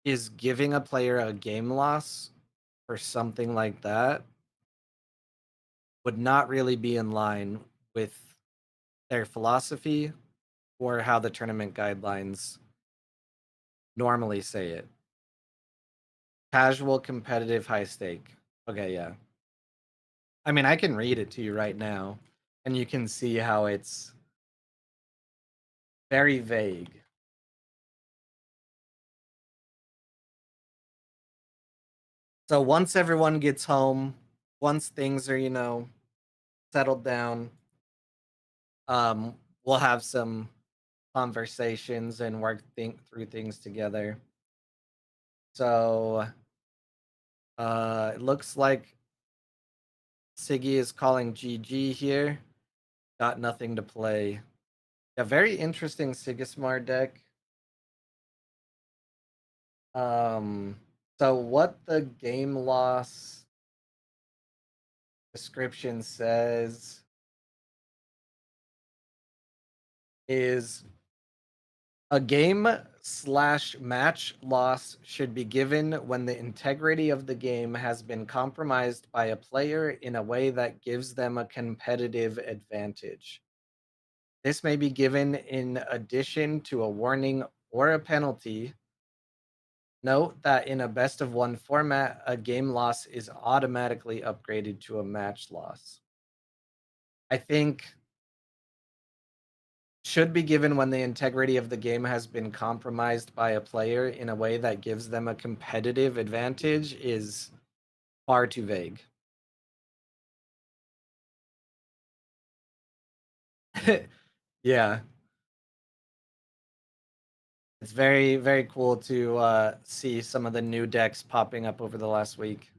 is giving a player a game loss for something like that would not really be in line with their philosophy or how the tournament guidelines normally say it. Casual, competitive, high stake. Okay, yeah. I mean, I can read it to you right now, and you can see how it's very vague. So once everyone gets home, once things are, settled down, we'll have some conversations and work through things together. So it looks like Siggy is calling GG here. Got nothing to play. A very interesting Sigismar deck. So what the game loss description says is a game/match loss should be given when the integrity of the game has been compromised by a player in a way that gives them a competitive advantage. This may be given in addition to a warning or a penalty Note that in a best of one format, a game loss is automatically upgraded to a match loss. I think should be given when the integrity of the game has been compromised by a player in a way that gives them a competitive advantage is far too vague. Yeah, it's very, very cool to see some of the new decks popping up over the last week.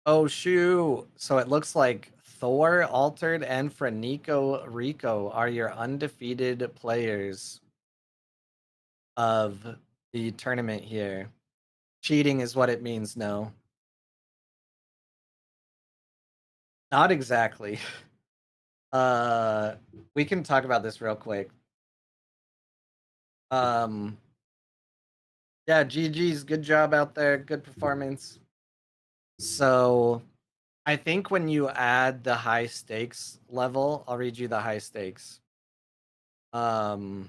Oh, shoo. So it looks like Thor, Altered, and Franico Rico are your undefeated players of the tournament here. Cheating is what it means, no. Not exactly. Uh, we can talk about this real quick. Um, yeah, GG's, good job out there, good performance. So I think when you add the high stakes level, I'll read you the high stakes. Um,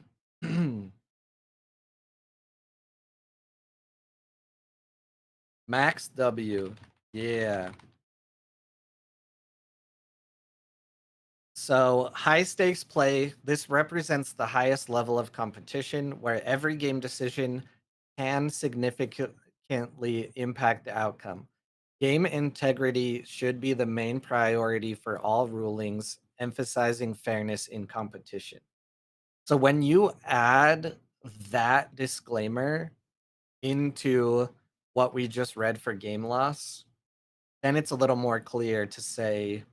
Max W. Yeah. So, high stakes play, this represents the highest level of competition where every game decision can significantly impact the outcome. Game integrity should be the main priority for all rulings, emphasizing fairness in competition. So, when you add that disclaimer into what we just read for game loss, then it's a little more clear to say,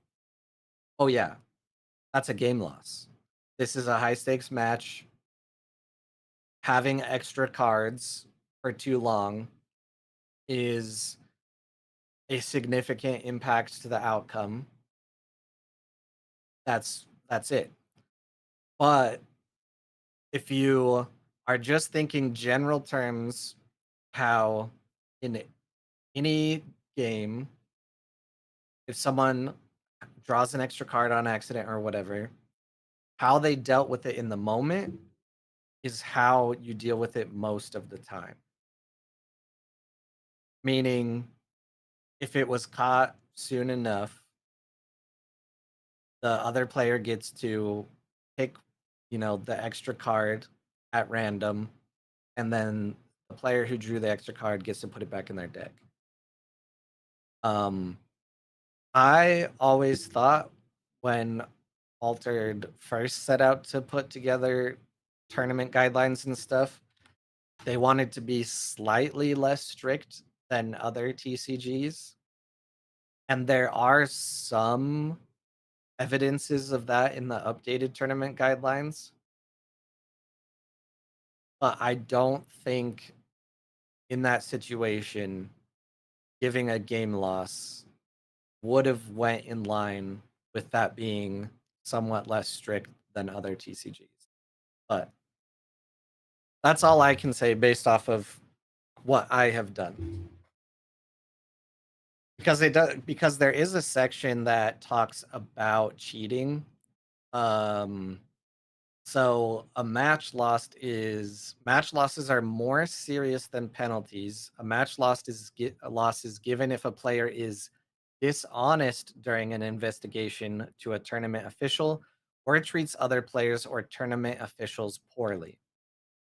oh, yeah, that's a game loss. This is a high stakes match. Having extra cards for too long is a significant impact to the outcome. That's it. But if you are just thinking general terms, how in any game, if someone draws an extra card on accident or whatever, how they dealt with it in the moment is how you deal with it most of the time. Meaning, if it was caught soon enough, the other player gets to pick, the extra card at random, and then the player who drew the extra card gets to put it back in their deck. Um, I always thought when Altered first set out to put together tournament guidelines and stuff, they wanted to be slightly less strict than other TCGs. And there are some evidences of that in the updated tournament guidelines. But I don't think in that situation, giving a game loss would have went in line with that being somewhat less strict than other TCGs. But that's all I can say based off of what I have done. Because there is a section that talks about cheating. Um So a match losses are more serious than penalties. A loss is given if a player is dishonest during an investigation to a tournament official or treats other players or tournament officials poorly.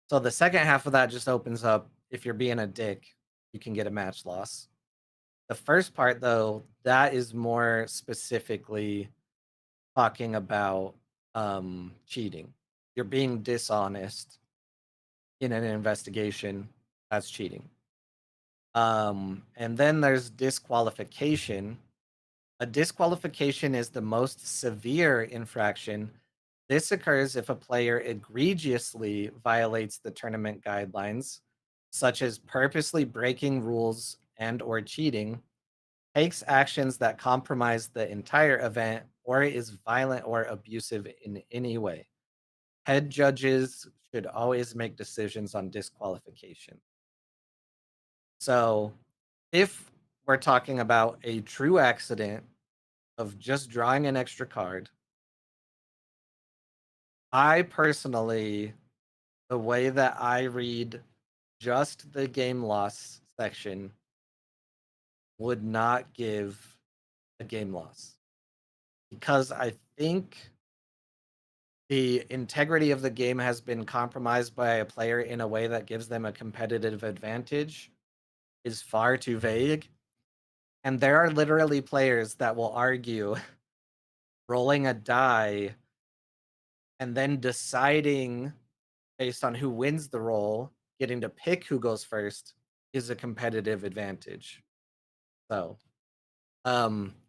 So the second half of that just opens up if you're being a dick, you can get a match loss. The first part though, that is more specifically talking about cheating. You're being dishonest in an investigation. That's cheating. And then there's disqualification. A disqualification is the most severe infraction. This occurs if a player egregiously violates the tournament guidelines, such as purposely breaking rules and or cheating, takes actions that compromise the entire event, or is violent or abusive in any way. Head judges should always make decisions on disqualification. So, if we're talking about a true accident of just drawing an extra card, I personally, the way that I read just the game loss section, would not give a game loss because I think the integrity of the game has been compromised by a player in a way that gives them a competitive advantage is far too vague. And there are literally players that will argue rolling a die and then deciding based on who wins the roll, getting to pick who goes first is a competitive advantage. So,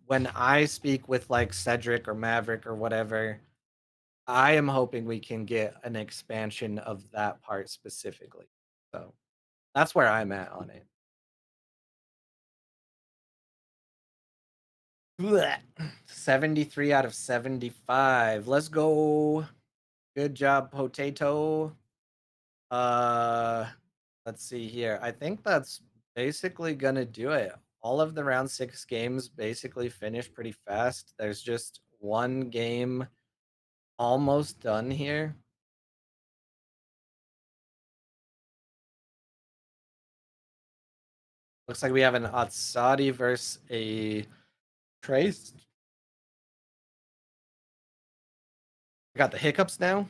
when I speak with like Cedric or Maverick or whatever, I am hoping we can get an expansion of that part specifically. So, that's where I'm at on it. Blech. 73 out of 75. Let's go. Good job, Potato. Uh, let's see here. I think that's basically gonna do it. All of the round 6 games basically finished pretty fast. There's just one game almost done here. Looks like we have an Atsadi versus a Trace. I got the hiccups now.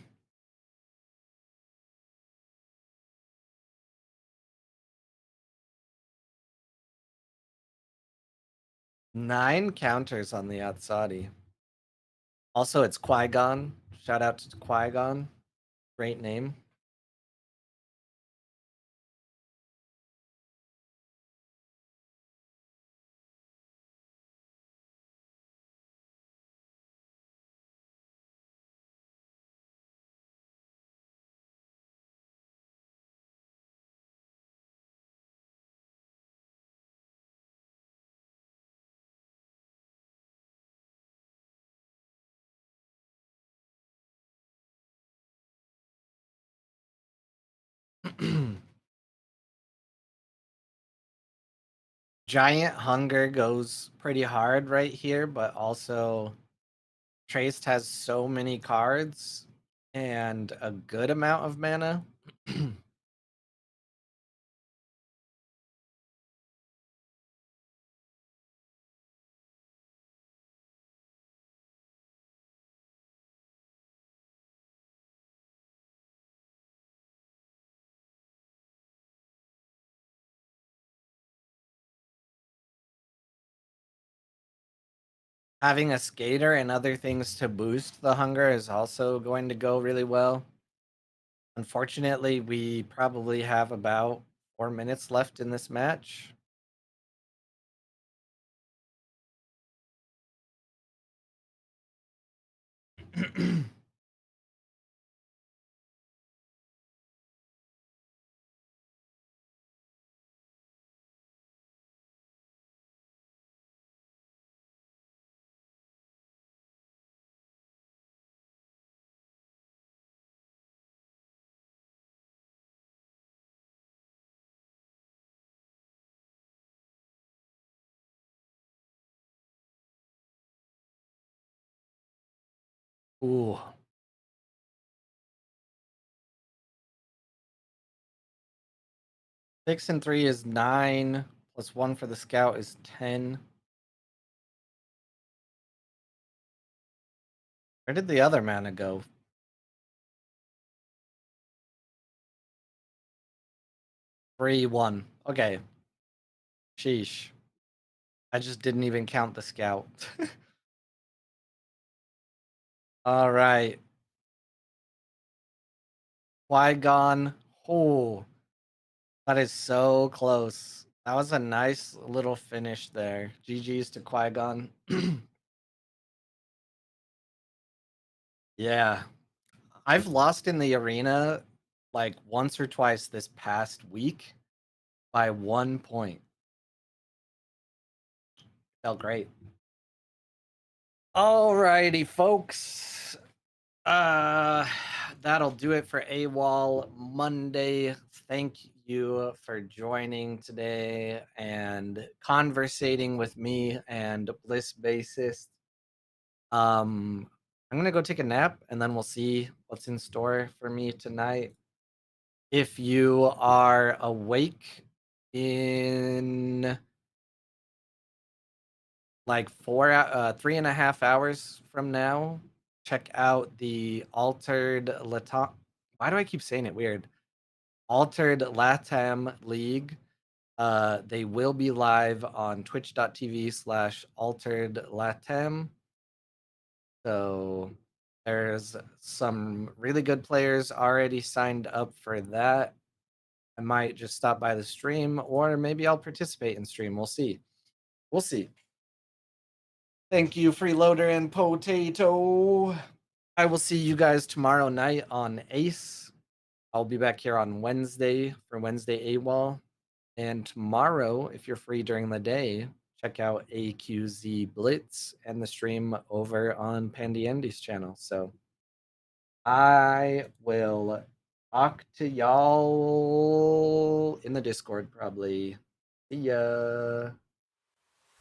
Nine counters on the Atsadi. Also, it's Qui-Gon. Shout out to Qui-Gon. Great name. Giant Hunger goes pretty hard right here, but also Traced has so many cards and a good amount of mana. Having a skater and other things to boost the hunger is also going to go really well. Unfortunately, we probably have about 4 minutes left in this match. Ooh. 6 and 3 is 9, plus 1 for the scout is 10. Where did the other mana go? 3, 1. Okay. Sheesh. I just didn't even count the scout. All right. Qui-Gon. Oh, that is so close. That was a nice little finish there. GG's to Qui-Gon. Yeah. I've lost in the arena like once or twice this past week by 1 point. Felt great. Alrighty, folks. Uh that'll do it for AWOL Monday. Thank you for joining today and conversating with me and Bliss Bassist. Um I'm gonna go take a nap, and then we'll see what's in store for me tonight. If you are awake in like 3.5 hours from now, check out the Altered Latam. Why do I keep saying it weird? Altered Latam League. They will be live on twitch.tv/altered latam. So there's some really good players already signed up for that. I might just stop by the stream, or maybe I'll participate in stream. We'll see. We'll see. Thank you, Freeloader and Potato. I will see you guys tomorrow night on Ace. I'll be back here on Wednesday for Wednesday AWOL. And tomorrow, if you're free during the day, check out AQZ Blitz and the stream over on Pandy Andy's channel. So I will talk to y'all in the Discord probably. See ya.